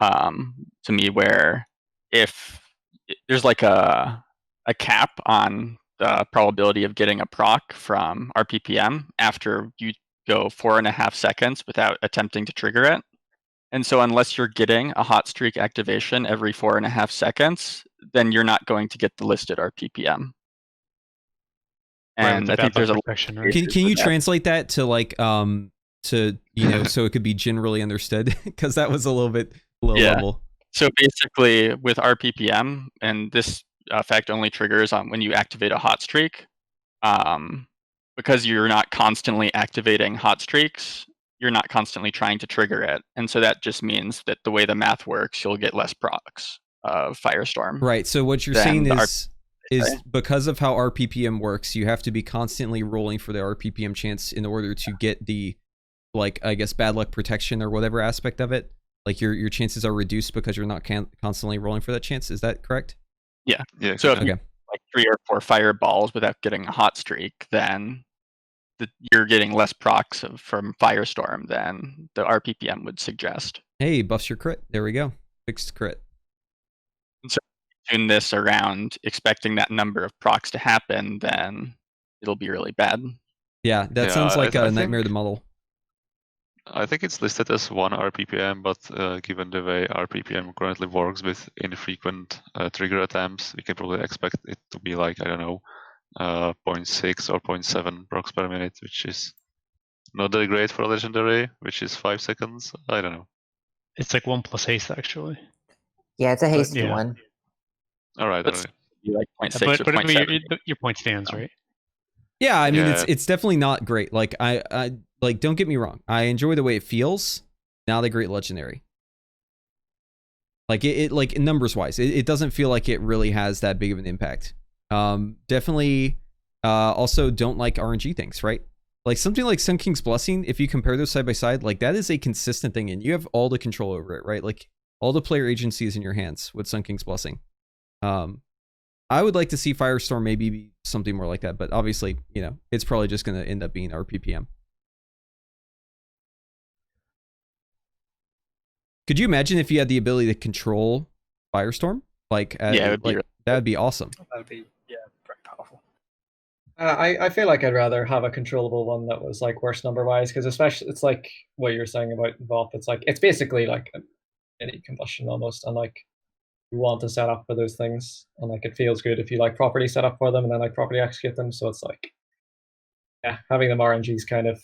to me, where if there's like a cap on the probability of getting a proc from RPPM after you go 4.5 seconds without attempting to trigger it. And so unless you're getting a hot streak activation every 4.5 seconds, then you're not going to get the listed RPPM. And I think there's a right? Can you translate that to like to so it could be generally understood, because that was a little bit low level. So basically with RPPM, and this effect only triggers on when you activate a hot streak, because you're not constantly activating hot streaks, you're not constantly trying to trigger it, and so that just means that the way the math works, you'll get less procs of Firestorm. Right. So what you're saying is is because of how RPPM works, you have to be constantly rolling for the RPPM chance in order to get the, like, I guess, bad luck protection or whatever aspect of it. Like your chances are reduced because you're not constantly rolling for that chance. Is that correct? Yeah. Yeah. So if you Okay. like 3 or 4 fireballs without getting a hot streak, then you're getting less procs from Firestorm than the RPPM would suggest. Hey, buffs your crit. There we go. Fixed crit. And so if you tune this around expecting that number of procs to happen, then it'll be really bad. Yeah, that sounds like a nightmare to model. I think it's listed as 1 RPPM, but given the way RPPM currently works with infrequent trigger attempts, we can probably expect it to be like, I don't know, 0.6 or 0.7 procs per minute, which is not that great for a legendary, which is 5 seconds. I don't know. It's like 1 plus haste, actually. Yeah, it's a haste yeah. 1. All right. But like 0.6 But or 0.7. your point stands, right? Yeah, I mean, Yeah. it's definitely not great. Like, I like, don't get me wrong. I enjoy the way it feels. Not a great legendary. Like, it like, numbers wise, it doesn't feel like it really has that big of an impact. Definitely, also don't like RNG things, right? Like, something like Sun King's Blessing, if you compare those side by side, like, that is a consistent thing, and you have all the control over it, right? Like, all the player agency is in your hands with Sun King's Blessing. I would like to see Firestorm maybe be something more like that, but obviously, you know, it's probably just going to end up being RPPM. Could you imagine if you had the ability to control Firestorm? Like, yeah, that would be awesome. That would be, yeah, very powerful. I feel like I'd rather have a controllable one that was like worse number wise, because especially it's like what you're saying about VOP. It's like it's basically like any combustion almost, and like you want to set up for those things, and like it feels good if you like properly set up for them and then like properly execute them. So it's like, yeah, having them RNG is kind of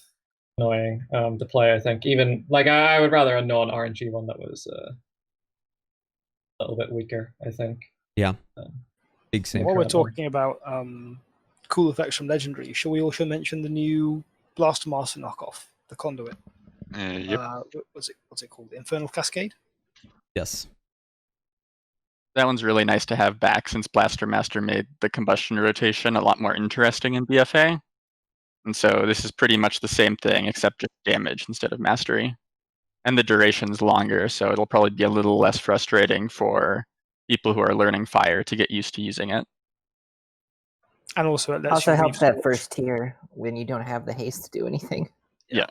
annoying to play. I think even like I would rather a non RNG one that was a little bit weaker. I think. Yeah. Big same. While we're talking about cool effects from Legendary, shall we also mention the new Blaster Master knockoff, the Conduit? Yep. What's it called? Infernal Cascade? Yes. That one's really nice to have back, since Blaster Master made the combustion rotation a lot more interesting in BFA. And so this is pretty much the same thing, except just damage instead of mastery. And the duration's longer, so it'll probably be a little less frustrating for people who are learning Fire to get used to using it. And also it lets Also you helps that resource. first tier when you don't have the haste to do anything. Yeah.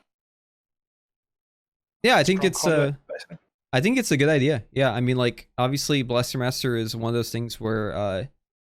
Yeah, I think Strong it's conduit, basically. I think it's a good idea. Yeah, I mean, like, obviously Blaster Master is one of those things where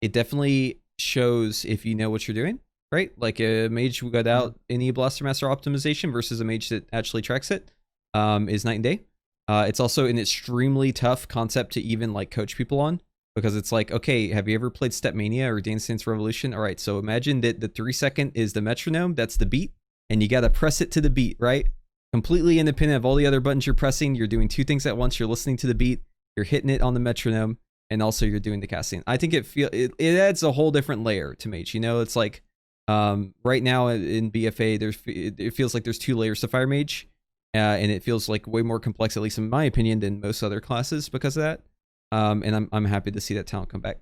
it definitely shows if you know what you're doing, right? Like a mage who got out any Blaster Master optimization versus a mage that actually tracks it is night and day. It's also an extremely tough concept to even like coach people on, because it's like, okay, have you ever played Stepmania or Dance Dance Revolution? All right, so imagine that the 3 second is the metronome, that's the beat, and you got to press it to the beat, right? Completely independent of all the other buttons you're pressing. You're doing 2 things at once. You're listening to the beat, you're hitting it on the metronome, and also you're doing the casting. I think it adds a whole different layer to Mage. You know, it's like right now in BFA, it feels like there's 2 layers to Fire Mage, and it feels like way more complex, at least in my opinion, than most other classes because of that. And I'm happy to see that talent come back.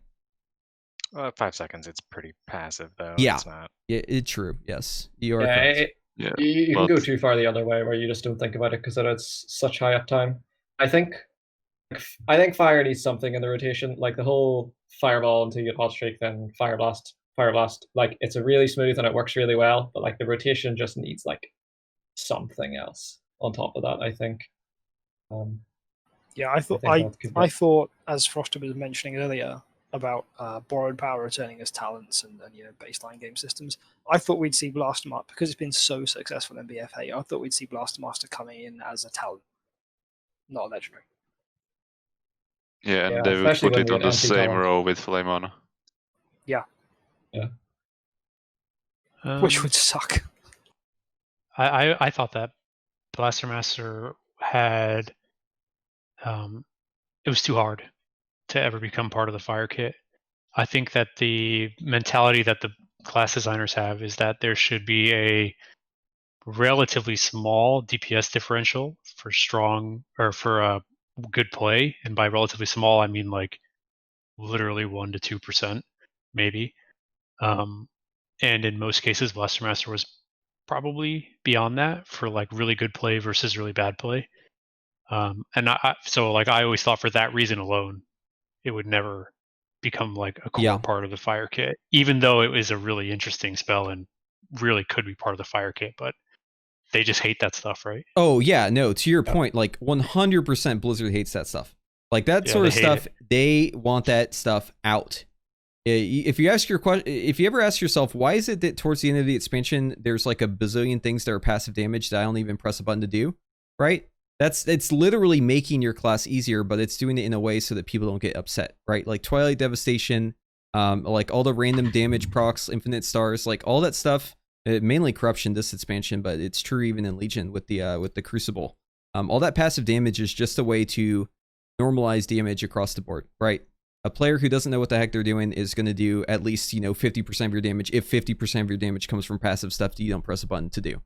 5 seconds, it's pretty passive though. Yeah, It's not... yeah, it's true. Yes, you are. Yeah, you can go too far the other way where you just don't think about it because it has such high uptime. I think Fire needs something in the rotation, like the whole Fireball until you get Hot Streak, then Fire Blast. Like it's a really smooth and it works really well, but like the rotation just needs like something else on top of that. I think. Yeah, I thought, as Froster was mentioning earlier about borrowed power returning as talents and you know, baseline game systems, I thought we'd see Blaster Master, because it's been so successful in BFA, I thought we'd see Blaster Master coming in as a talent, not a legendary. Yeah, and they would put it on the same row with Flame On. Yeah. Yeah. Which would suck. I thought that Blaster Master had it was too hard to ever become part of the Fire kit. I think that the mentality that the class designers have is that there should be a relatively small DPS differential for strong or for good play, and by relatively small I mean like literally 1 to 2%. maybe. And in most cases, Blaster Master was probably beyond that for like really good play versus really bad play. And so like I always thought for that reason alone, it would never become like a core part of the fire kit, even though it was a really interesting spell and really could be part of the fire kit, but they just hate that stuff, right? Oh yeah, no, to your point, like 100% Blizzard hates that stuff. Like that sort of stuff, they want that stuff out. If you ask if you ever ask yourself, why is it that towards the end of the expansion, there's like a bazillion things that are passive damage that I don't even press a button to do, right? It's literally making your class easier, but it's doing it in a way so that people don't get upset, right? Like Twilight Devastation, like all the random damage procs, Infinite Stars, like all that stuff. Mainly Corruption this expansion, but it's true even in Legion with the Crucible. All that passive damage is just a way to normalize damage across the board, right? A player who doesn't know what the heck they're doing is going to do at least 50% of your damage if 50% of your damage comes from passive stuff that you don't press a button to do,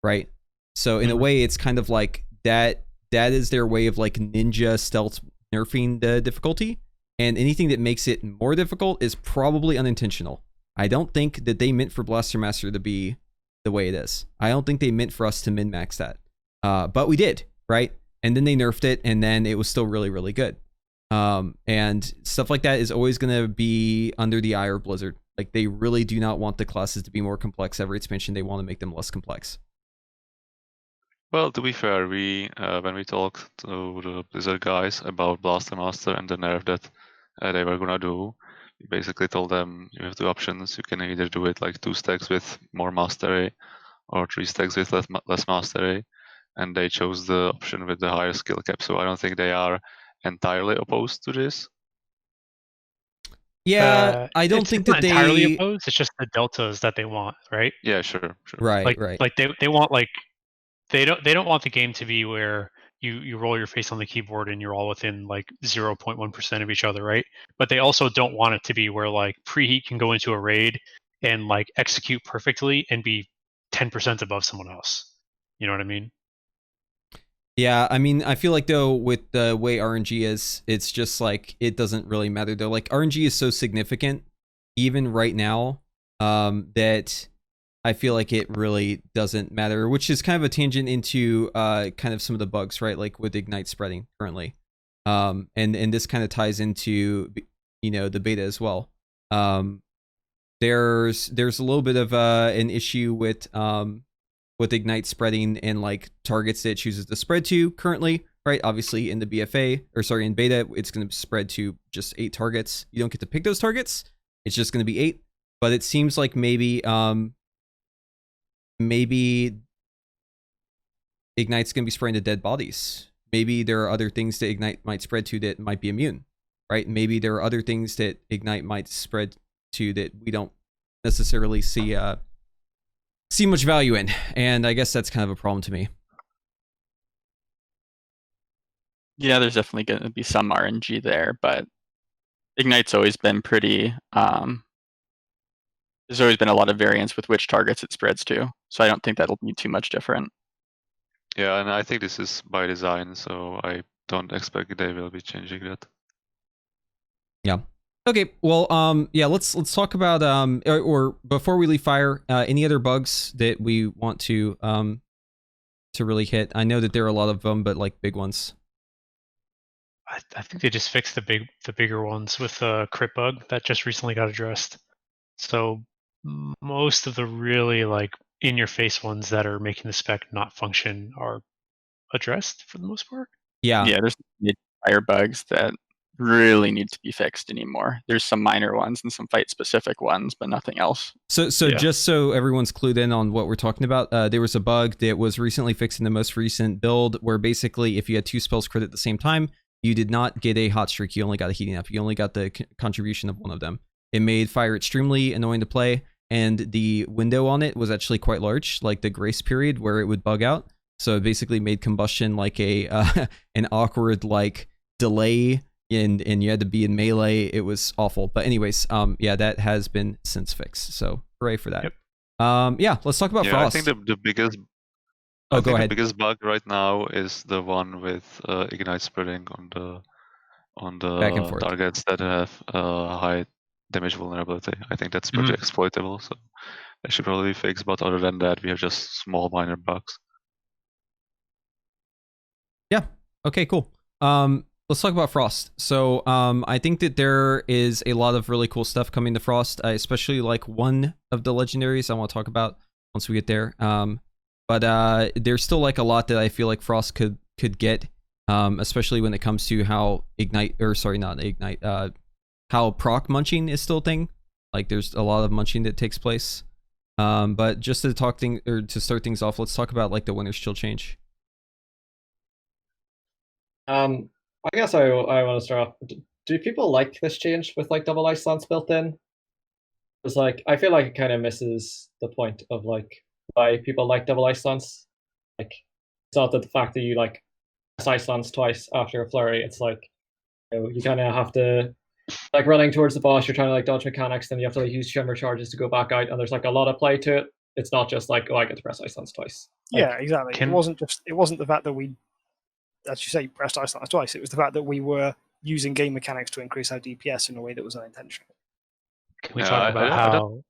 right? So in a way, it's kind of like that is their way of like ninja stealth nerfing the difficulty, and anything that makes it more difficult is probably unintentional. I don't think that they meant for Blaster Master to be the way it is. I don't think they meant for us to min-max that. But we did, right? And then they nerfed it, and then it was still really, really good. And stuff like that is always going to be under the ire of Blizzard. Like, they really do not want the classes to be more complex every expansion. They want to make them less complex. Well, to be fair, we when we talked to the Blizzard guys about Blaster Master and the nerf that they were gonna do, we basically told them you have two options. You can either do it like 2 stacks with more mastery, or 3 stacks with less mastery, and they chose the option with the higher skill cap. So I don't think they are entirely opposed to this. Yeah, I don't think that they entirely opposed. It's just the deltas that they want, right? Yeah, sure. Right, Like they want like they don't want the game to be where you roll your face on the keyboard and you're all within like 0.1% of each other, right? But they also don't want it to be where like Preheat can go into a raid and like execute perfectly and be 10% above someone else. You know what I mean? Yeah, I mean, I feel like though with the way RNG is, it's just like it doesn't really matter though. Like RNG is so significant even right now that I feel like it really doesn't matter, which is kind of a tangent into kind of some of the bugs, right? Like with Ignite spreading currently. And this kind of ties into, the beta as well. There's a little bit of an issue with Ignite spreading and like targets that it chooses to spread to currently, right? Obviously in the in beta, it's going to spread to just 8 targets. You don't get to pick those targets. It's just going to be 8, but it seems like maybe Ignite's going to be spraying to dead bodies. Maybe there are other things that Ignite might spread to that might be immune, right? Maybe there are other things that Ignite might spread to that we don't necessarily see much value in, and I guess that's kind of a problem to me. Yeah, there's definitely going to be some RNG there, but Ignite's always been pretty there's always been a lot of variance with which targets it spreads to, so I don't think that'll be too much different. Yeah, and I think this is by design, so I don't expect they will be changing that. Yeah. Okay. Well, yeah. Let's talk about or before we leave fire, any other bugs that we want to really hit? I know that there are a lot of them, but like big ones. I think they just fixed the bigger ones with the crit bug that just recently got addressed. So most of the really like in your face ones that are making the spec not function are addressed for the most part. Yeah. Yeah, there's fire bugs that really need to be fixed anymore. There's some minor ones and some fight specific ones, but nothing else. So just so everyone's clued in on what we're talking about, there was a bug that was recently fixed in the most recent build where basically if you had 2 spells crit at the same time, you did not get a hot streak, you only got a heating up. You only got the contribution of one of them. It made fire extremely annoying to play, and the window on it was actually quite large, like the grace period where it would bug out. So it basically made combustion like a an awkward like delay, and you had to be in melee. It was awful. But anyways, yeah, that has been since fixed. So hooray for that. Yep. Yeah, let's talk about Frost. I think the biggest go ahead. The biggest bug right now is the one with Ignite spreading on the Back and forth targets that have high damage vulnerability. I think that's pretty exploitable, so that should probably be fixed. But other than that, we have just small minor bugs. Yeah. Okay. Cool. Let's talk about Frost. So I think that there is a lot of really cool stuff coming to Frost. I especially like one of the legendaries I want to talk about once we get there. But there's still like a lot that I feel like Frost could get, especially when it comes to how how proc munching is still a thing. Like there's a lot of munching that takes place. But just to start things off, let's talk about like the Winter's Chill change. I guess I want to start off. Do people like this change with like double ice lance built in? It's like I feel like it kind of misses the point of like why people like double ice lance. Like it's not that the fact that you like ice lance twice after a flurry. It's like you kind of have to like running towards the boss. You're trying to like dodge mechanics, then you have to like use shimmer charges to go back out, and there's like a lot of play to it. It's not just like I get to press ice lance twice. Like, yeah, exactly. It wasn't the fact that we, as you say, pressed ice lance twice. It was the fact that we were using game mechanics to increase our DPS in a way that was unintentional. Can we talk about how?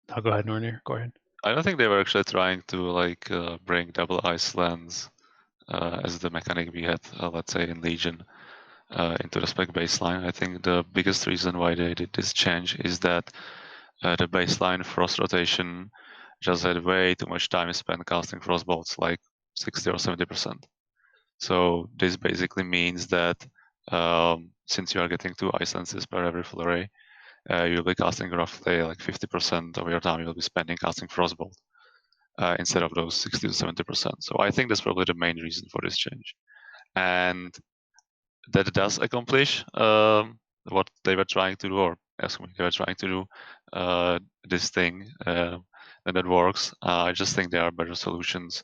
I'll go ahead, Norrinir. Go ahead. I don't think they were actually trying to like bring double ice lance as the mechanic we had, let's say, in Legion into the spec baseline. I think the biggest reason why they did this change is that the baseline frost rotation just had way too much time spent casting frostbolts, like 60 or 70%. So this basically means that since you are getting 2 ice lances per every flurry, you'll be casting roughly like 50% of your time you'll be spending casting frostbolt instead of those 60 to 70%. So I think that's probably the main reason for this change. And that does accomplish what they were trying to do, or assuming they were trying to do this thing, and that works. I just think there are better solutions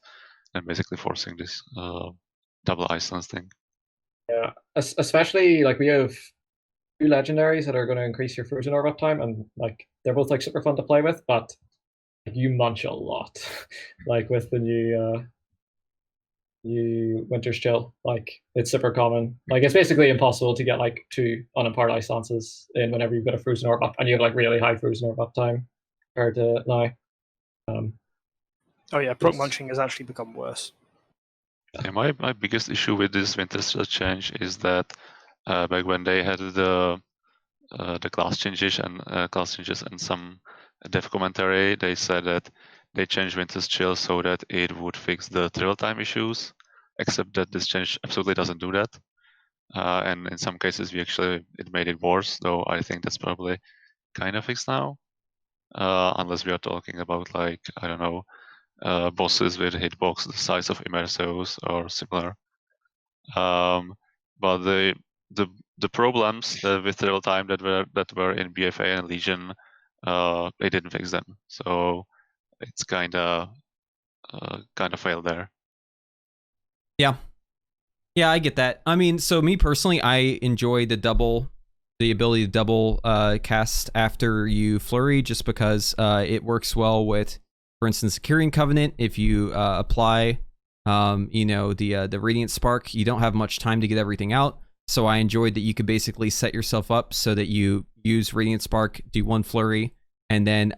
than basically forcing this double ice lance thing. Yeah, especially like we have 2 legendaries that are going to increase your frozen orb uptime, and like they're both like super fun to play with, but like, you munch a lot. Like with the new Winter's Chill, like it's super common. Like it's basically impossible to get like 2 unimpaired ice lances in whenever you've got a frozen orb up, and you have like really high frozen orb uptime compared to now. Oh yeah, proc munching has actually become worse. Yeah, my biggest issue with this Winter's Chill change is that back when they had the class changes and some dev commentary, they said that they changed Winter's Chill so that it would fix the trill time issues, except that this change absolutely doesn't do that. And in some cases, it made it worse, though I think that's probably kind of fixed now. Unless we are talking about like, I don't know, bosses with hitbox the size of Immersos or similar. But the problems with trill time that were in BFA and Legion, they didn't fix them. So it's kind of failed there. Yeah, I get that. I mean, so me personally, I enjoy the ability to double cast after you flurry, just because it works well with, for instance, the Kyrian Covenant. If you apply, the Radiant Spark, you don't have much time to get everything out. So I enjoyed that you could basically set yourself up so that you use Radiant Spark, do 1 flurry, and then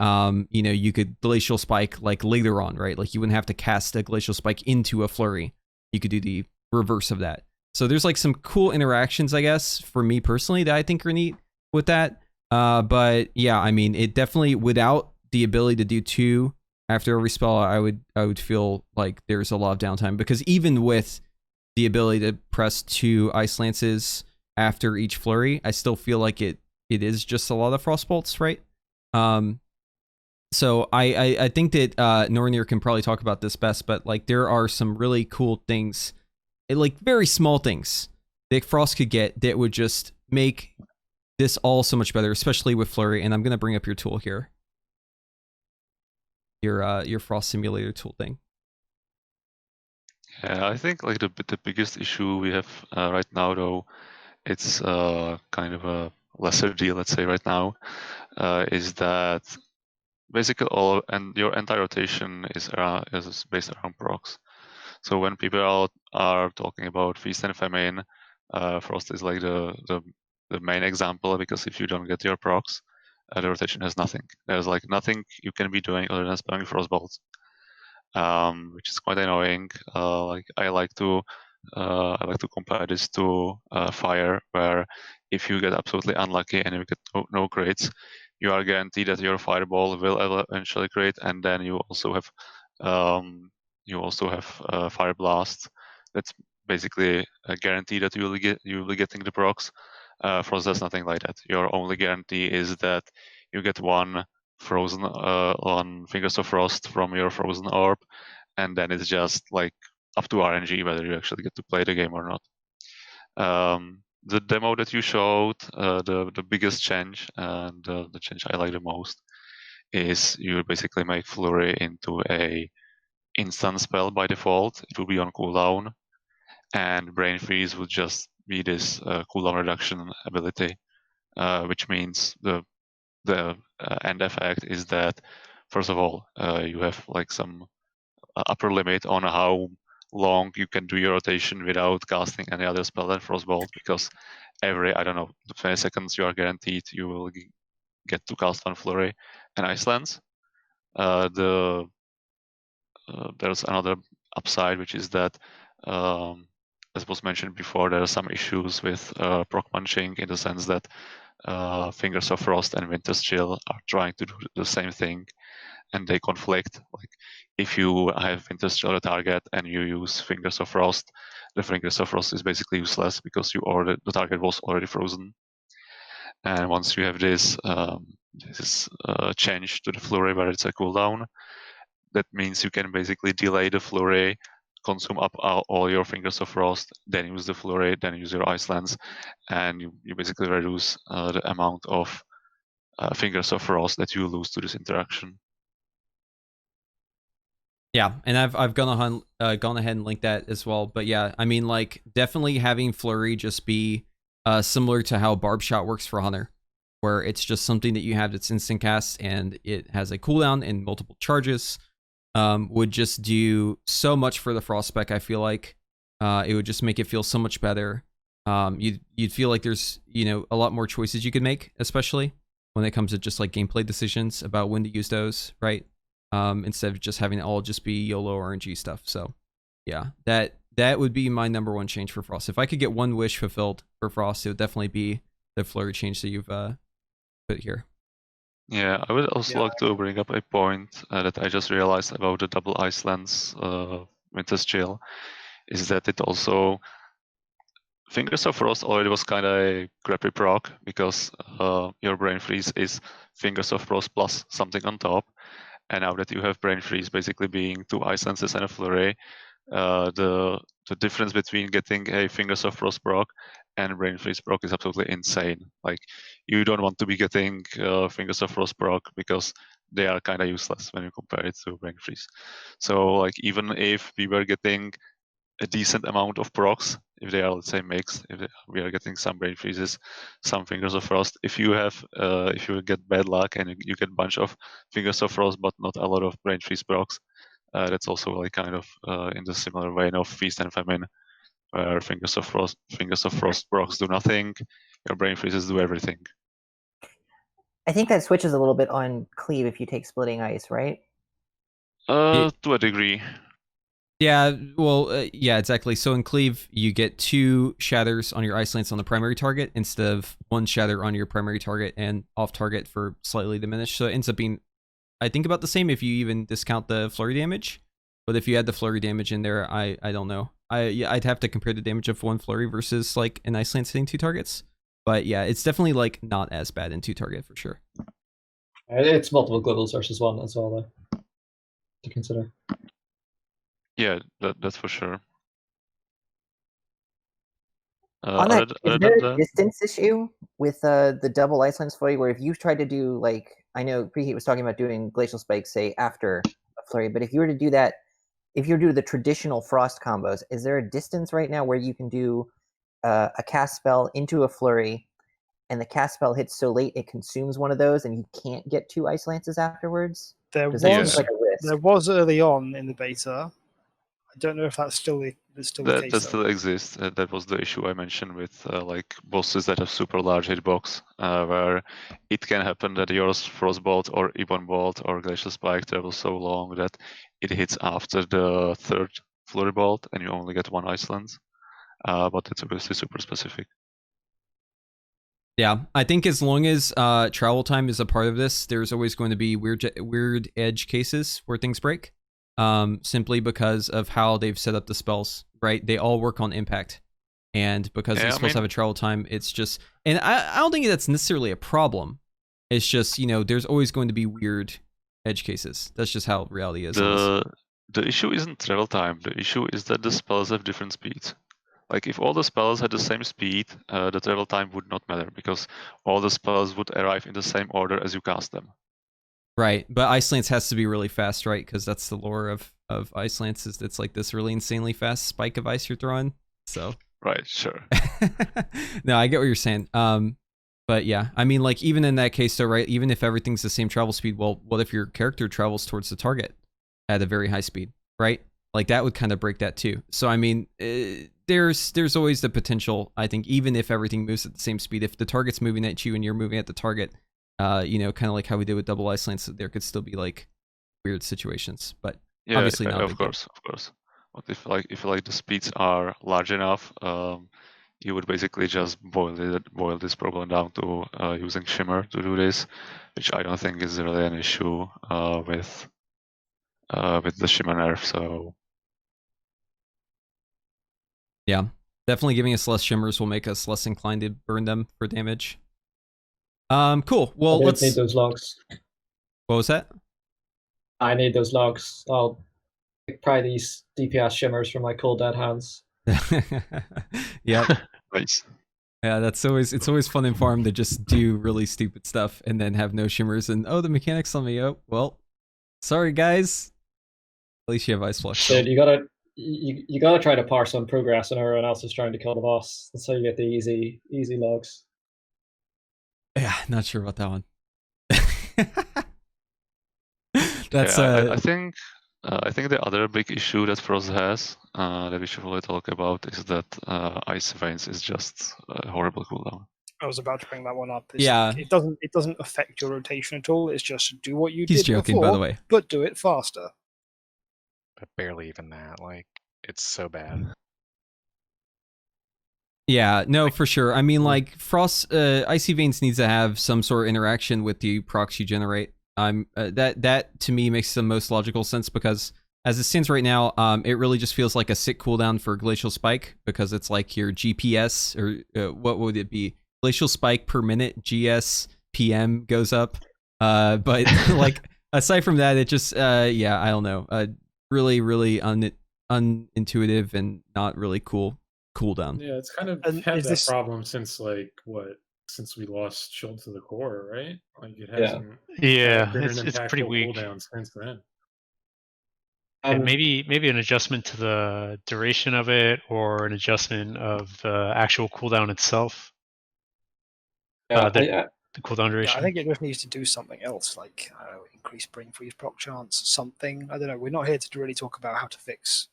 you could Glacial Spike like later on, right? Like you wouldn't have to cast a Glacial Spike into a flurry. You could do the reverse of that. So there's like some cool interactions, I guess, for me personally, that I think are neat with that. But yeah, I mean, it definitely, without the ability to do 2 after every spell, I would feel like there's a lot of downtime, because even with the ability to press 2 ice lances after each flurry, I still feel like it is just a lot of frostbolts, right? So I think that Norrinir can probably talk about this best, but like there are some really cool things, like very small things that Frost could get that would just make this all so much better, especially with flurry. And I'm gonna bring up your tool here, your Frost Simulator tool thing. Yeah, I think like the biggest issue we have right now, though, it's kind of a lesser deal, let's say right now, is that basically your entire rotation is based around procs. So when people are talking about Feast and Famine, Frost is like the main example, because if you don't get your procs, the rotation has nothing. There's like nothing you can be doing other than spamming Frostbolts, which is quite annoying. Like I like to compare this to Fire, where if you get absolutely unlucky and you get no crits, you are guaranteed that your Fireball will eventually crit, and then you also have Fire Blast. That's basically a guarantee that you will be getting the procs. Frost does nothing like that. Your only guarantee is that you get one frozen on Fingers of Frost from your frozen orb, and then it's just like up to RNG whether you actually get to play the game or not. The demo that you showed, the biggest change and the change I like the most is you basically make Flurry into a instant spell by default. It will be on cooldown, and Brain Freeze would just be this cooldown reduction ability, which means the end effect is that, first of all, you have like some upper limit on how long you can do your rotation without casting any other spell than Frostbolt, because every, 20 seconds you are guaranteed you will get to cast one Flurry and Ice Lance. There's another upside, which is that, as was mentioned before, there are some issues with proc munching, in the sense that Fingers of Frost and Winter's Chill are trying to do the same thing, and they conflict. Like if you have Winter's Chill a target and you use Fingers of Frost, the Fingers of Frost is basically useless because the target was already frozen. And once you have this change to the Flurry where it's a cooldown, that means you can basically delay the Flurry, consume up all your Fingers of Frost, then use the Flurry, then use your Ice Lance, and you basically reduce the amount of Fingers of Frost that you lose to this interaction. Yeah, and I've gone ahead and linked that as well. But yeah, I mean, like, definitely having Flurry just be similar to how Barb Shot works for Hunter, where it's just something that you have that's instant cast and it has a cooldown and multiple charges, would just do so much for the Frost spec. I feel like it would just make it feel so much better. You'd feel like there's a lot more choices you could make, especially when it comes to just like gameplay decisions about when to use those, right? Instead of just having it all just be YOLO RNG stuff. So yeah, that would be my number one change for Frost. If I could get one wish fulfilled for Frost, it would definitely be the Flurry change that you've put here. Yeah, I would also like to bring up a point that I just realized about the double Ice Lance Winter's Chill, is that it also, Fingers of Frost already was kind of a crappy proc, because your Brain Freeze is Fingers of Frost plus something on top. And now that you have Brain Freeze basically being 2 Ice Lances and a Flurry, the difference between getting a Fingers of Frost proc and Brain Freeze proc is absolutely insane. Like, you don't want to be getting Fingers of Frost proc because they are kind of useless when you compare it to Brain Freeze. So like, even if we were getting a decent amount of procs, if they are, let's say, mixed, we are getting some Brain Freezes, some Fingers of Frost. If you get bad luck and you get a bunch of Fingers of Frost but not a lot of Brain Freeze procs, that's also like kind of in the similar vein of Feast and Famine, where Fingers of Frost procs do nothing, your Brain Freezes do everything. I think that switches a little bit on Cleave if you take Splitting Ice, right? To a degree. Yeah, well, yeah, exactly. So in Cleave, you get 2 shatters on your Ice Lance on the primary target instead of 1 shatter on your primary target and off target for slightly diminished. So it ends up being, I think, about the same if you even discount the Flurry damage. But if you add the Flurry damage in there, I don't know. I'd have to compare the damage of 1 Flurry versus like an Ice Lance hitting 2 targets. But yeah, it's definitely like not as bad in 2 target for sure. It's multiple globals versus 1 as well, though, to consider. Yeah, that's for sure. On that, is there a distance issue with the double Ice Lance Flurry, where if you tried to do, like, I know Preheat was talking about doing Glacial Spike, say, after a Flurry, but if you were to do that, if you do the traditional Frost combos, is there a distance right now where you can do a cast spell into a Flurry, and the cast spell hits so late it consumes one of those, and you can't get 2 Ice Lances afterwards? There was, like a risk. There was early on in the beta. I don't know if that's still the case. That still exists. That was the issue I mentioned with like bosses that have super large hitbox, where it can happen that your Frostbolt or Ebon Bolt or Glacial Spike travels so long that it hits after the third Flurry Bolt and you only get one Iceland. But it's obviously super specific. Yeah, I think as long as travel time is a part of this, there's always going to be weird edge cases where things break. Simply because of how they've set up the spells, right? They all work on impact. And because these spells have a travel time, it's just... And I don't think that's necessarily a problem. It's just, you know, there's always going to be weird edge cases. That's just how reality is. The issue isn't travel time. The issue is that the spells have different speeds. Like, if all the spells had the same speed, the travel time would not matter, because all the spells would arrive in the same order as you cast them. Right, but Ice Lance has to be really fast, right? Because that's the lore of Ice Lance, is it's like this really insanely fast spike of ice you're throwing. So right, sure. No, I get what you're saying. But yeah, I mean, like, even in that case, though, right? Even if everything's the same travel speed, well, what if your character travels towards the target at a very high speed, right? Like, that would kind of break that too. So I mean, there's always the potential. I think even if everything moves at the same speed, if the target's moving at you and you're moving at the target. You know, kind of like how we did with double Ice Lance, there could still be like weird situations, but yeah, obviously not. Of course. But if the speeds are large enough, you would basically just boil this problem down to using Shimmer to do this, which I don't think is really an issue with the Shimmer nerf. So yeah, definitely giving us less Shimmers will make us less inclined to burn them for damage. Cool. Well, let's need those logs. What was that? I need those logs. I'll pry these DPS shimmers from my cold dead hands. Yep. Nice. Yeah, it's always fun in farm to just do really stupid stuff and then have no shimmers and the mechanics on me. Oh, well, sorry guys. At least you have Ice Flush. Dude, you gotta try to parse some progress when everyone else is trying to kill the boss. That's how you get the easy logs. Yeah, not sure about that one. That's I think the other big issue that Frost has that we should really talk about is that Icy Veins is just a horrible cooldown. I was about to bring that one up. Yeah, it doesn't affect your rotation at all. It's just do what you He's did joking, before, by the way. but do it faster. But barely even that. Like, it's so bad. Yeah, no, for sure. I mean, like, Frost, Icy Veins needs to have some sort of interaction with the procs you generate. That to me makes the most logical sense, because as it stands right now, it really just feels like a sick cooldown for Glacial Spike, because it's like your GPS, or what would it be? Glacial Spike per minute, GS PM goes up. But like, aside from that, it just, yeah, I don't know. Really unintuitive and not really cool cooldown. Yeah, it's kind of had that problem since since we lost Shield to the Core, right? Like, it hasn't it's pretty weak cooldown since then. And maybe an adjustment to the duration of it, or an adjustment of the actual cooldown itself. The cooldown duration. Yeah, I think it just needs to do something else, like increase Bring Freeze proc chance, something. I don't know. We're not here to really talk about how to fix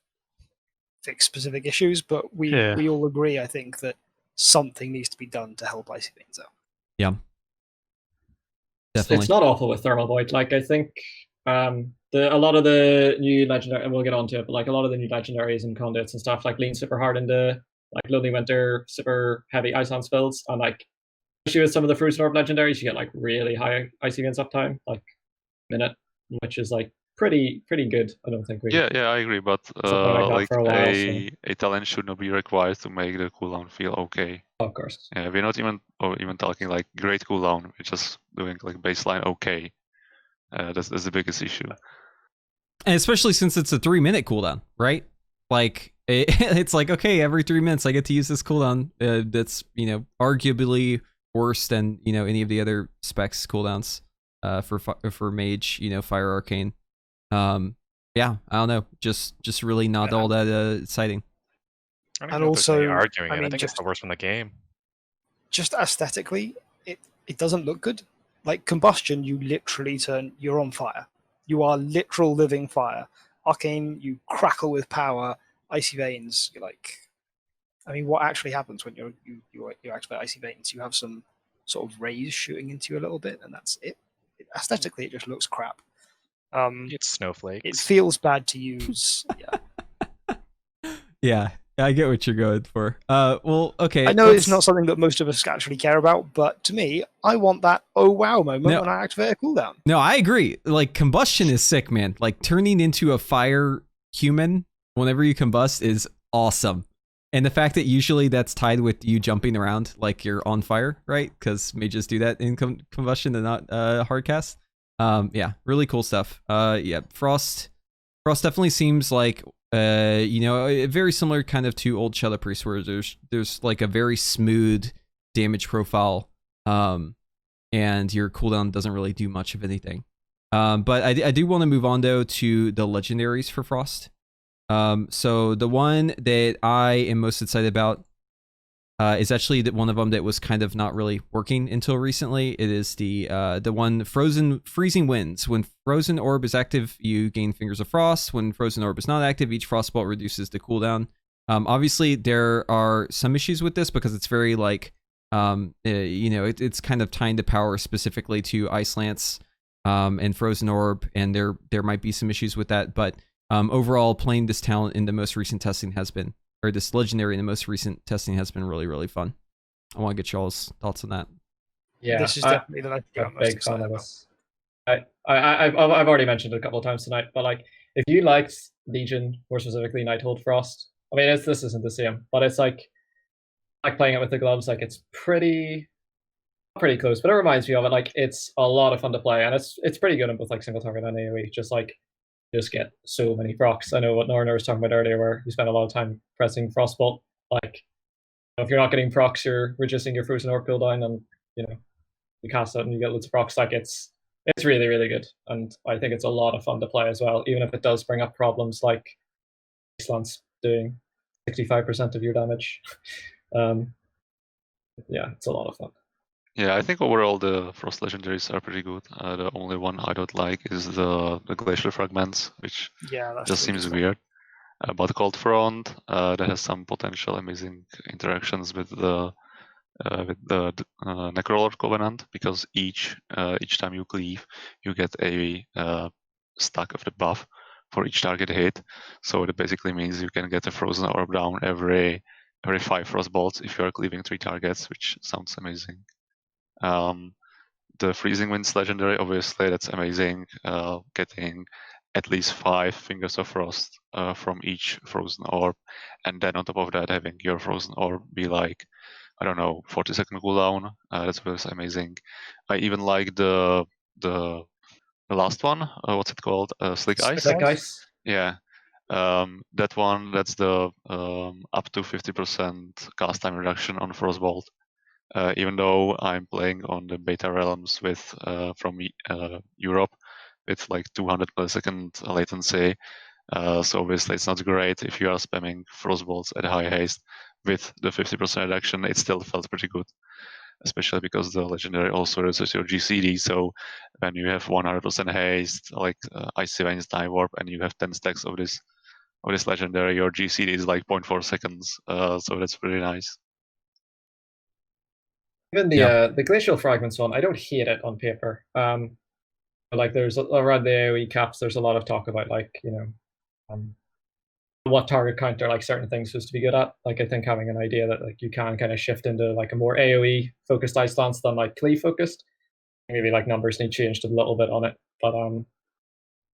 specific issues, but we all agree, I think, that something needs to be done to help Icy Veins out. Yeah, definitely. It's not awful with Thermal Void. Like, I think a lot of the new legendary, and we'll get on to it, but like a lot of the new legendaries and conduits and stuff like lean super hard into like Lonely Winter, super heavy ice on spells, and like especially with some of the Fruits Orb legendaries, you get like really high Icy Veins uptime, like minute, which is like pretty good. I don't think we. Yeah, I agree, but like a talent should not be required to make the cooldown feel okay. Of course. Yeah, we're not even talking like great cooldown. We're just doing like baseline okay. That's the biggest issue. And especially since it's a 3-minute cooldown, right? Like it's like, okay, every 3 minutes I get to use this cooldown. That's, you know, arguably worse than, you know, any of the other specs cooldowns for mage, you know, fire arcane. Yeah, I don't know, just really not all that exciting. And also arguing I think it's the worst in the game. Just aesthetically, it doesn't look good. Like Combustion, you literally you're on fire. You are literal living fire. Arcane, you crackle with power. Icy Veins, you're like, I mean, what actually happens when you activate Icy Veins? You have some sort of rays shooting into you a little bit, and that's it. Aesthetically, it just looks crap. It's snowflakes. It feels bad to use. Yeah, I get what you're going for. Well, okay. I know it's not something that most of us actually care about, but to me, I want that oh wow moment when I activate a cooldown. No, I agree. Like, combustion is sick, man. Like, turning into a fire human whenever you combust is awesome. And the fact that usually that's tied with you jumping around like you're on fire, right? Because mages do that in combustion and not hardcast. Yeah, really cool stuff. Yeah, Frost definitely seems like very similar kind of to old Shadow Priest, where there's like a very smooth damage profile, and your cooldown doesn't really do much of anything. But I do want to move on though to the legendaries for Frost. So the one that I am most excited about is actually one of them that was kind of not really working until recently. It is the one Freezing Winds. When Frozen Orb is active, you gain Fingers of Frost. When Frozen Orb is not active, each Frostbolt reduces the cooldown. Obviously, there are some issues with this because it's very like, it's kind of tying the power specifically to Ice Lance and Frozen Orb, and there might be some issues with that, but overall, playing this talent in the most recent testing this legendary in the most recent testing has been really, really fun. I want to get y'all's thoughts on that. Yeah, this is definitely the I'm most excited about. I've already mentioned it a couple of times tonight, but like, if you liked Legion, more specifically Nighthold Frost, I mean, this isn't the same, but it's like playing it with the gloves. Like, it's pretty close, but it reminds me of it. Like, it's a lot of fun to play, and it's pretty good in both like single target and AoE. Just get so many procs. I know what Norrinir was talking about earlier, where you spend a lot of time pressing Frostbolt. Like, if you're not getting procs, you're reducing your Frozen Orb cooldown, and you cast it and you get loads of procs. Like, it's really, really good, and I think it's a lot of fun to play as well, even if it does bring up problems like Ice Lance doing 65% of your damage. Yeah, it's a lot of fun. Yeah, I think overall the Frost legendaries are pretty good. The only one I don't like is the Glacial Fragments, which just seems weird. But Cold Front, that has some potential amazing interactions with the Necrolord Covenant, because each time you cleave, you get a stack of the buff for each target hit. So it basically means you can get a Frozen Orb down every 5 Frostbolts if you are cleaving 3 targets, which sounds amazing. The Freezing Winds legendary, obviously, that's amazing. Getting at least 5 Fingers of Frost from each Frozen Orb, and then on top of that, having your Frozen Orb be like, I don't know, 40-second cooldown. That's amazing. I even like the last one. What's it called? Slick Ice. Slick Ice. Yeah. That one. That's the up to 50% cast time reduction on Frostbolt. Even though I'm playing on the beta realms from Europe with like 200 millisecond latency, so obviously it's not great if you are spamming Frostbolts at high haste with the 50% reduction. It still felt pretty good, especially because the legendary also reduces your GCD. So when you have 100% haste, like Icy Veins Time Warp, and you have 10 stacks of this legendary, your GCD is like 0.4 seconds. So that's pretty nice. Even the Glacial Fragments one, I don't hate it on paper. Like, there's around the AoE caps, there's a lot of talk about what target counter like certain things supposed to be good at. Like, I think having an idea that like you can kind of shift into like a more AoE focused Ice Lance than like cleave focused. Maybe like numbers need changed a little bit on it, but I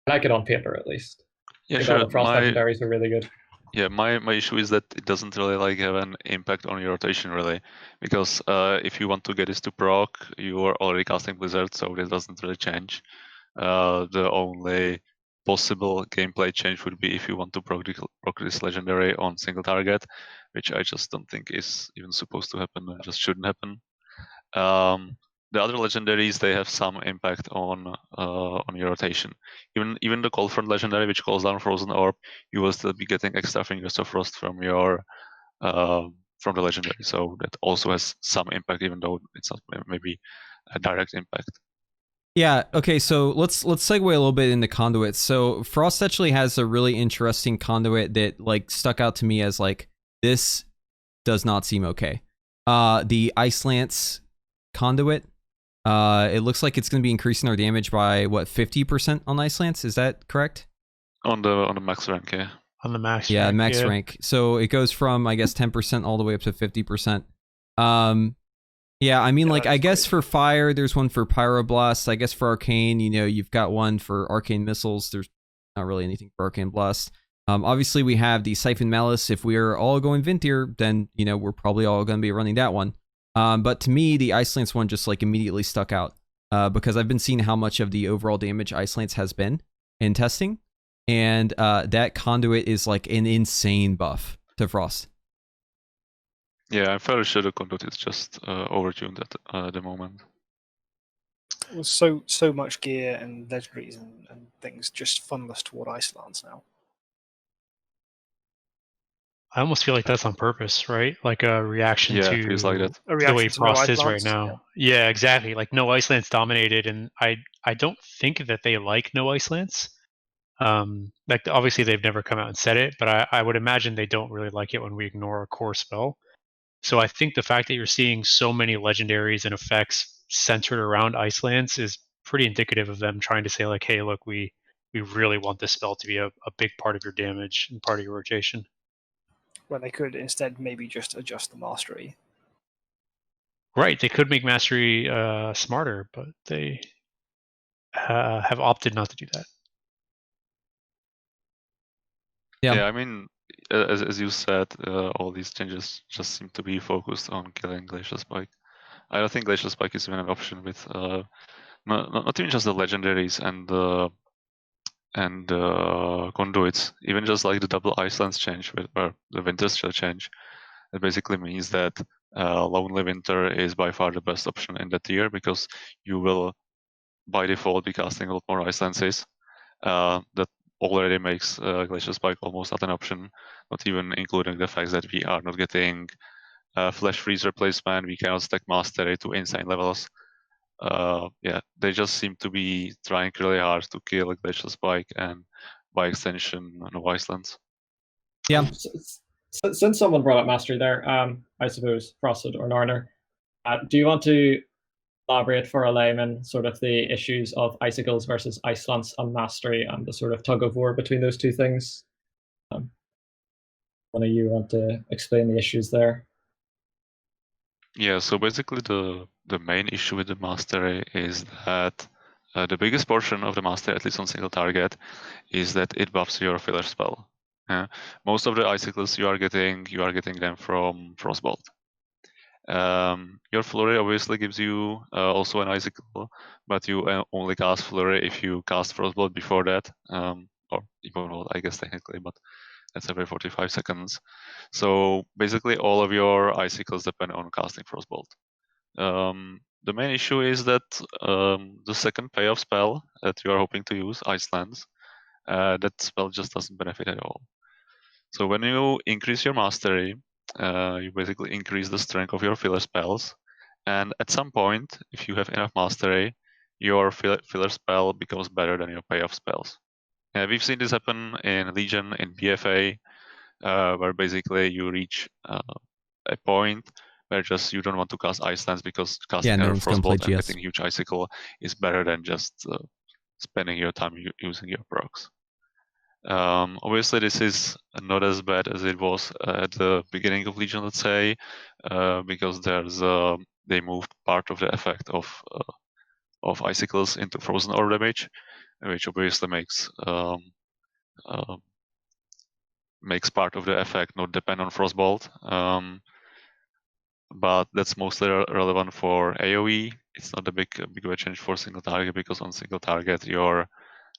like it on paper at least. Yeah, sure. The Frost legendaries are really good. Yeah, my issue is that it doesn't really like have an impact on your rotation really, because if you want to get this to proc, you are already casting Blizzard, so it doesn't really change. The only possible gameplay change would be if you want to proc this legendary on single target, which I just don't think is even supposed to happen and just shouldn't happen. The other legendaries, they have some impact on your rotation. Even the Cold Front legendary, which calls down Frozen Orb, you will still be getting extra Fingers of Frost from your from the legendary. So that also has some impact, even though it's not maybe a direct impact. Yeah, okay, so let's segue a little bit into conduits. So Frost actually has a really interesting conduit that like stuck out to me as like, this does not seem okay. The Ice Lance conduit. It looks like it's going to be increasing our damage by what, 50% on Ice Lance, is that correct? On the max rank, yeah. On the max rank, max rank. So it goes from, I guess, 10% all the way up to 50%. Yeah, I mean, like, I guess for fire, there's one for Pyroblast. I guess for arcane, you know, you've got one for arcane missiles. There's not really anything for arcane blast. Obviously, we have the Siphon Malice. If we are all going Venthyr, then, you know, we're probably all going to be running that one. But to me, the Ice Lance one just, like, immediately stuck out. Because I've been seeing how much of the overall damage Ice Lance has been in testing. And that conduit is, like, an insane buff to Frost. Yeah, I'm fairly sure the conduit is just overtuned at the moment. Well, so much gear and legendaries and things just funnel us toward Ice Lance now. I almost feel like that's on purpose, right? Like a reaction to it feels like that. The way Frost is right now. Yeah, exactly. Like no Ice Lance dominated, and I don't think that they like no Ice Lance. Like obviously they've never come out and said it, but I would imagine they don't really like it when we ignore a core spell. So I think the fact that you're seeing so many legendaries and effects centered around Ice Lance is pretty indicative of them trying to say like, hey, look, we really want this spell to be a big part of your damage and part of your rotation. Well, they could instead maybe just adjust the mastery. Right, they could make mastery smarter, but they have opted not to do that. Yeah, I mean, as you said, all these changes just seem to be focused on killing Glacial Spike. I don't think Glacial Spike is even an option with not even just the legendaries and conduits, even just like the double Ice Lance change or the Winter Shell change. It basically means that Lonely Winter is by far the best option in that tier because you will by default be casting a lot more Ice Lances. That already makes Glacial Spike almost not an option, not even including the fact that we are not getting Flash Freeze replacement, we cannot stack Mastery to insane levels. Yeah, they just seem to be trying really hard to kill Glacial Spike and by extension no Ice Lance. Yeah. Since someone brought up Mastery there, I suppose Frosted or Norrinir, do you want to elaborate for a layman sort of the issues of Icicles versus Ice Lance on Mastery and the sort of tug of war between those two things? One of you want to explain the issues there? Yeah, so basically the main issue with the Mastery is that the biggest portion of the Mastery, at least on single target, is that it buffs your filler spell. Most of the Icicles you are getting them from Frostbolt. Your Flurry obviously gives you also an Icicle, but you only cast Flurry if you cast Frostbolt before that, or even more, I guess technically, but that's every 45 seconds. So basically all of your Icicles depend on casting Frostbolt. The main issue is that the second payoff spell that you are hoping to use, Ice Lance, that spell just doesn't benefit at all. So when you increase your Mastery, you basically increase the strength of your filler spells, and at some point, if you have enough Mastery, your filler spell becomes better than your payoff spells. We've seen this happen in Legion, in BFA, where basically you reach a point where just you don't want to cast Ice Lance because casting a Frostbolt and getting huge Icicle is better than just spending your time using your procs. Obviously, this is not as bad as it was at the beginning of Legion, let's say, because they moved part of the effect of Icicles into Frozen Orb damage, which obviously makes part of the effect not depend on Frostbolt. But that's mostly relevant for AoE. It's not a big change for single target because on single target your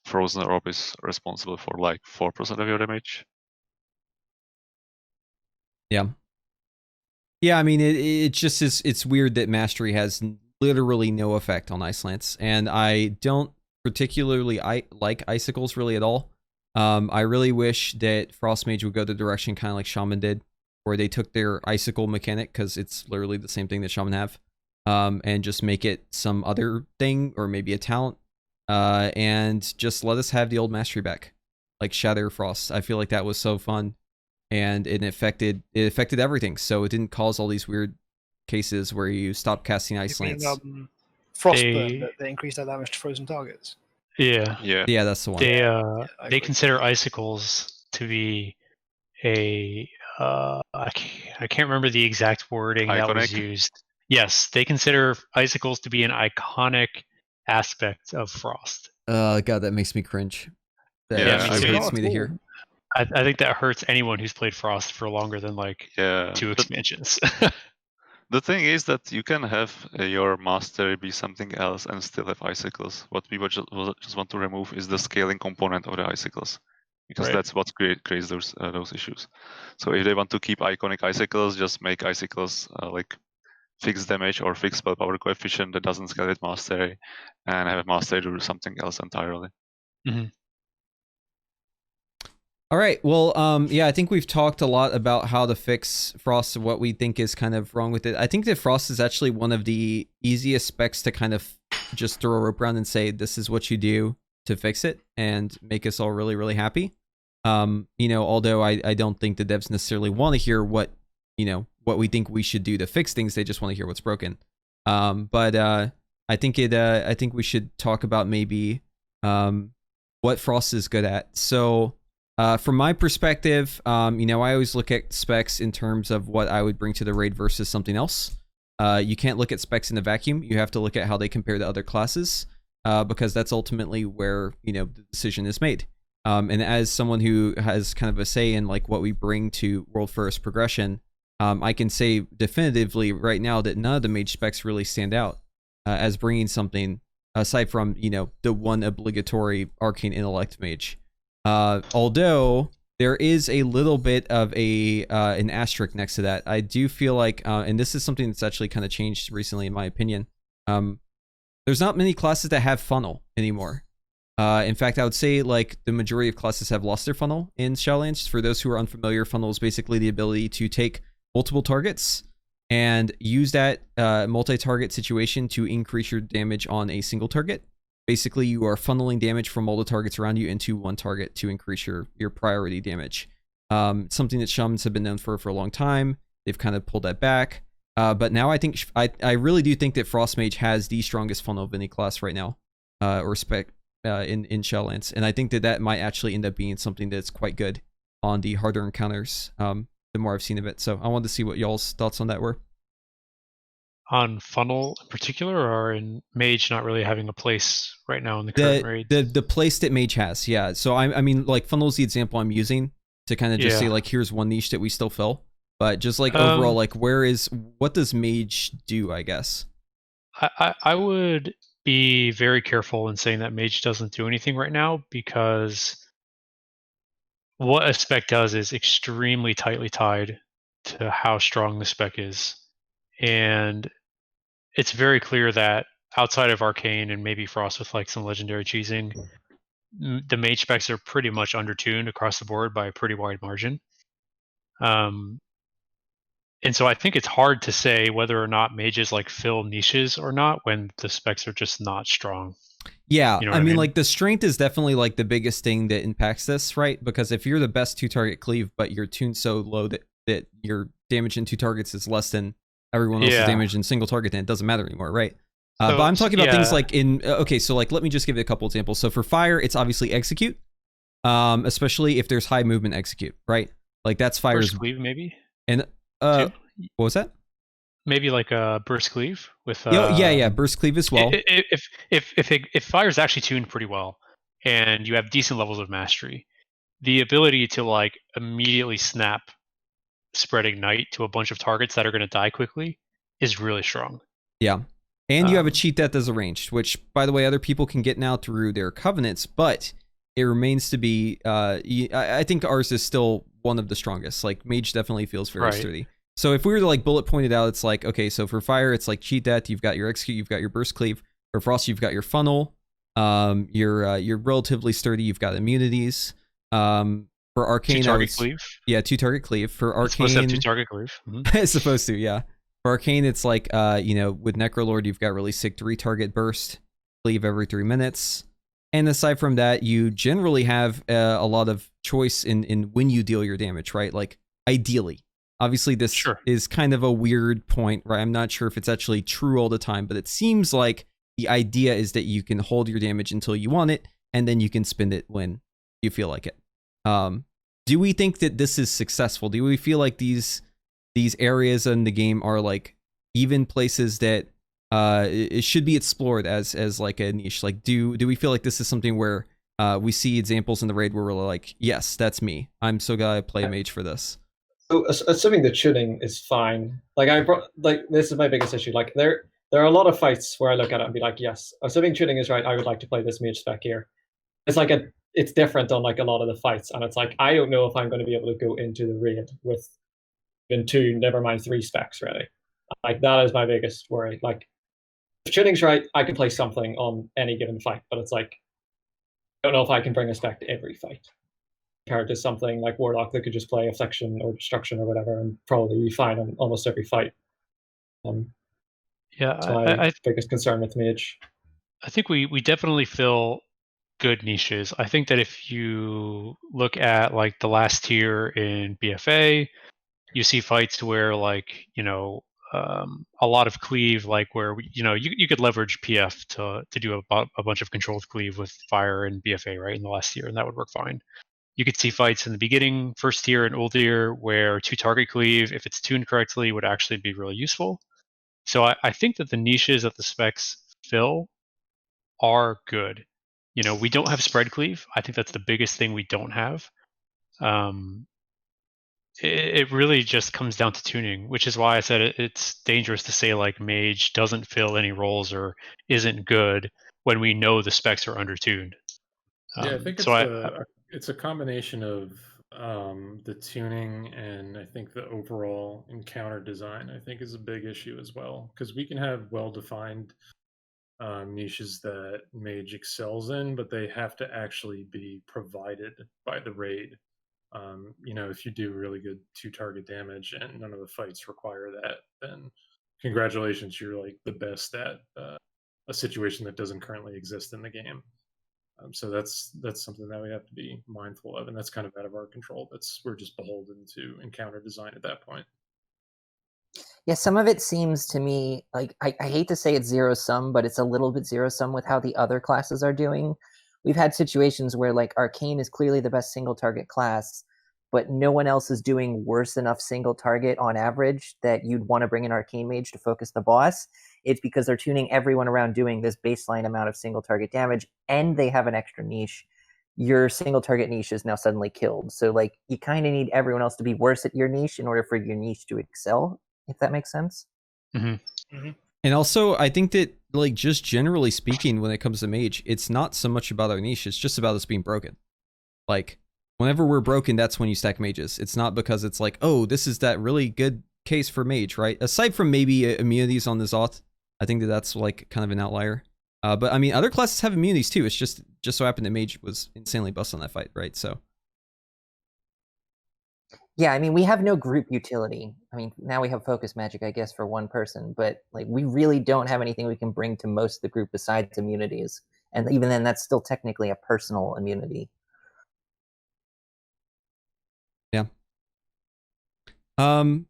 Frozen Orb is responsible for like 4% of your damage. Yeah. Yeah, I mean, it just is, it's weird that Mastery has literally no effect on Ice Lance, and I don't particularly like Icicles really at all. I really wish that Frost Mage would go the direction kind of like Shaman did, where they took their Icicle mechanic, because it's literally the same thing that Shaman have, and just make it some other thing or maybe a talent, and just let us have the old mastery back, like Shatter Frost. I feel like that was so fun, and it affected everything, so it didn't cause all these weird cases where you stop casting Ice Lance. Frostburn, that they increased their damage to frozen targets. Yeah, that's the one. They consider Icicles to be a I can't remember the exact wording that was used. Yes, they consider Icicles to be an iconic aspect of Frost. God, that makes me cringe. That actually hurts me to hear. I think that hurts anyone who's played Frost for longer than like 2 expansions. The thing is that you can have your mastery be something else and still have Icicles. What people just want to remove is the scaling component of the Icicles, because that's what creates those issues. So if they want to keep iconic Icicles, just make Icicles like fixed damage or fixed spell power coefficient that doesn't scale with mastery, and have mastery do something else entirely. Mm-hmm. All right. Well, yeah, I think we've talked a lot about how to fix Frost and what we think is kind of wrong with it. I think that Frost is actually one of the easiest specs to kind of just throw a rope around and say, this is what you do to fix it and make us all really, really happy. Although I don't think the devs necessarily want to hear what we think we should do to fix things. They just want to hear what's broken. But I think we should talk about maybe what Frost is good at. So from my perspective, I always look at specs in terms of what I would bring to the raid versus something else. You can't look at specs in a vacuum. You have to look at how they compare to other classes, because that's ultimately where the decision is made. And as someone who has kind of a say in like what we bring to World First progression, I can say definitively right now that none of the mage specs really stand out as bringing something aside from the one obligatory Arcane Intellect mage. Although there is a little bit of an asterisk next to that. I do feel like, and this is something that's actually kind of changed recently in my opinion, there's not many classes that have funnel anymore. In fact, I would say like the majority of classes have lost their funnel in Shadowlands. For those who are unfamiliar, funnel is basically the ability to take multiple targets and use that multi-target situation to increase your damage on a single target. Basically, you are funneling damage from all the targets around you into one target to increase your priority damage. Something that shamans have been known for a long time. They've kind of pulled that back. But now I think I really do think that Frost Mage has the strongest funnel of any class right now, or spec in Shadowlands. And I think that might actually end up being something that's quite good on the harder encounters, the more I've seen of it. So I wanted to see what y'all's thoughts on that were. On funnel in particular, or in mage not really having a place right now in the current raid? The place that mage has, yeah. So I mean, like funnel is the example I'm using to kind of just say like, here's one niche that we still fill. But just like overall, like what does mage do, I guess? I would be very careful in saying that mage doesn't do anything right now, because what a spec does is extremely tightly tied to how strong the spec is. And it's very clear that outside of Arcane and maybe Frost with like some legendary cheesing, the mage specs are pretty much undertuned across the board by a pretty wide margin. And so I think it's hard to say whether or not mages like fill niches or not when the specs are just not strong. Yeah, I mean, like the strength is definitely like the biggest thing that impacts this, right? Because if you're the best 2-target cleave, but you're tuned so low that your damage in 2 targets is less than everyone else's damage in single target, then it doesn't matter anymore, right? But I'm talking about things like in okay, so like let me just give you a couple examples. So for fire, it's obviously execute, especially if there's high movement execute, right? Like that's fire's burst cleave maybe. And what was that? Maybe like a burst cleave with yeah, burst cleave as well. If fire's actually tuned pretty well and you have decent levels of mastery, the ability to like immediately snap spread ignite to a bunch of targets that are going to die quickly is really strong. Yeah. And you have a cheat that does a ranged, which by the way other people can get now through their covenants, but it remains to be I think ours is still one of the strongest. Like mage definitely feels very sturdy. So if we were to like bullet point it out, it's like, okay, so for fire it's like cheat death, you've got your execute, you've got your burst cleave. For frost you've got your funnel, you're relatively sturdy, you've got immunities. For Arcane, 2-target cleave. Yeah, 2-target cleave. For Arcane, it's supposed to have 2-target cleave. It's supposed to, yeah. For Arcane, it's like, you know, with Necrolord, you've got really sick 3-target burst, cleave every 3 minutes. And aside from that, you generally have a lot of choice in when you deal your damage, right? Like, ideally. Obviously, this is kind of a weird point, right? I'm not sure if it's actually true all the time, but it seems like the idea is that you can hold your damage until you want it, and then you can spend it when you feel like it. Do we think that this is successful? Do we feel like these areas in the game are like even places that it should be explored as like a niche? Like, do we feel like this is something where we see examples in the raid where we're like, yes, that's me. I'm so glad I play mage for this. So assuming the tuning is fine, like this is my biggest issue. Like there are a lot of fights where I look at it and be like, yes, assuming tuning is right, I would like to play this mage spec here. It's like it's different on like a lot of the fights, and it's like I don't know if I'm going to be able to go into the raid with even 2, never mind 3 specs really. Like that is my biggest worry. Like if tuning's right, I can play something on any given fight, but it's like I don't know if I can bring a spec to every fight. Compared to something like Warlock that could just play Affliction or Destruction or whatever and probably be fine on almost every fight. Yeah, that's my biggest concern with Mage. I think we definitely fill good niches. I think that if you look at like the last tier in BFA, you see fights where like, you know, a lot of cleave, like where you could leverage PF to do a bunch of controlled cleave with fire and BFA, right, in the last tier, and that would work fine. You could see fights in the beginning, first tier and old tier, where 2-target cleave, if it's tuned correctly, would actually be really useful. So I think that the niches that the specs fill are good. You know, we don't have spread cleave. I think that's the biggest thing we don't have. It really just comes down to tuning, which is why I said it's dangerous to say like mage doesn't fill any roles or isn't good when we know the specs are undertuned. Yeah, I think it's a combination of the tuning and I think the overall encounter design I think is a big issue as well, because we can have well-defined niches that mage excels in, but they have to actually be provided by the raid. You know, if you do really good 2-target damage and none of the fights require that, then congratulations, you're like the best at a situation that doesn't currently exist in the game. So that's something that we have to be mindful of, and that's kind of out of our control. We're just beholden to encounter design at that point. Yeah, some of it seems to me like I hate to say it's zero sum, but it's a little bit zero sum with how the other classes are doing. We've had situations where like Arcane is clearly the best single target class, but no one else is doing worse enough single target on average that you'd want to bring an Arcane Mage to focus the boss. It's because they're tuning everyone around doing this baseline amount of single target damage, and they have an extra niche. Your single target niche is now suddenly killed. So like you kind of need everyone else to be worse at your niche in order for your niche to excel, if that makes sense. Mm-hmm. Mm-hmm. And also, I think that, like, just generally speaking, when it comes to mage, it's not so much about our niche, it's just about us being broken. Like, whenever we're broken, that's when you stack mages. It's not because it's like, oh, this is that really good case for mage, right? Aside from maybe immunities on the Zoth, I think that that's, like, kind of an outlier. But, I mean, other classes have immunities, too. It's just so happened that mage was insanely bust on that fight, right? So... Yeah, I mean, we have no group utility. I mean, now we have focus magic, I guess, for one person, but like we really don't have anything we can bring to most of the group besides immunities. And even then, that's still technically a personal immunity. Yeah.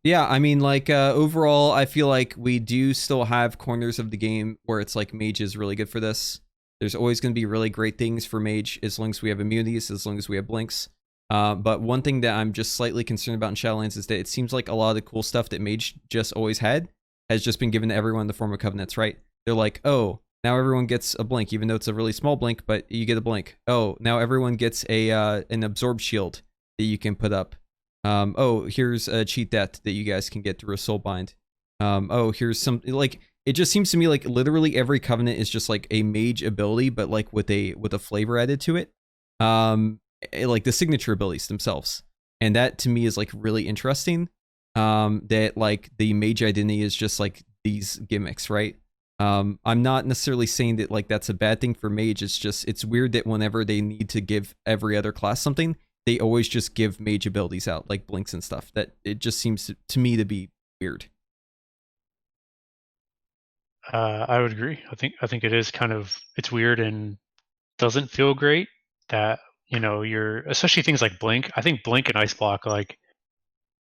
Yeah, I mean, like, overall, I feel like we do still have corners of the game where it's like mage is really good for this. There's always going to be really great things for mage as long as we have immunities, as long as we have blinks. But one thing that I'm just slightly concerned about in Shadowlands is that it seems like a lot of the cool stuff that mage just always had has just been given to everyone in the form of covenants, right? They're like, oh, now everyone gets a blink, even though it's a really small blink, but you get a blink. Oh, now everyone gets an absorb shield that you can put up. Oh, here's a cheat death that you guys can get through a soulbind. Oh, here's some, like, it just seems to me like literally every covenant is just like a mage ability, but like with a flavor added to it. Like the signature abilities themselves. And that to me is like really interesting. That like the mage identity is just like these gimmicks, right? I'm not necessarily saying that like that's a bad thing for mage. It's just, it's weird that whenever they need to give every other class something, they always just give mage abilities out, like blinks and stuff. That it just seems to me to be weird. I would agree. I think it is kind of, it's weird and doesn't feel great that, you know, you're, especially things like Blink. I think Blink and Ice Block, like,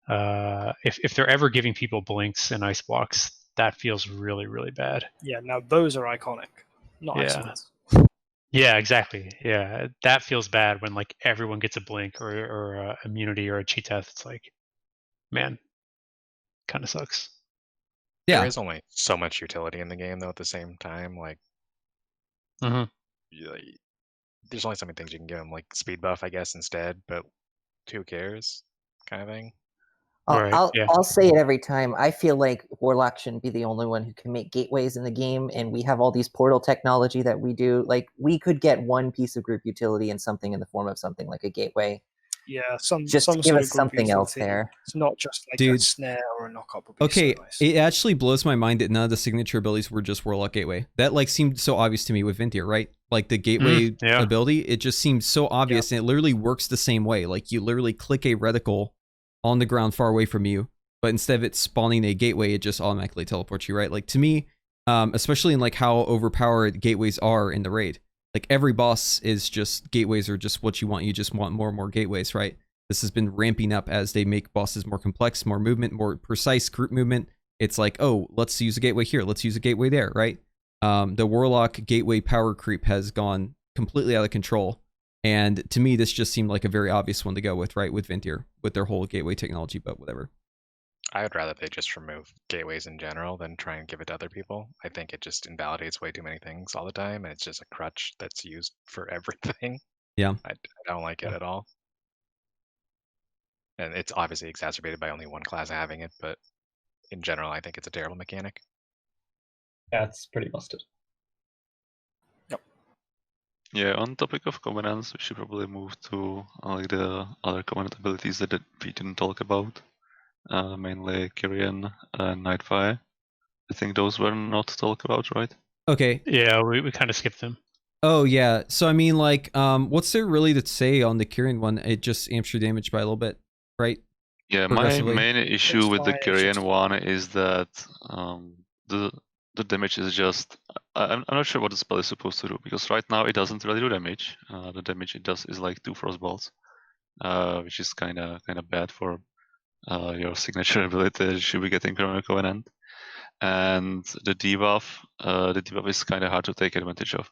if they're ever giving people blinks and ice blocks, that feels really, really bad. Yeah, now those are iconic, not Icicles. Yeah, exactly. Yeah, that feels bad when like everyone gets a blink or immunity or a cheat death. It's like, man, kind of sucks. Yeah. There is only so much utility in the game, though. At the same time, like, there's only so many things you can give them, like speed buff, I guess, instead. But who cares, kind of thing. I'll say it every time. I feel like Warlock shouldn't be the only one who can make gateways in the game, and we have all these portal technology that we do. Like, we could get one piece of group utility and something in the form of something like a gateway. Yeah, just some give sort us of group something else utility. there. It's not just like a snare or a knock-up. Okay, so nice. It actually blows my mind that none of the signature abilities were just Warlock Gateway. That like seemed so obvious to me with Venthyr, right? Like the Gateway ability, it just seems so obvious, and it literally works the same way. Like you literally click a reticle on the ground far away from you, but instead of it spawning a gateway, it just automatically teleports you, right? Like to me, especially in like how overpowered gateways are in the raid, like every boss is just gateways are just what you want. You just want more and more gateways, right? This has been ramping up as they make bosses more complex, more movement, more precise group movement. It's like, oh, let's use a gateway here. Let's use a gateway there, right? The Warlock gateway power creep has gone completely out of control. And to me, this just seemed like a very obvious one to go with, right? With Venthyr, with their whole gateway technology, but whatever. I would rather they just remove gateways in general than try and give it to other people. I think it just invalidates way too many things all the time, and it's just a crutch that's used for everything. Yeah. I don't like it at all. And it's obviously exacerbated by only one class having it, but in general, I think it's a terrible mechanic. Yeah, it's pretty busted. Yep. Yeah, on topic of covenants, we should probably move to like the other covenant abilities that we didn't talk about. Mainly Kyrian and Night Fae. I think those were not talked about, right? Okay. Yeah, we kind of skipped them. Oh yeah. So I mean, like, what's there really to say on the Kyrian one? It just amps your damage by a little bit, right? Yeah, my main issue with the Kyrian one is that the damage is just I'm not sure what the spell is supposed to do, because right now it doesn't really do damage. The damage it does is like 2 frostballs, which is kind of bad for your signature ability that you should be getting from a covenant. And the debuff is kind of hard to take advantage of.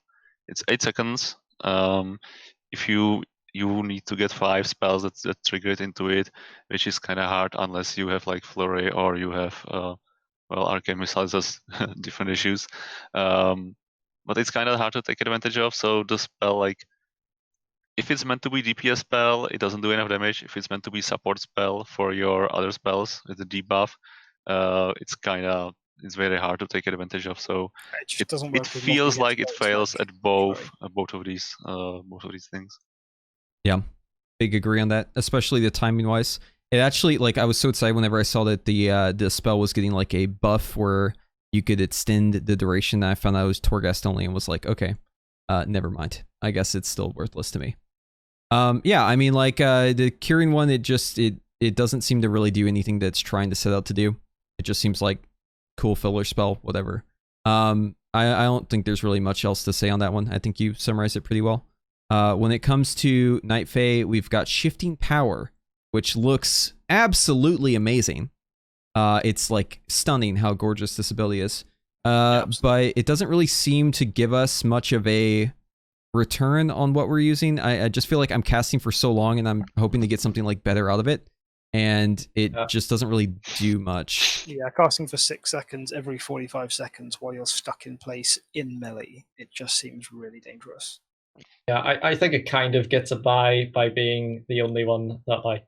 It's 8 seconds. If you need to get 5 spells that trigger it into it, which is kind of hard unless you have like Flurry or you have well, Arcane Missiles has different issues. But it's kind of hard to take advantage of. So the spell, like, if it's meant to be DPS spell, it doesn't do enough damage. If it's meant to be support spell for your other spells with the debuff, it's very hard to take advantage of. So it feels like it fails at both of these things. Yeah, big agree on that, especially the timing wise. It actually, like, I was so excited whenever I saw that the spell was getting like a buff where you could extend the duration. I found out it was Torghast only and was like, okay, never mind. I guess it's still worthless to me. Yeah, I mean, like, the Kyrian one, it doesn't seem to really do anything that's trying to set out to do. It just seems like cool filler spell, whatever. I don't think there's really much else to say on that one. I think you summarized it pretty well. When it comes to Night Fae, we've got Shifting Power, which looks absolutely amazing. It's like stunning how gorgeous this ability is. But it doesn't really seem to give us much of a return on what we're using. I just feel like I'm casting for so long and I'm hoping to get something like better out of it. And it just doesn't really do much. Yeah, casting for 6 seconds every 45 seconds while you're stuck in place in melee, it just seems really dangerous. Yeah, I think it kind of gets a by being the only one that, like,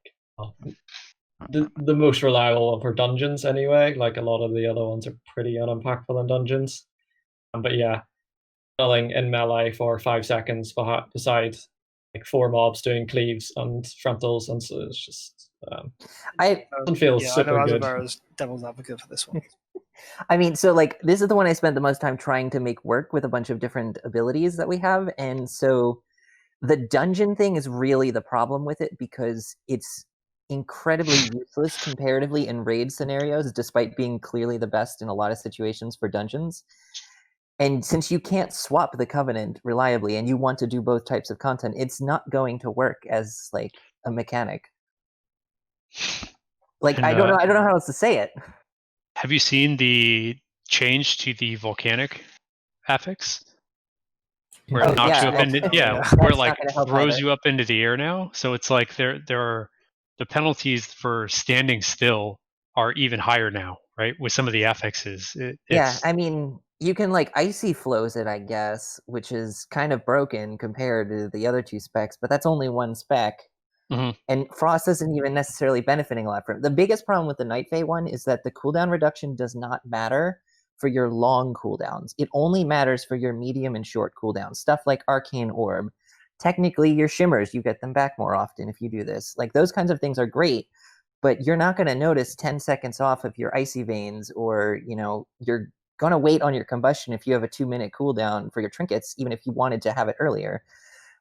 the most reliable of her dungeons anyway. Like, a lot of the other ones are pretty unimpactful in dungeons. But yeah, killing in melee for 5 seconds beside like 4 mobs doing cleaves and frontals, and so it's just doesn't feel super good. Azevara's devil's advocate for this one. I mean, so like this is the one I spent the most time trying to make work with a bunch of different abilities that we have, and so the dungeon thing is really the problem with it, because it's incredibly useless comparatively in raid scenarios, despite being clearly the best in a lot of situations for dungeons. And since you can't swap the Covenant reliably and you want to do both types of content, it's not going to work as like a mechanic. Like, And, I don't know how else to say it. Have you seen the change to the volcanic affix? Where it knocks you up into where it like throws you up into the air now. So it's like there are the penalties for standing still are even higher now, right? With some of the affixes. I mean, you can like icy flows it, I guess, which is kind of broken compared to the other two specs, but that's only one spec. And Frost isn't even necessarily benefiting a lot from it. The biggest problem with the Night Fae one is that the cooldown reduction does not matter for your long cooldowns. It only matters for your medium and short cooldowns. Stuff like Arcane Orb. Technically, your shimmers, you get them back more often if you do this. Like, those kinds of things are great, but you're not going to notice 10 seconds off of your Icy Veins, or, you know, you're going to wait on your Combustion if you have a 2-minute cooldown for your trinkets, even if you wanted to have it earlier.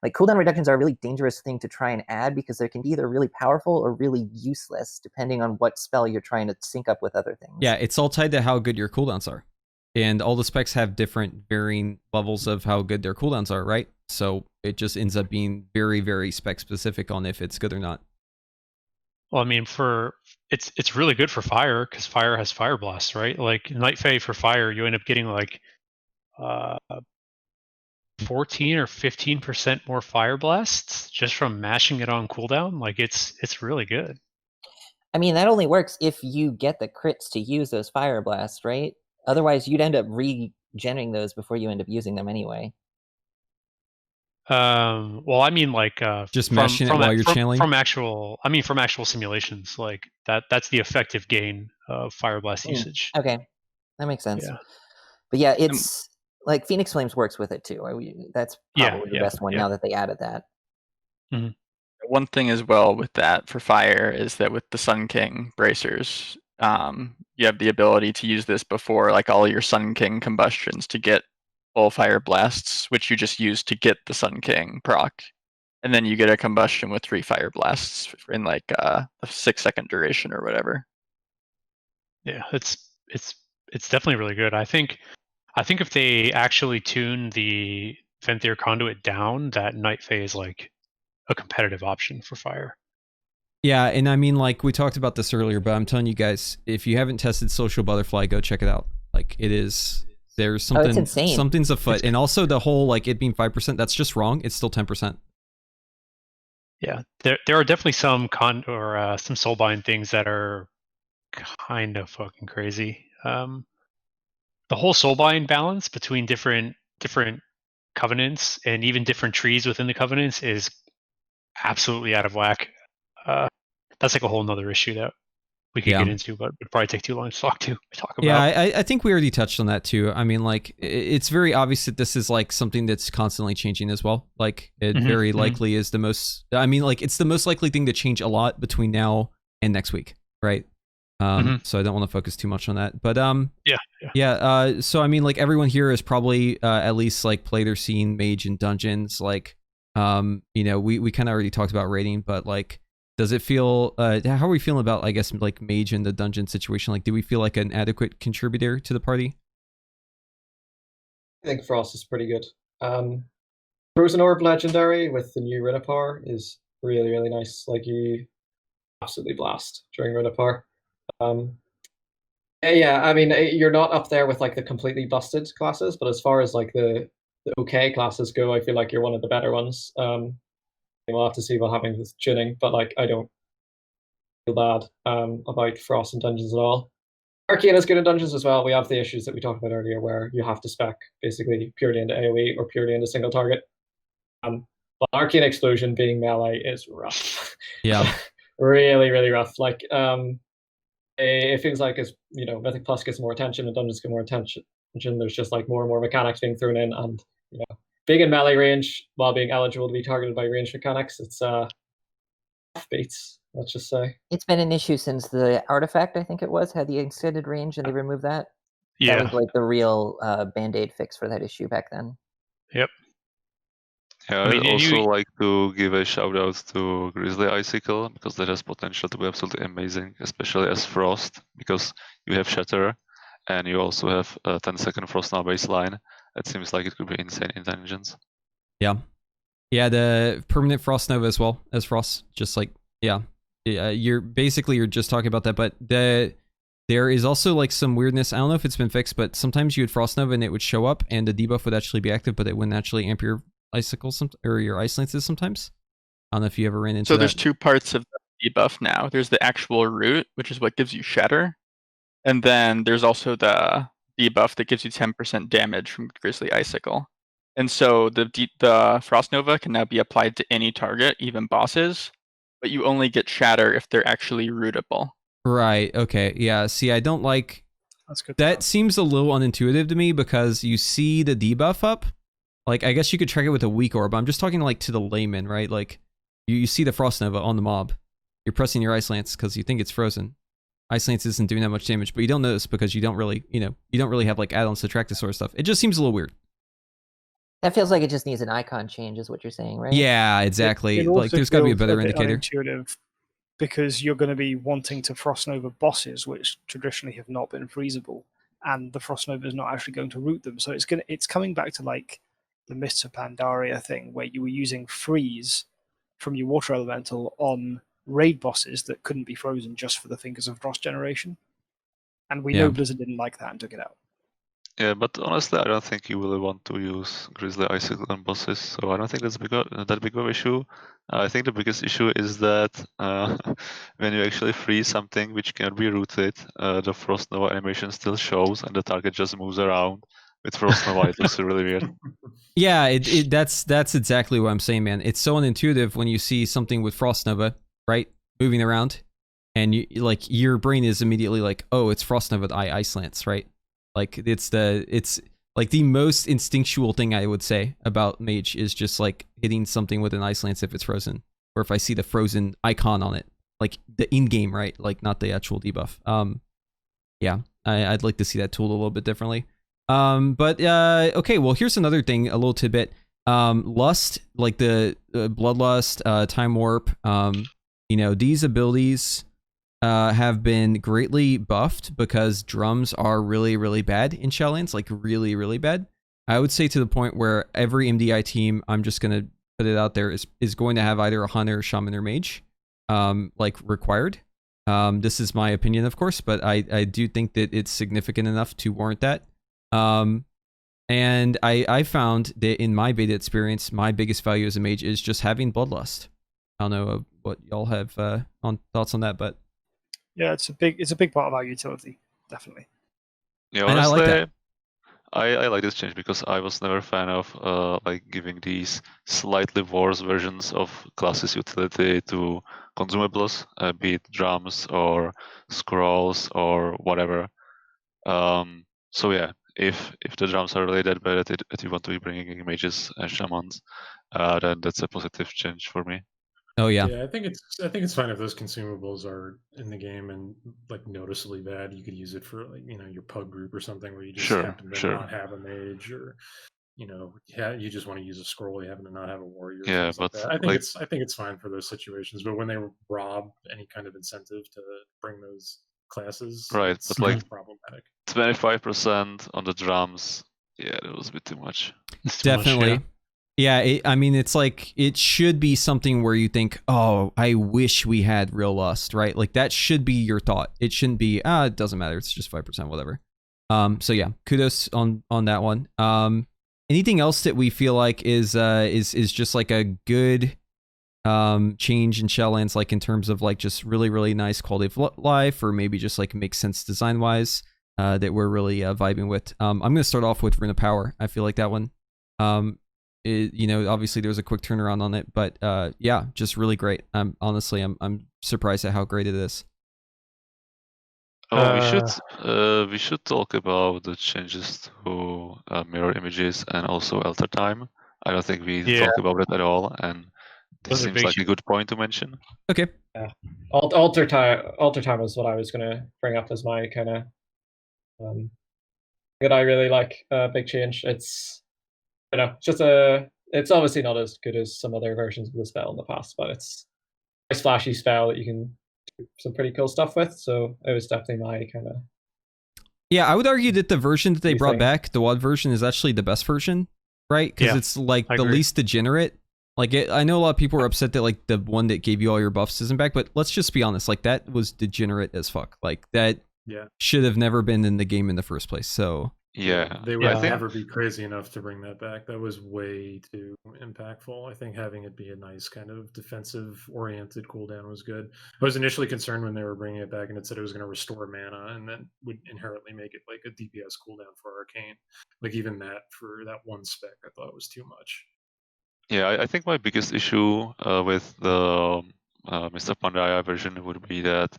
Like, cooldown reductions are a really dangerous thing to try and add because they can be either really powerful or really useless, depending on what spell you're trying to sync up with other things. Yeah, it's all tied to how good your cooldowns are. And all the specs have different varying levels of how good their cooldowns are, right? So it just ends up being very, very spec specific on if it's good or not. Well, I mean, it's really good for fire because fire has fire blasts, right? Like Night Fae for fire, you end up getting like 14 or 15% more fire blasts just from mashing it on cooldown. Like it's really good. I mean, that only works if you get the crits to use those fire blasts, right? Otherwise, you'd end up regenerating those before you end up using them anyway. Well, I mean, like just mashing it while you're channeling from actual simulations. Like that's the effective gain of fire blast usage. Okay, that makes sense. Yeah. But yeah, it's like Phoenix Flames works with it too. That's probably the best one now that they added that. Mm-hmm. One thing as well with that for fire is that with the Sun King bracers, you have the ability to use this before like all your Sun King combustions to get full fire blasts, which you just use to get the Sun King proc, and then you get a combustion with 3 fire blasts in like a 6-second duration or whatever. Yeah, it's definitely really good. I think if they actually tune the Venthyr conduit down, that Night Fae is like a competitive option for fire. Yeah, and I mean, like we talked about this earlier, but I'm telling you guys, if you haven't tested Social Butterfly, go check it out. Like, it is, there's something, it's insane. Something's afoot. And also the whole, like, it being 5%, that's just wrong. It's still 10%. Yeah, there are definitely some some soulbind things that are kind of fucking crazy. The whole soulbind balance between different covenants and even different trees within the covenants is absolutely out of whack. That's like a whole nother issue that we could get into, but would probably take too long to talk about. Yeah, I think we already touched on that too. I mean, like, it's very obvious that this is like something that's constantly changing as well. Like, it very likely is the most, I mean, like, it's the most likely thing to change a lot between now and next week, right? So I don't want to focus too much on that, but so I mean, like, everyone here is probably at least like played or seen Mage in dungeons. Like, you know, we kind of already talked about rating, but like, does it feel how are we feeling about, I guess, like Mage in the dungeon situation? Like, do we feel like an adequate contributor to the party? I think Frost is pretty good. Frozen Orb Legendary with the new Rune of Power is really, really nice. Like, you absolutely blast during Rune of Power. Yeah, I mean, you're not up there with like the completely busted classes, but as far as like the okay classes go, I feel like you're one of the better ones. We'll have to see what happens with tuning, but like, I don't feel bad about Frost in dungeons at all. Arcane is good in dungeons as well. We have the issues that we talked about earlier where you have to spec basically purely into AoE or purely into single target. But Arcane Explosion being melee is rough. Yeah. Really, really rough. Like, it feels like as, you know, Mythic Plus gets more attention and dungeons get more attention. There's just like more and more mechanics being thrown in, and, you know, being in melee range while being eligible to be targeted by range mechanics, it's beats, let's just say. It's been an issue since the artifact, I think it was, had the extended range and they removed that. Yeah. That was like the real band-aid fix for that issue back then. Yep. Yeah, I mean, I'd also like to give a shout out to Grizzly Icicle, because that has potential to be absolutely amazing, especially as Frost, because you have Shatter and you also have a 10-second Frost now baseline. It seems like it could be insane intelligence. Yeah. Yeah, the permanent Frost Nova as well as Frost. Just like, yeah. You're just talking about that, but there is also like some weirdness. I don't know if it's been fixed, but sometimes you would Frost Nova and it would show up and the debuff would actually be active, but it wouldn't actually amp your Icicles or your Ice Lances sometimes. I don't know if you ever ran into that. So there's two parts of the debuff now. There's the actual root, which is what gives you Shatter. And then there's also the debuff that gives you 10% damage from Grizzly Icicle. And so the Frost Nova can now be applied to any target, even bosses, but you only get Shatter if they're actually rootable. Right, okay, yeah, see, I don't like... That's good. That seems a little unintuitive to me because you see the debuff up. Like, I guess you could track it with a weak orb, but I'm just talking like to the layman, right? Like, you see the Frost Nova on the mob. You're pressing your Ice Lance because you think it's frozen. Ice Lance isn't doing that much damage, but you don't notice because you don't really, you don't really have like add-ons to track this sort of stuff. It just seems a little weird. That feels like it just needs an icon change, is what you're saying, right? Yeah, exactly. Like, there's got to be a better indicator. Unintuitive because you're going to be wanting to Frost Nova bosses, which traditionally have not been freezable, and the Frost Nova is not actually going to root them. So it's coming back to like the Mists of Pandaria thing, where you were using freeze from your water elemental on raid bosses that couldn't be frozen just for the Fingers of Frost generation. And we know Blizzard didn't like that and took it out. Yeah, but honestly, I don't think you really want to use Grizzly Icicle on bosses, so I don't think that's that big of an issue. I think the biggest issue is that when you actually freeze something which cannot be rooted, the Frost Nova animation still shows and the target just moves around. With Frost Nova, it looks really weird. Yeah, that's exactly what I'm saying, man. It's so unintuitive when you see something with Frost Nova, right, moving around, and you like your brain is immediately like, oh, it's Frost Nova with Ice Lance, right? Like it's like the most instinctual thing I would say about Mage is just like hitting something with an Ice Lance if it's frozen, or if I see the frozen icon on it, like the in-game, right? Like not the actual debuff. Yeah, I'd like to see that tooled a little bit differently. Okay, well, here's another thing, a little tidbit. Lust, like the Bloodlust, Time Warp, these abilities have been greatly buffed because drums are really, really bad in Shadowlands, like really, really bad. I would say to the point where every MDI team, I'm just going to put it out there, is going to have either a Hunter, Shaman, or Mage, like required. This is my opinion, of course, but I do think that it's significant enough to warrant that. And I found that in my beta experience, my biggest value as a mage is just having Bloodlust. I don't know what y'all have thoughts on that, but yeah, it's a big part of our utility, definitely. Yeah, honestly, and I like that. I like this change because I was never a fan of like giving these slightly worse versions of classes utility to consumables, be it drums or scrolls or whatever. So yeah, if the drums are really that bad that you want to be bringing in mages and shamans, then that's a positive change for me. Oh yeah. Yeah, I think it's fine if those consumables are in the game and like noticeably bad. You could use it for like your pug group or something where you just happen to not have a mage, or you just want to use a scroll, you happen to not have a warrior. Yeah, but like that. I think it's fine for those situations. But when they rob any kind of incentive to bring those classes, right? But like problematic. 25% on the drums, yeah, that was a bit too much. Definitely. Much, yeah, I mean, it's like, it should be something where you think, oh, I wish we had real lust, right? Like, that should be your thought. It shouldn't be, it doesn't matter, it's just 5%, whatever. So yeah, kudos on that one. Anything else that we feel like is just like a good change in Shadowlands, like in terms of like just really, really nice quality of life, or maybe just like makes sense design-wise, that we're really vibing with? I'm going to start off with Rune of Power. I feel like that one. Obviously there was a quick turnaround on it, but yeah, just really great. Honestly, I'm surprised at how great it is. We should talk about the changes to mirror images and also altar time. I don't think we talked about it at all, and this seems like a good point to mention. Okay. Yeah, altar time is what I was going to bring up as my kind of that I really like. Big change. It's it's It's obviously not as good as some other versions of the spell in the past, but it's a nice flashy spell that you can do some pretty cool stuff with. So it was definitely my kind of. Yeah, I would argue that the version that they brought back, the WoD version, is actually the best version, right? Because it's like the least degenerate. Like, I know a lot of people are upset that like the one that gave you all your buffs isn't back, but let's just be honest, like that was degenerate as fuck. Like that should have never been in the game in the first place. So yeah, they would never be crazy enough to bring that back. That was way too impactful. I think having it be a nice kind of defensive-oriented cooldown was good. I was initially concerned when they were bringing it back and it said it was going to restore mana and then would inherently make it like a DPS cooldown for Arcane. Like even that for that one spec, I thought was too much. Yeah, I think my biggest issue with the Mr. Pandiah version would be that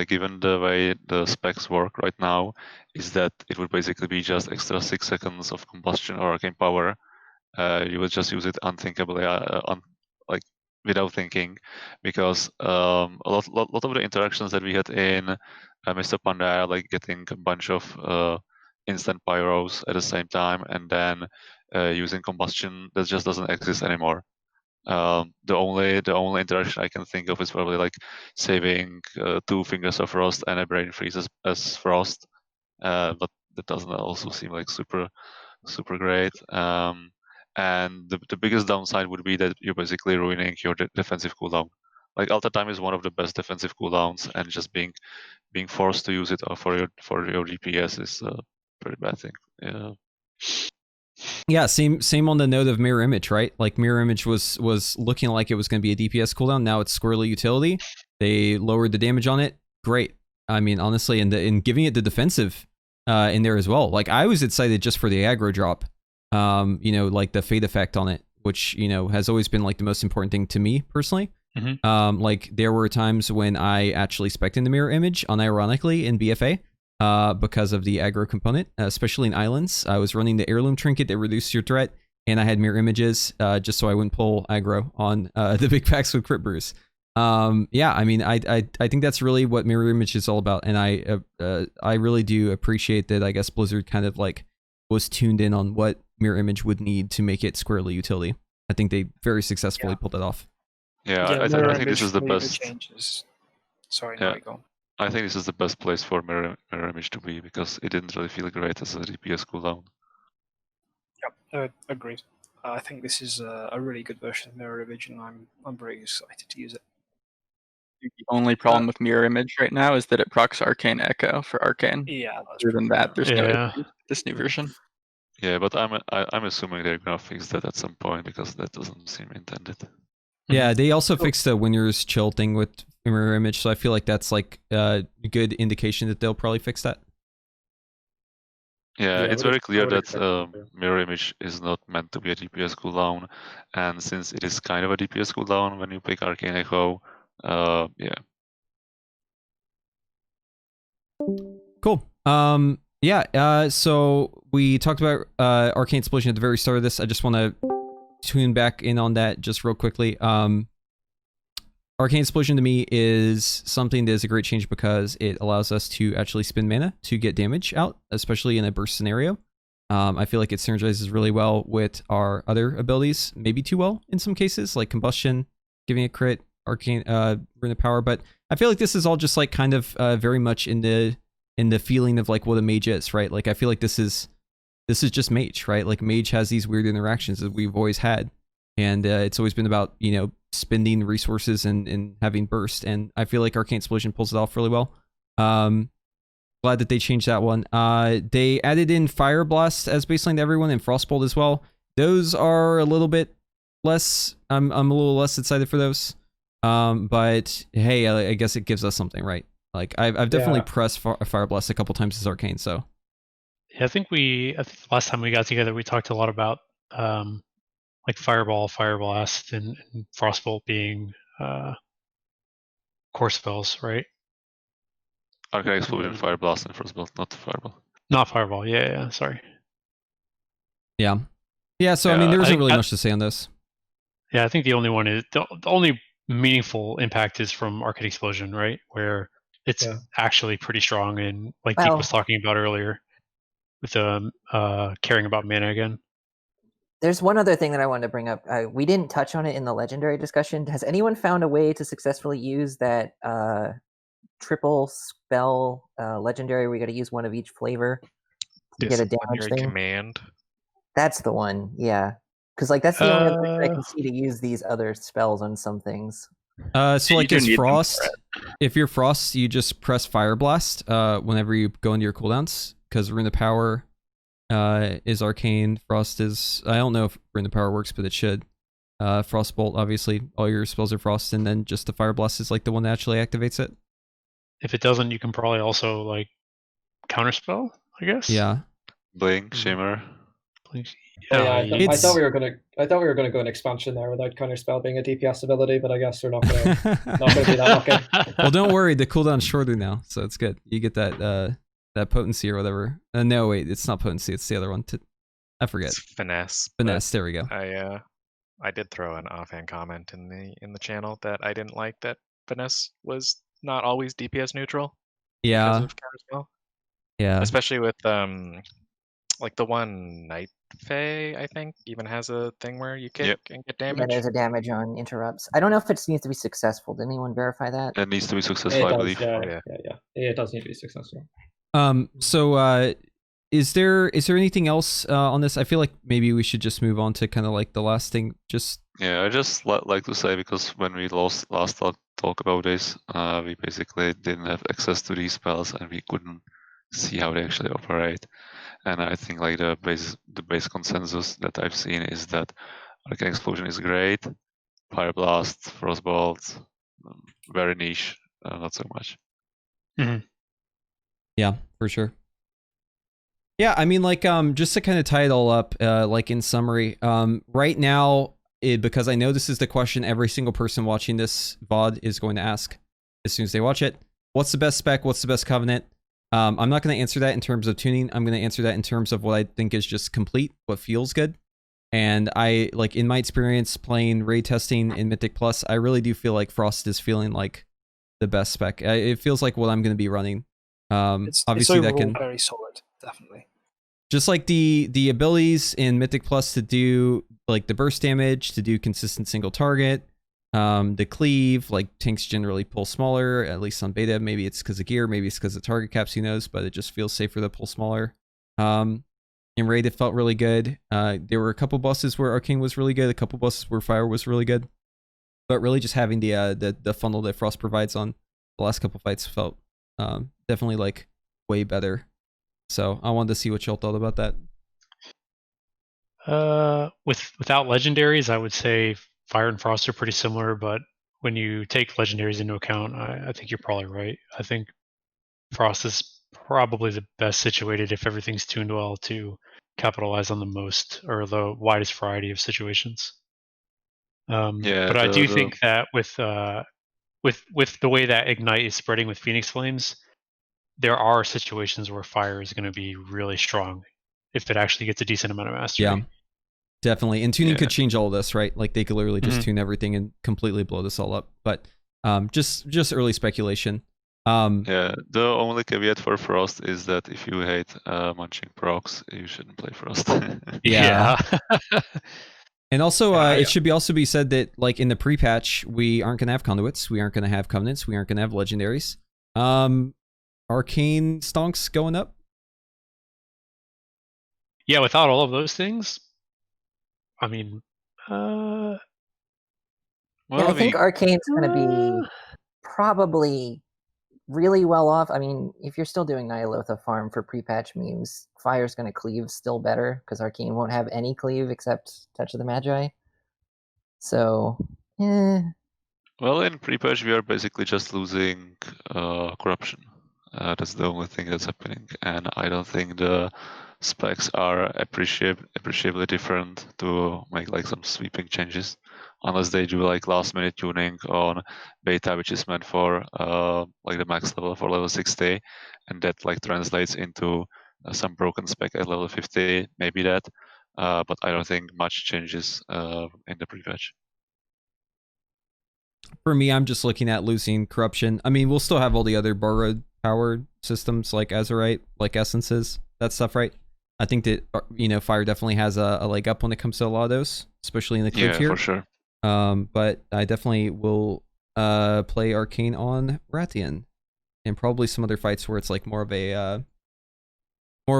given the way the specs work right now, is that it would basically be just extra 6 seconds of combustion or arcane power. You would just use it unthinkably, like without thinking, because a lot of the interactions that we had in Mr. Pandiah, like getting a bunch of instant pyros at the same time and then using combustion, that just doesn't exist anymore. The only interaction I can think of is probably like saving 2 Fingers of Frost and a Brain Freeze as Frost, but that doesn't also seem like super great. And the biggest downside would be that you're basically ruining your defensive cooldown. Like Alta Time is one of the best defensive cooldowns, and just being forced to use it for your DPS is a pretty bad thing. Yeah, same on the note of Mirror Image, right? Like Mirror Image was looking like it was going to be a DPS cooldown. Now it's squarely utility. They lowered the damage on it. Great. I mean, honestly, and giving it the defensive in there as well. Like I was excited just for the aggro drop. You know, like the fade effect on it, which you know has always been like the most important thing to me personally. Like there were times when I actually spec'd in the Mirror Image, unironically in BFA. Because of the aggro component, especially in islands. I was running the heirloom trinket that reduced your threat, and I had mirror images just so I wouldn't pull aggro on the big packs with crit brews. Yeah, I mean, I think that's really what mirror image is all about, and I really do appreciate that. I guess Blizzard kind of like was tuned in on what mirror image would need to make it squarely utility. I think they very successfully pulled it off. Yeah, I think this is the best. Sorry, yeah. Go on. I think this is the best place for mirror image to be because it didn't really feel great as a DPS cooldown. Yep, agreed. I think this is a really good version of mirror image, and I'm very excited to use it. The only problem with mirror image right now is that it procs Arcane Echo for Arcane. Yeah. Other than that, there's no this new version. Yeah, but I'm assuming they're gonna fix that at some point because that doesn't seem intended. Yeah, they also fixed the Winner's Chill thing with mirror image, so I feel like that's like a good indication that they'll probably fix that. Yeah, it's very clear that mirror image is not meant to be a DPS cooldown, and since it is kind of a DPS cooldown when you pick Arcane Echo, yeah. Cool. Yeah, so we talked about Arcane Explosion at the very start of this. I just want to tune back in on that just real quickly. Arcane Explosion to me is something that is a great change because it allows us to actually spend mana to get damage out, especially in a burst scenario. I feel like it synergizes really well with our other abilities, maybe too well in some cases, like Combustion, giving a crit, Arcane Rune of Power, but I feel like this is all just like kind of very much in the feeling of like what a mage is, right? Like I feel like this is just mage, right? Like mage has these weird interactions that we've always had, and it's always been about, you know, spending resources and having burst, and I feel like Arcane Explosion pulls it off really well. Glad that they changed that one. They added in Fire Blast as baseline to everyone and Frostbolt as well. Those are a little bit less, I'm a little less excited for those. But hey, I guess it gives us something, right? Like I've definitely pressed Fire Blast a couple times as Arcane, so. Yeah, I think last time we got together, we talked a lot about like Fireball, Fire Blast, and Frostbolt being core spells, right? Arcane Explosion, Fire Blast, and Frostbolt, not Fireball. Not Fireball, yeah, sorry. Yeah. Yeah, so I mean, there isn't really much to say on this. Yeah, I think the only one is, the only meaningful impact is from Arcane Explosion, right? Where it's actually pretty strong, and like Deke was talking about earlier, with caring about mana again. There's one other thing that I wanted to bring up. We didn't touch on it in the legendary discussion. Has anyone found a way to successfully use that triple spell legendary where you got to use one of each flavor to get a damage thing? Command. That's the one, yeah. Because like that's the only other way I can see to use these other spells on some things. So like as Frost, if you're Frost, you just press Fire Blast whenever you go into your cooldowns, because Rune of Power is Arcane. Frost is, I don't know if Rune of Power works, but it should. Frostbolt, obviously, all your spells are Frost, and then just the Fire Blast is like the one that actually activates it. If it doesn't, you can probably also like counterspell, I guess. Yeah. Blink, Shimmer. Blink. Yeah, I thought we were gonna go an expansion there without counterspell being a DPS ability, but I guess we're not gonna be that lucky. Well, don't worry, the cooldown's shorter now, so it's good. You get that that potency or whatever. No, wait, it's not potency. It's the other one. I forget. It's finesse. Finesse. There we go. I did throw an offhand comment in the channel that I didn't like that finesse was not always DPS neutral. Yeah. Because of counterspell. Yeah. Especially with like the one Night Fae, I think, even has a thing where you kick and get damage. Yeah, there's a damage on interrupts. I don't know if it needs to be successful. Did anyone verify that? It needs to be successful, I believe. Yeah, it does need to be successful. So is there anything else on this? I feel like maybe we should just move on to kind of like the last thing. I just like to say, because when we last talk about this, we basically didn't have access to these spells and we couldn't see how they actually operate. And I think like the base consensus that I've seen is that Arcane Explosion is great, Fire Blast, Frostbolt, very niche, not so much. Mm-hmm. Yeah, for sure. Yeah, I mean, like, just to kind of tie it all up, like in summary, right now, because I know this is the question every single person watching this VOD is going to ask as soon as they watch it. What's the best spec? What's the best covenant? I'm not going to answer that in terms of tuning. I'm going to answer that in terms of what I think is just complete, what feels good. And I, like, in my experience playing raid testing in Mythic Plus, I really do feel like Frost is feeling like the best spec. It feels like what I'm going to be running. Obviously, it's that can very solid, definitely. Just like the abilities in Mythic Plus to do like the burst damage, to do consistent single target, the cleave, like tanks generally pull smaller, at least on beta. Maybe it's because of gear, maybe it's because of target caps, who knows, but it just feels safer to pull smaller. In raid, it felt really good. There were a couple bosses where Arcane was really good, a couple bosses where Fire was really good, but really just having the funnel that Frost provides on the last couple fights felt definitely like way better. So I wanted to see what y'all thought about that. Without legendaries, I would say Fire and Frost are pretty similar, but when you take legendaries into account, I think you're probably right. I think Frost is probably the best situated if everything's tuned well to capitalize on the most or the widest variety of situations. But I do think that with the way that Ignite is spreading with Phoenix Flames, there are situations where Fire is going to be really strong if it actually gets a decent amount of mastery. Yeah, definitely. And tuning could change all this, right? Like they could literally just tune everything and completely blow this all up. But just early speculation. Yeah, the only caveat for Frost is that if you hate munching procs, you shouldn't play Frost. Yeah. And also, it should also be said that like in the pre-patch, we aren't going to have conduits, we aren't going to have covenants, we aren't going to have legendaries. Arcane stonks going up. Yeah, without all of those things, I mean, I think Arcane's going to be probably really well off. I mean, if you're still doing Nyalotha farm for pre-patch memes, Fire's going to cleave still better because Arcane won't have any cleave except Touch of the Magi. So, Well, in pre-patch, we are basically just losing corruption. That's the only thing that's happening, and I don't think the specs are appreciably different to make like some sweeping changes, unless they do like last-minute tuning on beta, which is meant for like the max level for level 60, and that like translates into some broken spec at level 50, maybe that, but I don't think much changes in the pre-patch. For me, I'm just looking at losing corruption. I mean, we'll still have all the other borrowed power systems like Azerite, like essences, that stuff, right? I think that Fire definitely has a leg up when it comes to a lot of those, especially in the crew tier. For sure. But I definitely will play Arcane on Rathian, and probably some other fights where it's like more of a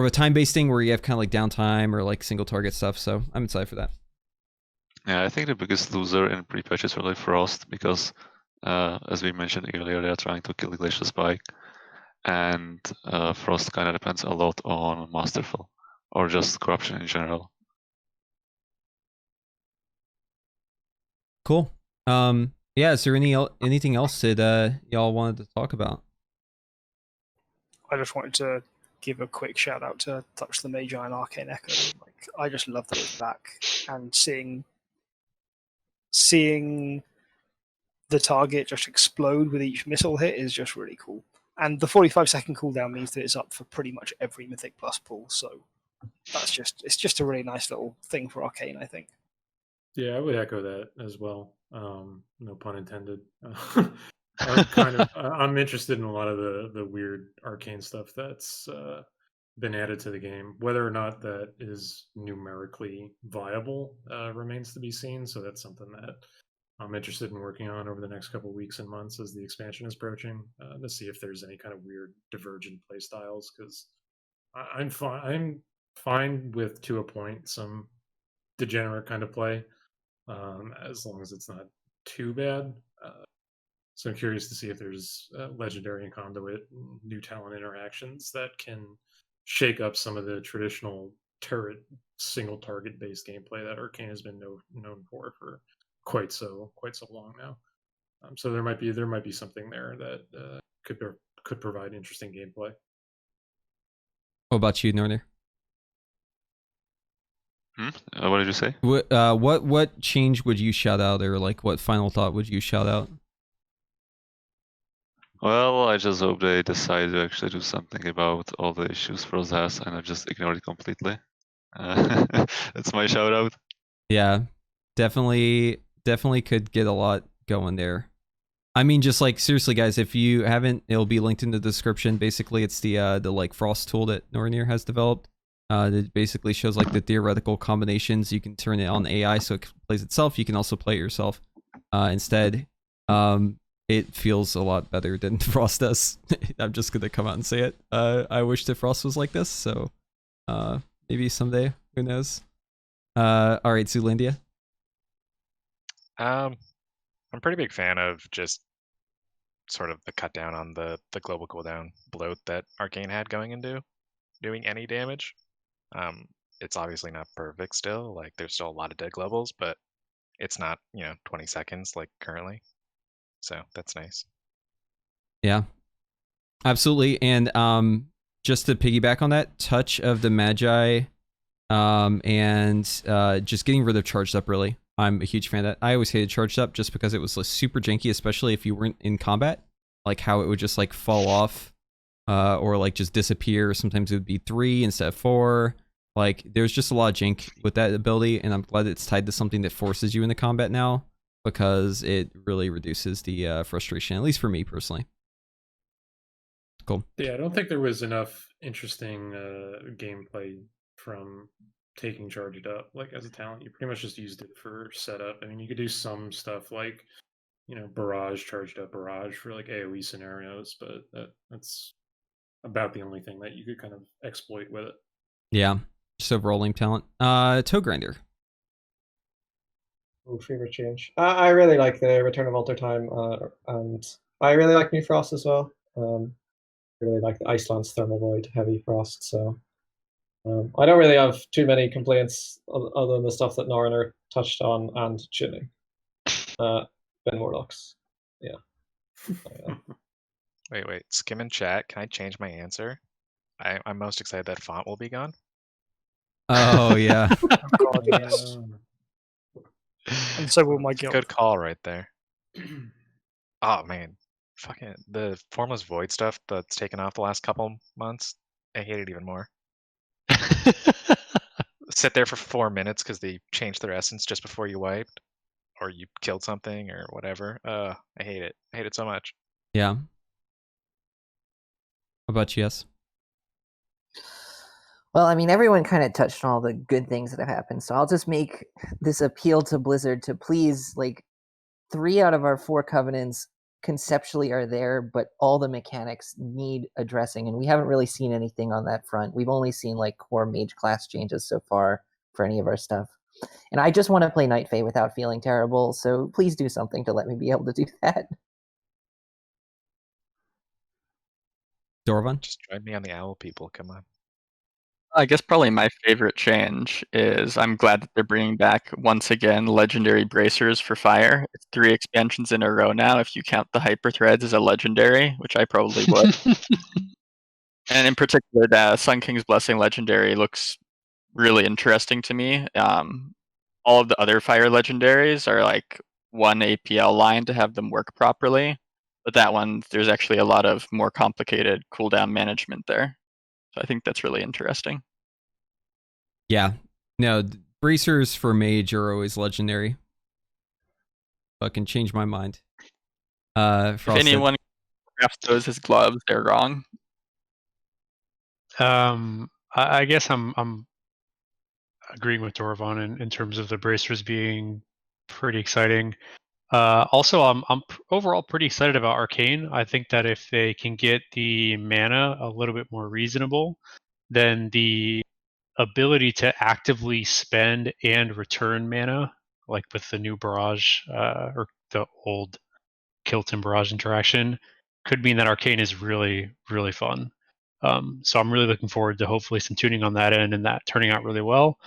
time-based thing where you have kind of like downtime or like single target stuff. So I'm excited for that. Yeah, I think the biggest loser in pre-patch is really Frost, because as we mentioned earlier, they are trying to kill Glacial Spike, and Frost kind of depends a lot on Masterful or just corruption in general. Cool. Yeah, is there anything else that y'all wanted to talk about? I just wanted to give a quick shout out to Touch the Magi and Arcane Echo. Like, I just love that it's back, and seeing the target just explode with each missile hit is just really cool. And the 45-second cooldown means that it's up for pretty much every Mythic Plus pool. So it's just a really nice little thing for Arcane, I think. Yeah, I would echo that as well. No pun intended. I'm interested in a lot of the weird Arcane stuff that's been added to the game. Whether or not that is numerically viable remains to be seen. So that's something that I'm interested in working on over the next couple of weeks and months as the expansion is approaching, to see if there's any kind of weird divergent play styles. Because I'm fine with, to a point, some degenerate kind of play, as long as it's not too bad. So I'm curious to see if there's legendary and conduit and new talent interactions that can shake up some of the traditional turret single target based gameplay that Arcane has been known for quite so long now. So there might be something there that could provide interesting gameplay. What about you, Norrinir? What did you say? What change would you shout out, or like what final thought would you shout out? Well, I just hope they decide to actually do something about all the issues Frost has and not just ignore it completely. That's my shout out. Yeah, definitely could get a lot going there. I mean, just like seriously, guys, if you haven't, it'll be linked in the description. Basically, it's the like Frost tool that Norrinir has developed. That basically shows like the theoretical combinations. You can turn it on AI so it plays itself. You can also play it yourself instead. It feels a lot better than Frost does. I'm just gonna come out and say it. I wish that Frost was like this, so maybe someday, who knows. All right, Zulandia. I'm a pretty big fan of just sort of the cut down on the global cooldown bloat that Arcane had going into doing any damage. It's obviously not perfect still, like there's still a lot of dead globals, but it's not, 20 seconds like currently. So that's nice. Yeah, absolutely. And just to piggyback on that, Touch of the Magi and just getting rid of Charged Up, really. I'm a huge fan of that. I always hated Charged Up just because it was like, super janky, especially if you weren't in combat. Like how it would just like fall off or like just disappear. Sometimes it would be 3 instead of 4. Like there's just a lot of jank with that ability, and I'm glad it's tied to something that forces you into combat now, because it really reduces the frustration, at least for me personally. Cool. Yeah, I don't think there was enough interesting gameplay from taking Charged Up like as a talent. You pretty much just used it for setup. I mean, you could do some stuff like, barrage, Charged Up barrage for like AoE scenarios, but that's about the only thing that you could kind of exploit with it. Yeah, just overall lame talent. Toegrinder. Oh, favorite change. I really like the return of Alter Time, and I really like New Frost as well. I really like the Iceland's Thermal Void Heavy Frost, so I don't really have too many complaints other than the stuff that Norrinir touched on and tuning. Ben Warlocks. Yeah. Wait. Skim and chat. Can I change my answer? I'm most excited that font will be gone. Oh, yeah. Oh, God, yes. And so will my guild. Good call right there. Oh, man. Fucking the Formless Void stuff that's taken off the last couple months. I hate it even more. Sit there for 4 minutes because they changed their essence just before you wiped, or you killed something or whatever. I hate it. I hate it so much. Yeah. How about you, yes? Well, I mean, everyone kind of touched on all the good things that have happened, so I'll just make this appeal to Blizzard to please, like, 3 out of our 4 covenants conceptually are there, but all the mechanics need addressing, and we haven't really seen anything on that front. We've only seen, like, core mage class changes so far for any of our stuff. And I just want to play Night Fae without feeling terrible, so please do something to let me be able to do that. Dorovon? Just join me on the owl, people. Come on. I guess probably my favorite change is I'm glad that they're bringing back, once again, legendary bracers for fire. It's 3 expansions in a row now, if you count the hyper threads as a legendary, which I probably would. And in particular, the Sun King's Blessing legendary looks really interesting to me. All of the other fire legendaries are like 1 APL line to have them work properly. But that one, there's actually a lot of more complicated cooldown management there. So I think that's really interesting. Yeah. No, bracers for mage are always legendary. Fucking change my mind. If anyone crafts those as gloves, they're wrong. I guess I'm agreeing with Dorovon in terms of the bracers being pretty exciting. Also, I'm overall pretty excited about Arcane. I think that if they can get the mana a little bit more reasonable, then the ability to actively spend and return mana, like with the new Barrage or the old Kilt and Barrage interaction, could mean that Arcane is really, really fun. So I'm really looking forward to hopefully some tuning on that end and that turning out really well.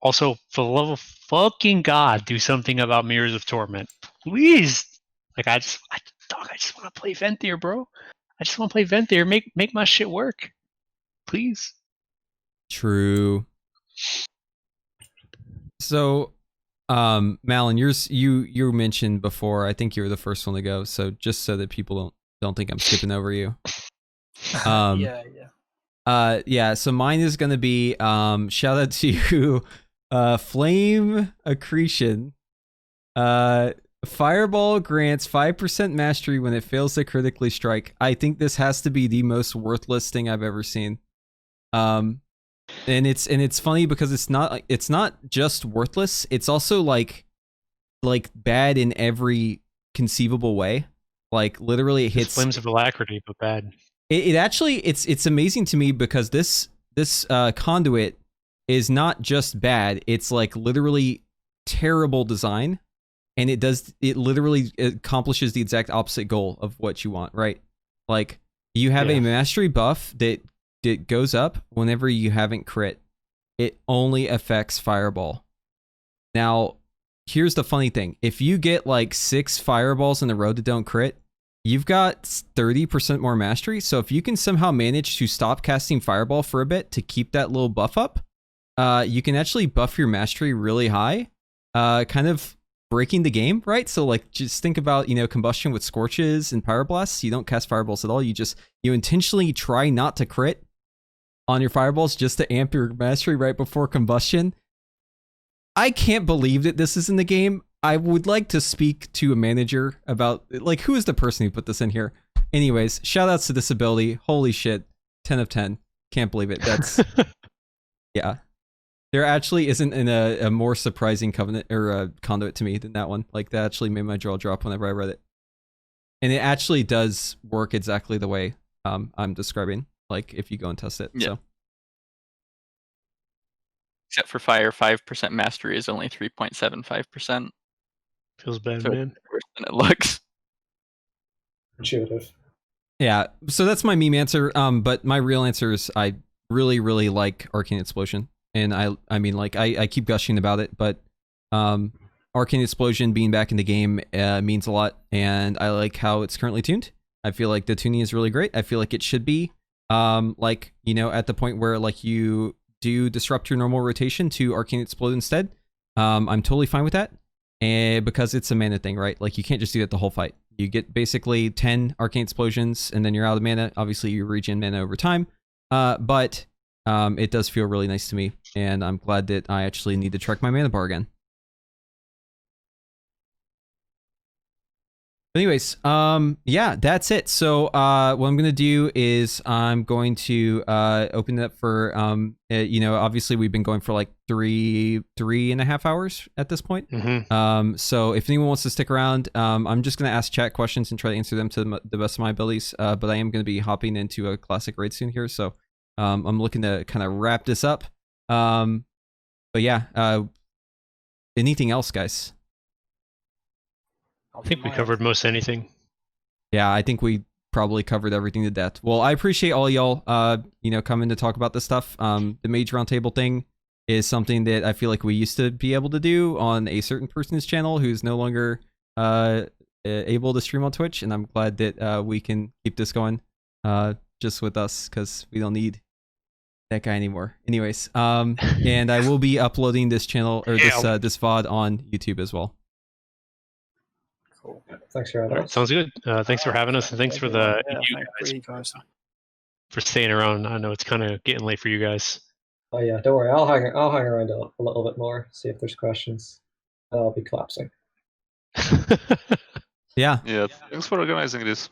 Also, for the love of fucking God, do something about Mirrors of Torment, please. Like I just want to play Venthyr, bro. I just want to play Venthyr. Make my shit work, please. True. So, Malon, you mentioned before. I think you were the first one to go. So just so that people don't think I'm skipping over you. Yeah. So mine is gonna be shout out to you. Flame Accretion. Fireball grants 5% mastery when it fails to critically strike. I think this has to be the most worthless thing I've ever seen. And it's funny because it's not just worthless, it's also like bad in every conceivable way. Like literally it hits Flames of Alacrity, but bad. It actually it's amazing to me because this conduit is not just bad, it's like literally terrible design, and it literally accomplishes the exact opposite goal of what you want, right? Like you have a mastery buff that goes up whenever you haven't crit. It only affects fireball. Now, here's the funny thing. If you get like 6 fireballs in a row that don't crit, you've got 30% more mastery. So if you can somehow manage to stop casting fireball for a bit to keep that little buff up, you can actually buff your mastery really high, kind of breaking the game, right? So like just think about, combustion with scorches and pyroblasts. You don't cast fireballs at all. You intentionally try not to crit on your fireballs just to amp your mastery right before combustion. I can't believe that this is in the game. I would like to speak to a manager about, like, who is the person who put this in here? Anyways, shout outs to this ability. Holy shit. 10 of 10. Can't believe it. That's, yeah. There actually isn't a more surprising covenant or a conduit to me than that one. Like, that actually made my jaw drop whenever I read it. And it actually does work exactly the way I'm describing, like, if you go and test it. Yeah. So. Except for fire, 5% mastery is only 3.75%. Feels bad, so man. It's worse than it looks. Intuitive. Yeah, so that's my meme answer. But my real answer is I really, really like Arcane Explosion. And I mean, like, I keep gushing about it, but Arcane Explosion being back in the game means a lot, and I like how it's currently tuned. I feel like the tuning is really great. I feel like it should be, like, at the point where, like, you do disrupt your normal rotation to Arcane Explode instead. I'm totally fine with that, and because it's a mana thing, right? Like, you can't just do that the whole fight. You get basically 10 Arcane Explosions, and then you're out of mana. Obviously, you regen mana over time, but it does feel really nice to me, and I'm glad that I actually need to track my mana bar again. anyways, yeah, that's it. So what I'm gonna do is I'm going to open it up for you know, obviously we've been going for like 3.5 hours at this point. So if anyone wants to stick around, I'm just gonna ask chat questions and try to answer them to the best of my abilities. But I am gonna be hopping into a classic raid soon here, so I'm looking to kind of wrap this up. But yeah, anything else, guys? I think we covered most anything. Yeah, I think we probably covered everything to death. Well, I appreciate all y'all, you know, coming to talk about this stuff. The Mage Roundtable thing is something that I feel like we used to be able to do on a certain person's channel who's no longer able to stream on Twitch, and I'm glad that we can keep this going just with us, because we don't need that guy anymore. Anyways, and I will be uploading this channel, or this VOD on YouTube as well. Cool. Thanks for having us. Sounds good. Thanks for having us, and thanks for the you guys for staying around. I know it's kind of getting late for you guys. Oh yeah, don't worry. I'll hang around a little bit more, see if there's questions. I'll be collapsing. Yeah. Yeah. Thanks for organizing this.